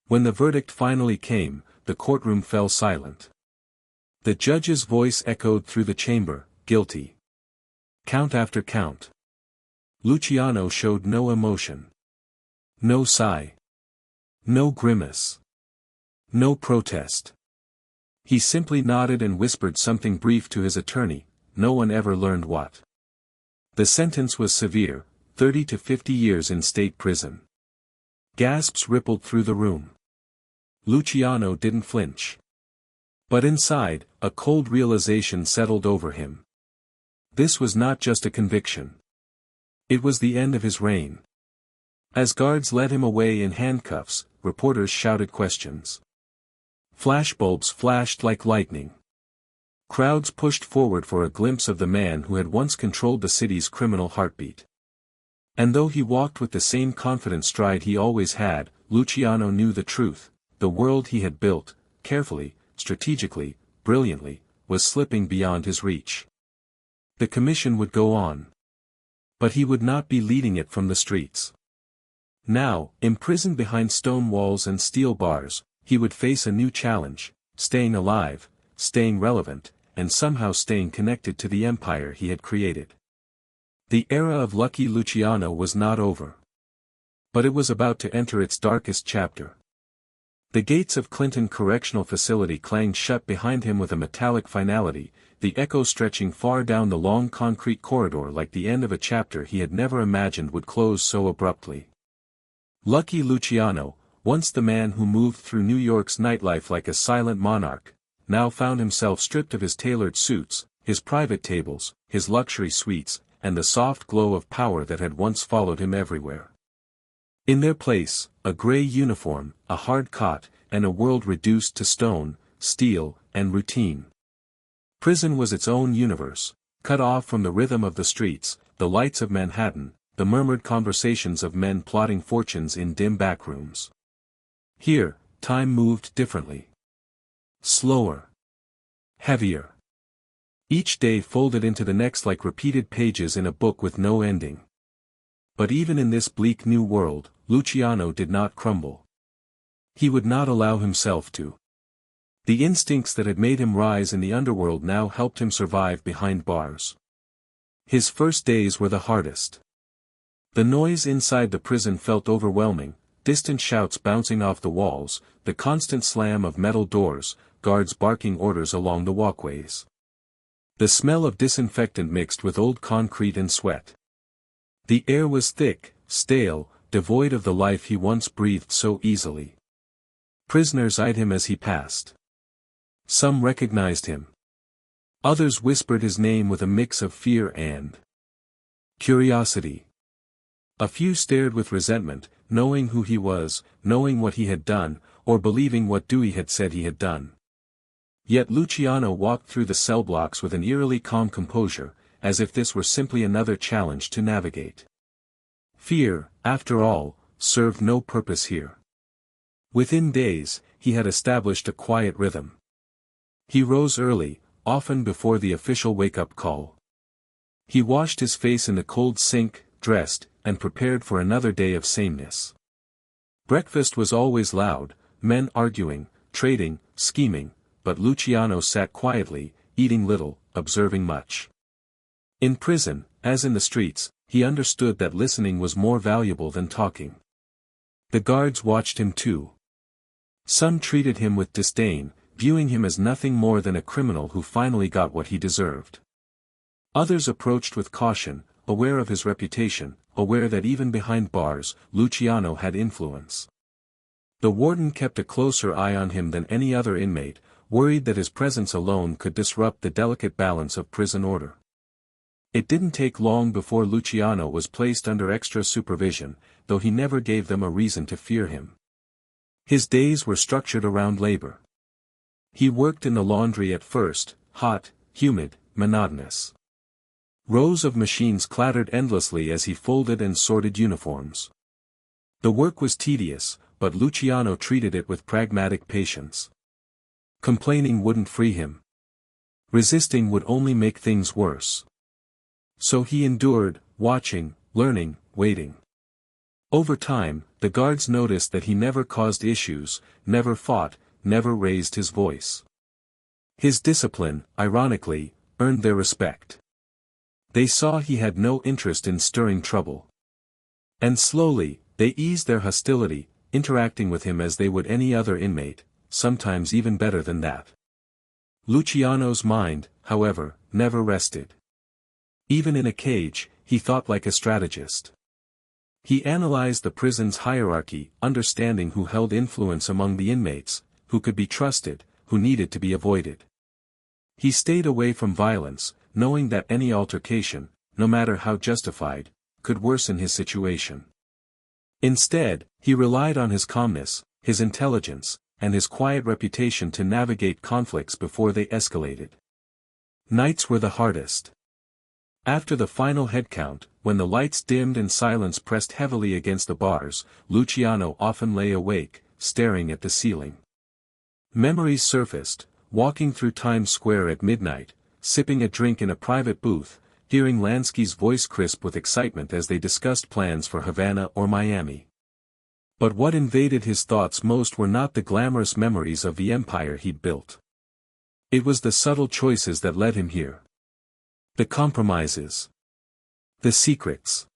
When the verdict finally came, the courtroom fell silent. The judge's voice echoed through the chamber, guilty. Count after count. Luciano showed no emotion. No sigh. No grimace. No protest. He simply nodded and whispered something brief to his attorney, no one ever learned what. The sentence was severe, 30 to 50 years in state prison. Gasps rippled through the room. Luciano didn't flinch. But inside, a cold realization settled over him. This was not just a conviction. It was the end of his reign. As guards led him away in handcuffs, reporters shouted questions. Flashbulbs flashed like lightning. Crowds pushed forward for a glimpse of the man who had once controlled the city's criminal heartbeat. And though he walked with the same confident stride he always had, Luciano knew the truth. The world he had built, carefully, strategically, brilliantly, was slipping beyond his reach. The commission would go on. But he would not be leading it from the streets. Now, imprisoned behind stone walls and steel bars, he would face a new challenge, staying alive, staying relevant, and somehow staying connected to the empire he had created. The era of Lucky Luciano was not over. But it was about to enter its darkest chapter. The gates of Clinton Correctional Facility clanged shut behind him with a metallic finality, the echo stretching far down the long concrete corridor like the end of a chapter he had never imagined would close so abruptly. Lucky Luciano, once the man who moved through New York's nightlife like a silent monarch, now found himself stripped of his tailored suits, his private tables, his luxury suites, and the soft glow of power that had once followed him everywhere. In their place, a gray uniform, a hard cot, and a world reduced to stone, steel, and routine. Prison was its own universe, cut off from the rhythm of the streets, the lights of Manhattan, the murmured conversations of men plotting fortunes in dim backrooms. Here, time moved differently. Slower. Heavier. Each day folded into the next like repeated pages in a book with no ending. But even in this bleak new world, Luciano did not crumble. He would not allow himself to. The instincts that had made him rise in the underworld now helped him survive behind bars. His first days were the hardest. The noise inside the prison felt overwhelming, distant shouts bouncing off the walls, the constant slam of metal doors, guards barking orders along the walkways. The smell of disinfectant mixed with old concrete and sweat. The air was thick, stale, devoid of the life he once breathed so easily. Prisoners eyed him as he passed. Some recognized him. Others whispered his name with a mix of fear and curiosity. A few stared with resentment, knowing who he was, knowing what he had done, or believing what Dewey had said he had done. Yet Luciano walked through the cell blocks with an eerily calm composure, as if this were simply another challenge to navigate. Fear, after all, served no purpose here. Within days, he had established a quiet rhythm. He rose early, often before the official wake-up call. He washed his face in the cold sink, dressed, and prepared for another day of sameness. Breakfast was always loud, men arguing, trading, scheming, but Luciano sat quietly, eating little, observing much. In prison, as in the streets, he understood that listening was more valuable than talking. The guards watched him too. Some treated him with disdain, viewing him as nothing more than a criminal who finally got what he deserved. Others approached with caution, aware of his reputation, aware that even behind bars, Luciano had influence. The warden kept a closer eye on him than any other inmate, worried that his presence alone could disrupt the delicate balance of prison order. It didn't take long before Luciano was placed under extra supervision, though he never gave them a reason to fear him. His days were structured around labor. He worked in the laundry at first, hot, humid, monotonous. Rows of machines clattered endlessly as he folded and sorted uniforms. The work was tedious, but Luciano treated it with pragmatic patience. Complaining wouldn't free him. Resisting would only make things worse. So he endured, watching, learning, waiting. Over time, the guards noticed that he never caused issues, never fought, never raised his voice. His discipline, ironically, earned their respect. They saw he had no interest in stirring trouble. And slowly, they eased their hostility, interacting with him as they would any other inmate, sometimes even better than that. Luciano's mind, however, never rested. Even in a cage, he thought like a strategist. He analyzed the prison's hierarchy, understanding who held influence among the inmates, who could be trusted, who needed to be avoided. He stayed away from violence, knowing that any altercation, no matter how justified, could worsen his situation. Instead, he relied on his calmness, his intelligence, and his quiet reputation to navigate conflicts before they escalated. Nights were the hardest. After the final headcount, when the lights dimmed and silence pressed heavily against the bars, Luciano often lay awake, staring at the ceiling. Memories surfaced, walking through Times Square at midnight, sipping a drink in a private booth, hearing Lansky's voice crisp with excitement as they discussed plans for Havana or Miami. But what invaded his thoughts most were not the glamorous memories of the empire he'd built. It was the subtle choices that led him here. The compromises. The secrets.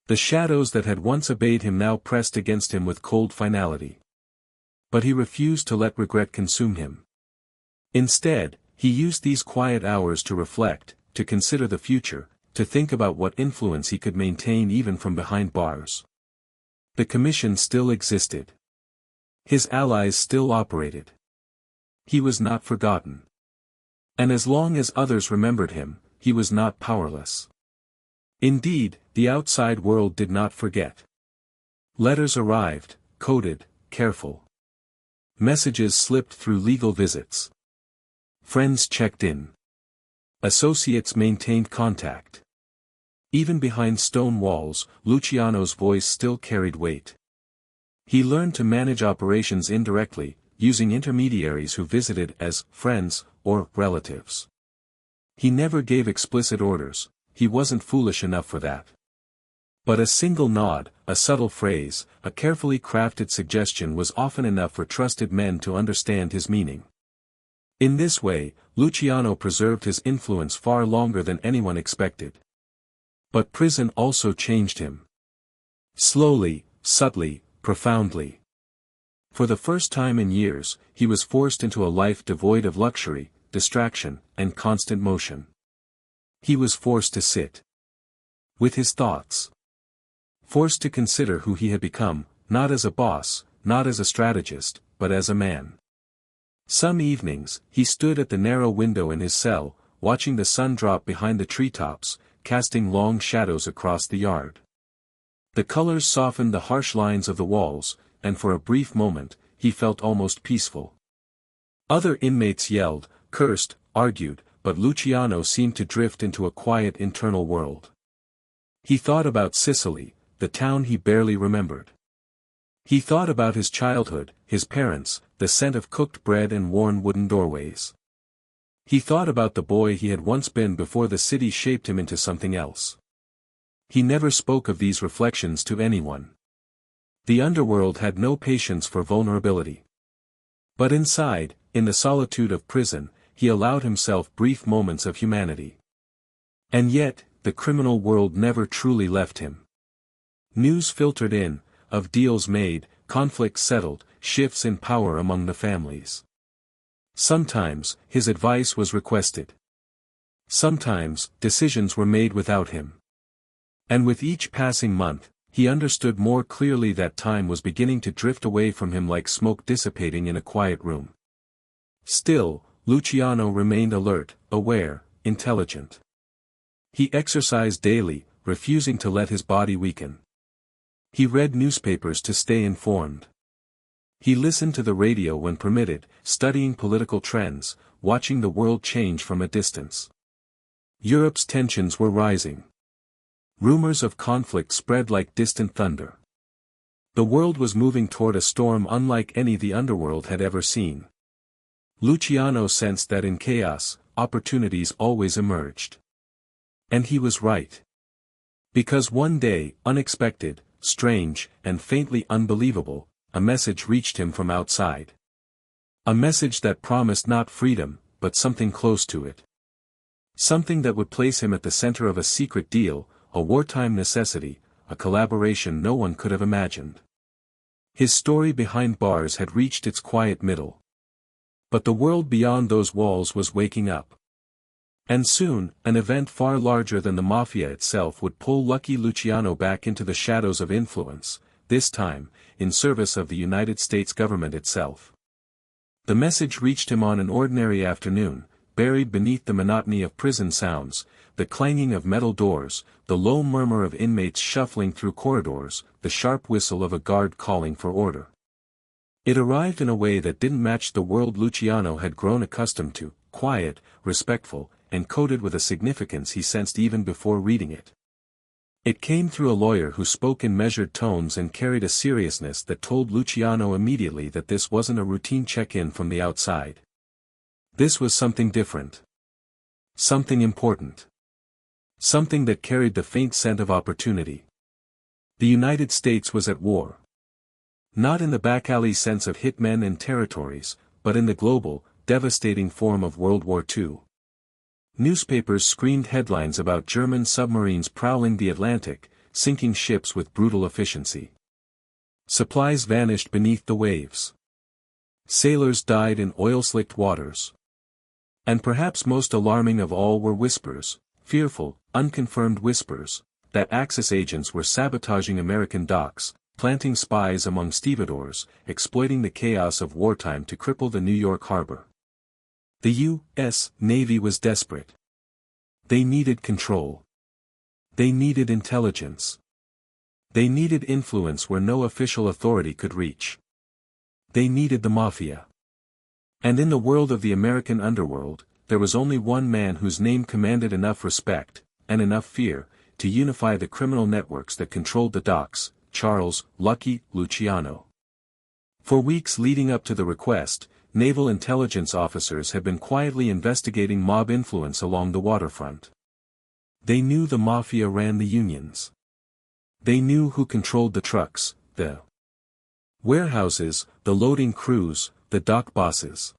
The shadows that had once obeyed him now pressed against him with cold finality. But he refused to let regret consume him. Instead, he used these quiet hours to reflect, to consider the future, to think about what influence he could maintain even from behind bars. The commission still existed. His allies still operated. He was not forgotten. And as long as others remembered him, he was not powerless. Indeed, the outside world did not forget. Letters arrived, coded, careful. Messages slipped through legal visits. Friends checked in. Associates maintained contact. Even behind stone walls, Luciano's voice still carried weight. He learned to manage operations indirectly, using intermediaries who visited as friends or relatives. He never gave explicit orders, he wasn't foolish enough for that. But a single nod, a subtle phrase, a carefully crafted suggestion was often enough for trusted men to understand his meaning. In this way, Luciano preserved his influence far longer than anyone expected. But prison also changed him. Slowly, subtly, profoundly. For the first time in years, he was forced into a life devoid of luxury, distraction, and constant motion. He was forced to sit with his thoughts. Forced to consider who he had become, not as a boss, not as a strategist, but as a man. Some evenings, he stood at the narrow window in his cell, watching the sun drop behind the treetops, casting long shadows across the yard. The colors softened the harsh lines of the walls, and for a brief moment, he felt almost peaceful. Other inmates yelled, cursed, argued, but Luciano seemed to drift into a quiet internal world. He thought about Sicily, the town he barely remembered. He thought about his childhood, his parents, the scent of cooked bread and worn wooden doorways. He thought about the boy he had once been before the city shaped him into something else. He never spoke of these reflections to anyone. The underworld had no patience for vulnerability. But inside, in the solitude of prison, he allowed himself brief moments of humanity. And yet, the criminal world never truly left him. News filtered in, of deals made, conflicts settled, shifts in power among the families. Sometimes, his advice was requested. Sometimes, decisions were made without him. And with each passing month, he understood more clearly that time was beginning to drift away from him like smoke dissipating in a quiet room. Still, Luciano remained alert, aware, intelligent. He exercised daily, refusing to let his body weaken. He read newspapers to stay informed. He listened to the radio when permitted, studying political trends, watching the world change from a distance. Europe's tensions were rising. Rumors of conflict spread like distant thunder. The world was moving toward a storm unlike any the underworld had ever seen. Luciano sensed that in chaos, opportunities always emerged. And he was right. Because one day, unexpected, strange, and faintly unbelievable, a message reached him from outside. A message that promised not freedom, but something close to it. Something that would place him at the center of a secret deal, a wartime necessity, a collaboration no one could have imagined. His story behind bars had reached its quiet middle. But the world beyond those walls was waking up. And soon, an event far larger than the Mafia itself would pull lucky Luciano back into the shadows of influence, this time, in service of the United States government itself. The message reached him on an ordinary afternoon, buried beneath the monotony of prison sounds, the clanging of metal doors, the low murmur of inmates shuffling through corridors, the sharp whistle of a guard calling for order. It arrived in a way that didn't match the world Luciano had grown accustomed to, quiet, respectful, and coded with a significance he sensed even before reading it. It came through a lawyer who spoke in measured tones and carried a seriousness that told Luciano immediately that this wasn't a routine check-in from the outside. This was something different. Something important. Something that carried the faint scent of opportunity. The United States was at war. Not in the back-alley sense of hitmen and territories, but in the global, devastating form of World War II. Newspapers screamed headlines about German submarines prowling the Atlantic, sinking ships with brutal efficiency. Supplies vanished beneath the waves. Sailors died in oil-slicked waters. And perhaps most alarming of all were whispers, fearful, unconfirmed whispers, that Axis agents were sabotaging American docks, planting spies among stevedores, exploiting the chaos of wartime to cripple the New York harbor. The U.S. Navy was desperate. They needed control. They needed intelligence. They needed influence where no official authority could reach. They needed the Mafia. And in the world of the American underworld, there was only one man whose name commanded enough respect, and enough fear, to unify the criminal networks that controlled the docks, Charles "Lucky" Luciano. For weeks leading up to the request, naval intelligence officers had been quietly investigating mob influence along the waterfront. They knew the Mafia ran the unions. They knew who controlled the trucks, the warehouses, the loading crews, the dock bosses.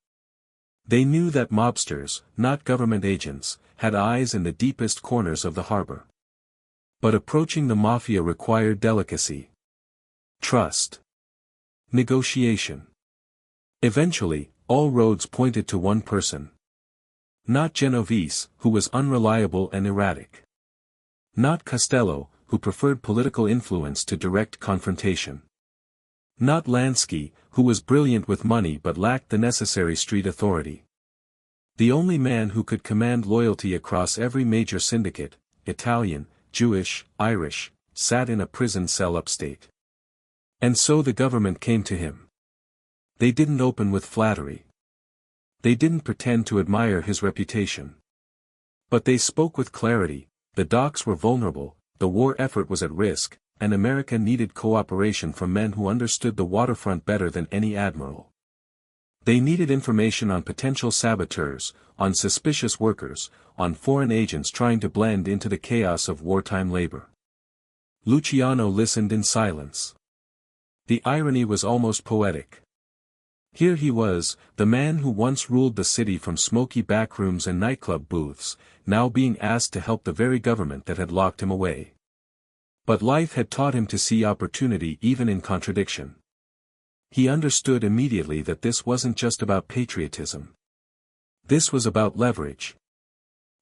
They knew that mobsters, not government agents, had eyes in the deepest corners of the harbor. But approaching the Mafia required delicacy. Trust. Negotiation. Eventually, all roads pointed to one person. Not Genovese, who was unreliable and erratic. Not Costello, who preferred political influence to direct confrontation. Not Lansky, who was brilliant with money but lacked the necessary street authority. The only man who could command loyalty across every major syndicate, Italian, Jewish, Irish, sat in a prison cell upstate. And so the government came to him. They didn't open with flattery. They didn't pretend to admire his reputation. But they spoke with clarity. The docks were vulnerable, the war effort was at risk, and America needed cooperation from men who understood the waterfront better than any admiral. They needed information on potential saboteurs, on suspicious workers, on foreign agents trying to blend into the chaos of wartime labor. Luciano listened in silence. The irony was almost poetic. Here he was, the man who once ruled the city from smoky backrooms and nightclub booths, now being asked to help the very government that had locked him away. But life had taught him to see opportunity even in contradiction. He understood immediately that this wasn't just about patriotism. This was about leverage.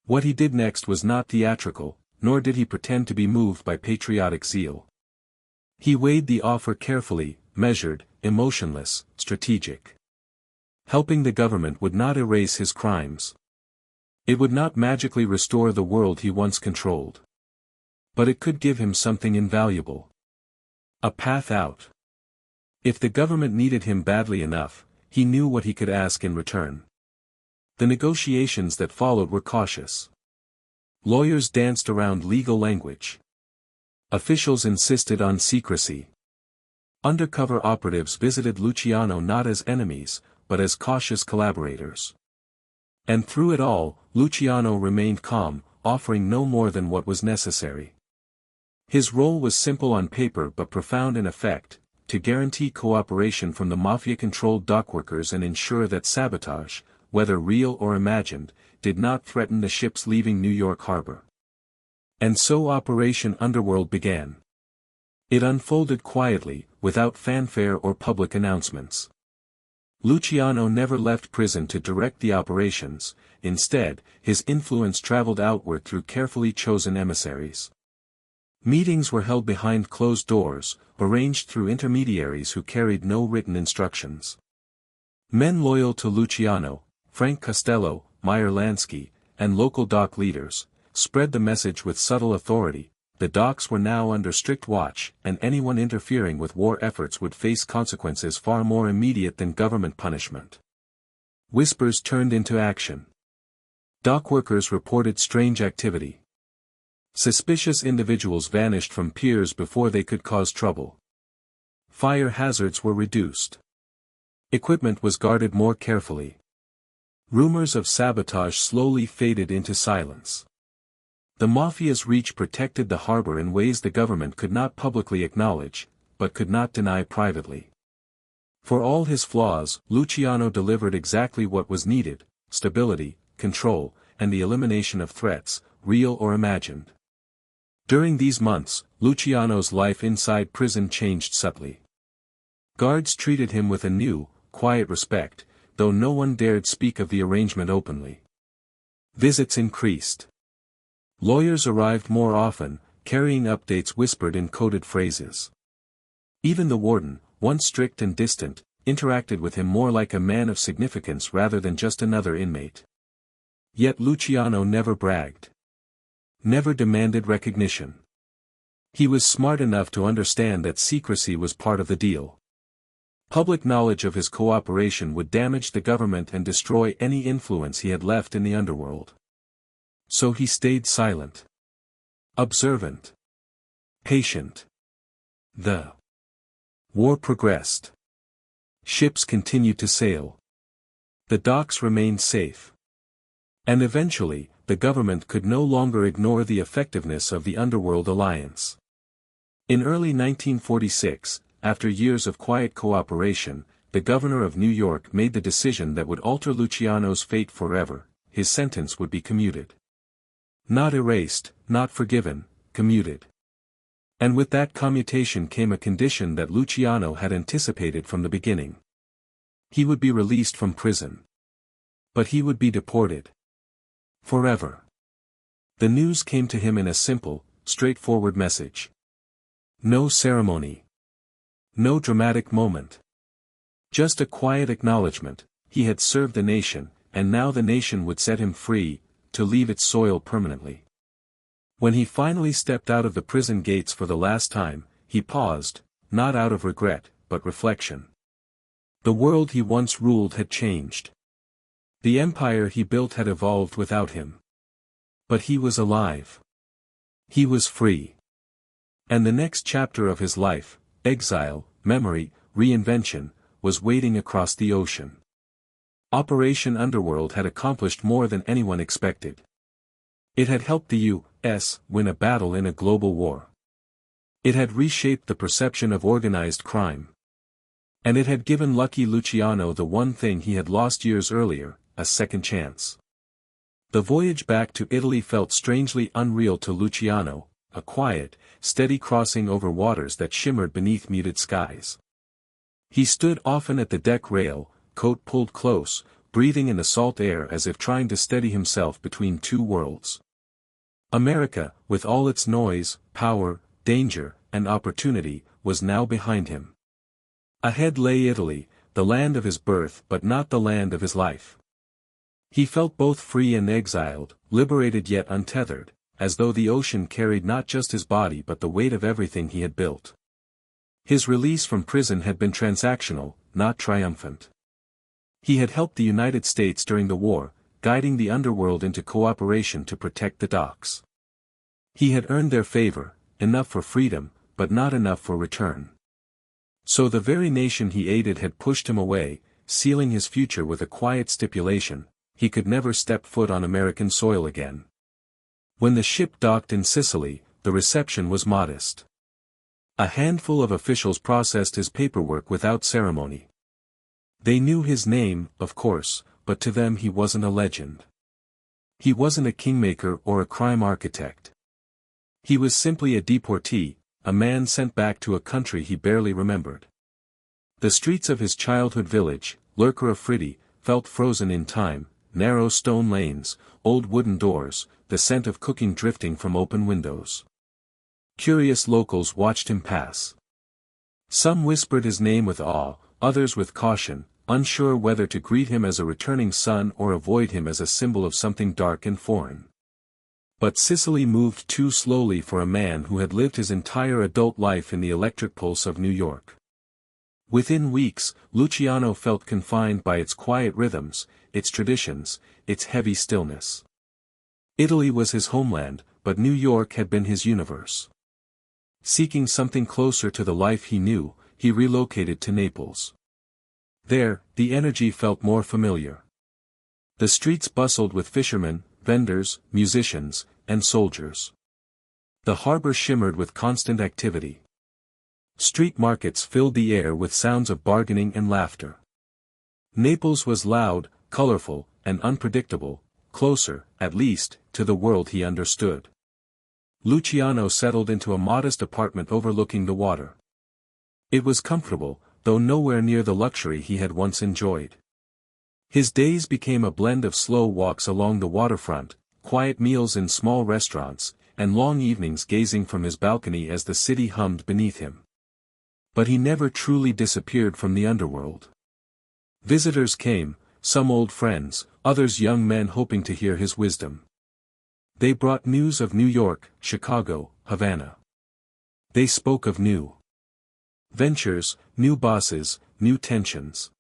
What he did next was not theatrical, nor did he pretend to be moved by patriotic zeal. He weighed the offer carefully, measured, emotionless, strategic. Helping the government would not erase his crimes. It would not magically restore the world he once controlled. But it could give him something invaluable. A path out. If the government needed him badly enough, he knew what he could ask in return. The negotiations that followed were cautious. Lawyers danced around legal language. Officials insisted on secrecy. Undercover operatives visited Luciano not as enemies, but as cautious collaborators. And through it all, Luciano remained calm, offering no more than what was necessary. His role was simple on paper but profound in effect, to guarantee cooperation from the Mafia-controlled dockworkers and ensure that sabotage, whether real or imagined, did not threaten the ships leaving New York Harbor. And so Operation Underworld began. It unfolded quietly, without fanfare or public announcements. Luciano never left prison to direct the operations, instead, his influence traveled outward through carefully chosen emissaries. Meetings were held behind closed doors, arranged through intermediaries who carried no written instructions. Men loyal to Luciano, Frank Costello, Meyer Lansky, and local dock leaders, spread the message with subtle authority. The docks were now under strict watch, and anyone interfering with war efforts would face consequences far more immediate than government punishment. Whispers turned into action. Dockworkers reported strange activity. Suspicious individuals vanished from piers before they could cause trouble. Fire hazards were reduced. Equipment was guarded more carefully. Rumors of sabotage slowly faded into silence. The Mafia's reach protected the harbor in ways the government could not publicly acknowledge, but could not deny privately. For all his flaws, Luciano delivered exactly what was needed: stability, control, and the elimination of threats, real or imagined. During these months, Luciano's life inside prison changed subtly. Guards treated him with a new, quiet respect, though no one dared speak of the arrangement openly. Visits increased. Lawyers arrived more often, carrying updates whispered in coded phrases. Even the warden, once strict and distant, interacted with him more like a man of significance rather than just another inmate. Yet Luciano never bragged. Never demanded recognition. He was smart enough to understand that secrecy was part of the deal. Public knowledge of his cooperation would damage the government and destroy any influence he had left in the underworld. So he stayed silent. Observant. Patient. The war progressed. Ships continued to sail. The docks remained safe. And eventually, the government could no longer ignore the effectiveness of the Underworld alliance. In early 1946, after years of quiet cooperation, the governor of New York made the decision that would alter Luciano's fate forever: his sentence would be commuted. Not erased, not forgiven, commuted. And with that commutation came a condition that Luciano had anticipated from the beginning. He would be released from prison. But he would be deported. Forever. The news came to him in a simple, straightforward message. No ceremony. No dramatic moment. Just a quiet acknowledgement: he had served the nation, and now the nation would set him free, to leave its soil permanently. When he finally stepped out of the prison gates for the last time, he paused, not out of regret, but reflection. The world he once ruled had changed. The empire he built had evolved without him. But he was alive. He was free. And the next chapter of his life, exile, memory, reinvention, was waiting across the ocean. Operation Underworld had accomplished more than anyone expected. It had helped the U.S. win a battle in a global war. It had reshaped the perception of organized crime. And it had given lucky Luciano the one thing he had lost years earlier: a second chance. The voyage back to Italy felt strangely unreal to Luciano, a quiet, steady crossing over waters that shimmered beneath muted skies. He stood often at the deck rail, coat pulled close, breathing in the salt air as if trying to steady himself between two worlds. America, with all its noise, power, danger, and opportunity, was now behind him. Ahead lay Italy, the land of his birth but not the land of his life. He felt both free and exiled, liberated yet untethered, as though the ocean carried not just his body but the weight of everything he had built. His release from prison had been transactional, not triumphant. He had helped the United States during the war, guiding the underworld into cooperation to protect the docks. He had earned their favor, enough for freedom, but not enough for return. So the very nation he aided had pushed him away, sealing his future with a quiet stipulation: he could never step foot on American soil again. When the ship docked in Sicily, the reception was modest. A handful of officials processed his paperwork without ceremony. They knew his name, of course, but to them he wasn't a legend. He wasn't a kingmaker or a crime architect. He was simply a deportee, a man sent back to a country he barely remembered. The streets of his childhood village, Lurker of Fritti, felt frozen in time: narrow stone lanes, old wooden doors, the scent of cooking drifting from open windows. Curious locals watched him pass. Some whispered his name with awe, others with caution, unsure whether to greet him as a returning son or avoid him as a symbol of something dark and foreign. But Sicily moved too slowly for a man who had lived his entire adult life in the electric pulse of New York. Within weeks, Luciano felt confined by its quiet rhythms, its traditions, its heavy stillness. Italy was his homeland, but New York had been his universe. Seeking something closer to the life he knew, he relocated to Naples. There, the energy felt more familiar. The streets bustled with fishermen, vendors, musicians, and soldiers. The harbor shimmered with constant activity. Street markets filled the air with sounds of bargaining and laughter. Naples was loud, colorful, and unpredictable, closer, at least, to the world he understood. Luciano settled into a modest apartment overlooking the water. It was comfortable, though nowhere near the luxury he had once enjoyed. His days became a blend of slow walks along the waterfront, quiet meals in small restaurants, and long evenings gazing from his balcony as the city hummed beneath him. But he never truly disappeared from the underworld. Visitors came, some old friends, others young men hoping to hear his wisdom. They brought news of New York, Chicago, Havana. They spoke of new ventures, new bosses, new tensions.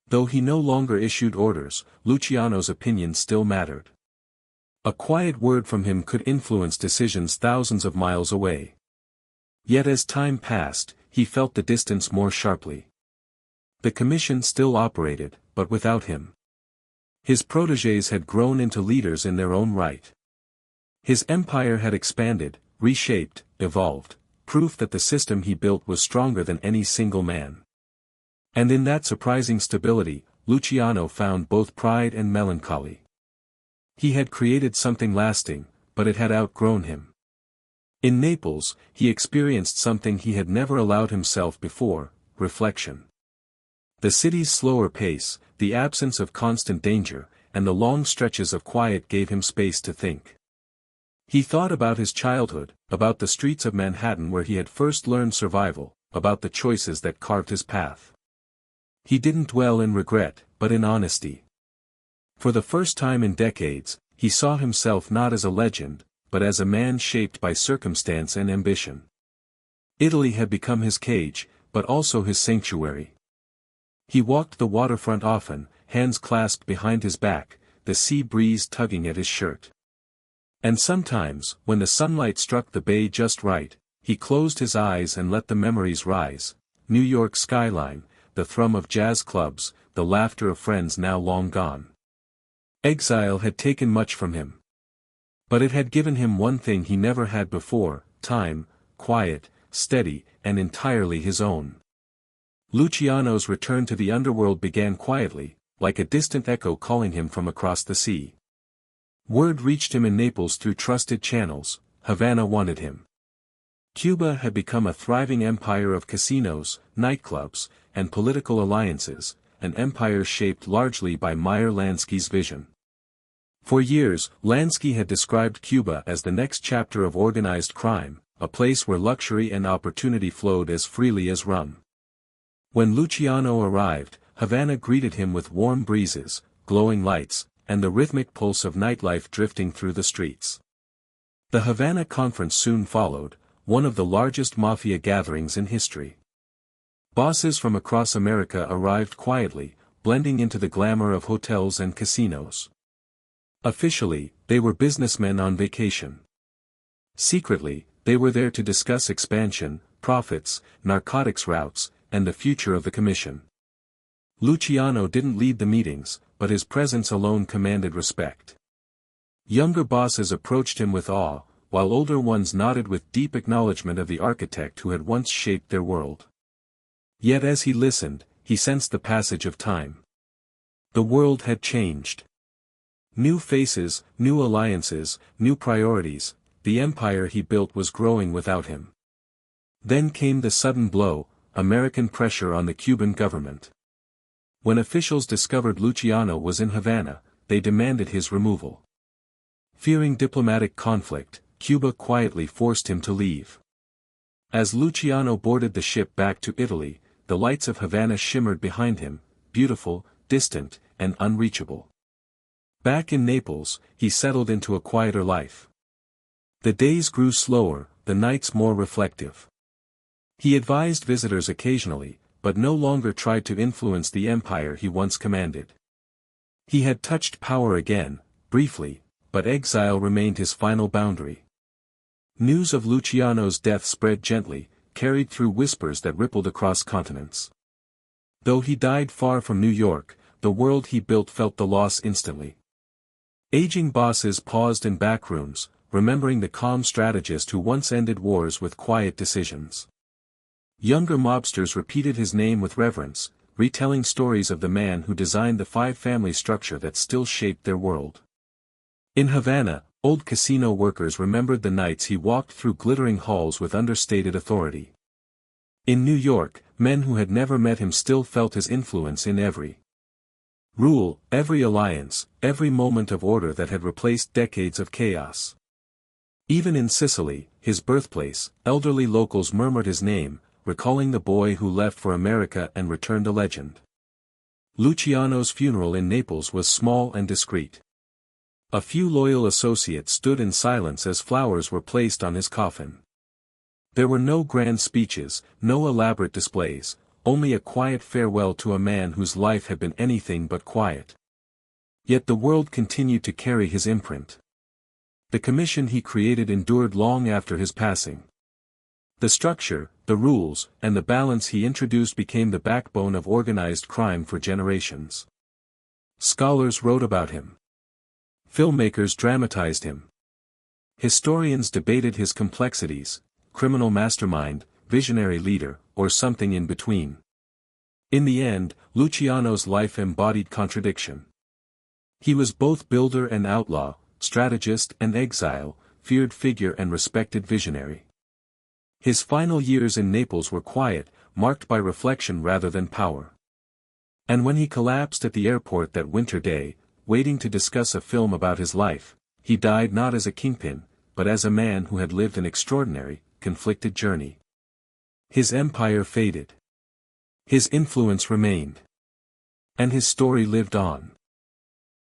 Though he no longer issued orders, Luciano's opinion still mattered. A quiet word from him could influence decisions thousands of miles away. Yet as time passed, he felt the distance more sharply. The commission still operated, but without him. His protégés had grown into leaders in their own right. His empire had expanded, reshaped, evolved, proof that the system he built was stronger than any single man. And in that surprising stability, Luciano found both pride and melancholy. He had created something lasting, but it had outgrown him. In Naples, he experienced something he had never allowed himself before: reflection. The city's slower pace, the absence of constant danger, and the long stretches of quiet gave him space to think. He thought about his childhood, about the streets of Manhattan where he had first learned survival, about the choices that carved his path. He didn't dwell in regret, but in honesty. For the first time in decades, he saw himself not as a legend, but as a man shaped by circumstance and ambition. Italy had become his cage, but also his sanctuary. He walked the waterfront often, hands clasped behind his back, the sea breeze tugging at his shirt. And sometimes, when the sunlight struck the bay just right, he closed his eyes and let the memories rise: New York skyline, the thrum of jazz clubs, the laughter of friends now long gone. Exile had taken much from him. But it had given him one thing he never had before: time, quiet, steady, and entirely his own. Luciano's return to the underworld began quietly, like a distant echo calling him from across the sea. Word reached him in Naples through trusted channels: Havana wanted him. Cuba had become a thriving empire of casinos, nightclubs, and political alliances, an empire shaped largely by Meyer Lansky's vision. For years, Lansky had described Cuba as the next chapter of organized crime, a place where luxury and opportunity flowed as freely as rum. When Luciano arrived, Havana greeted him with warm breezes, glowing lights, and the rhythmic pulse of nightlife drifting through the streets. The Havana Conference soon followed, one of the largest mafia gatherings in history. Bosses from across America arrived quietly, blending into the glamour of hotels and casinos. Officially, they were businessmen on vacation. Secretly, they were there to discuss expansion, profits, narcotics routes, and the future of the commission. Luciano didn't lead the meetings, but his presence alone commanded respect. Younger bosses approached him with awe, while older ones nodded with deep acknowledgement of the architect who had once shaped their world. Yet as he listened, he sensed the passage of time. The world had changed. New faces, new alliances, new priorities, the empire he built was growing without him. Then came the sudden blow, American pressure on the Cuban government. When officials discovered Luciano was in Havana, they demanded his removal. Fearing diplomatic conflict, Cuba quietly forced him to leave. As Luciano boarded the ship back to Italy, the lights of Havana shimmered behind him, beautiful, distant, and unreachable. Back in Naples, he settled into a quieter life. The days grew slower, the nights more reflective. He advised visitors occasionally, but no longer tried to influence the empire he once commanded. He had touched power again, briefly, but exile remained his final boundary. News of Luciano's death spread gently, carried through whispers that rippled across continents. Though he died far from New York, the world he built felt the loss instantly. Aging bosses paused in back rooms, remembering the calm strategist who once ended wars with quiet decisions. Younger mobsters repeated his name with reverence, retelling stories of the man who designed the five-family structure that still shaped their world. In Havana, old casino workers remembered the nights he walked through glittering halls with understated authority. In New York, men who had never met him still felt his influence in every rule, every alliance, every moment of order that had replaced decades of chaos. Even in Sicily, his birthplace, elderly locals murmured his name, recalling the boy who left for America and returned a legend. Luciano's funeral in Naples was small and discreet. A few loyal associates stood in silence as flowers were placed on his coffin. There were no grand speeches, no elaborate displays, only a quiet farewell to a man whose life had been anything but quiet. Yet the world continued to carry his imprint. The commission he created endured long after his passing. The structure, the rules, and the balance he introduced became the backbone of organized crime for generations. Scholars wrote about him. Filmmakers dramatized him. Historians debated his complexities, criminal mastermind, visionary leader, or something in between. In the end, Luciano's life embodied contradiction. He was both builder and outlaw, strategist and exile, feared figure and respected visionary. His final years in Naples were quiet, marked by reflection rather than power. And when he collapsed at the airport that winter day, waiting to discuss a film about his life, he died not as a kingpin, but as a man who had lived an extraordinary, conflicted journey. His empire faded. His influence remained. And his story lived on.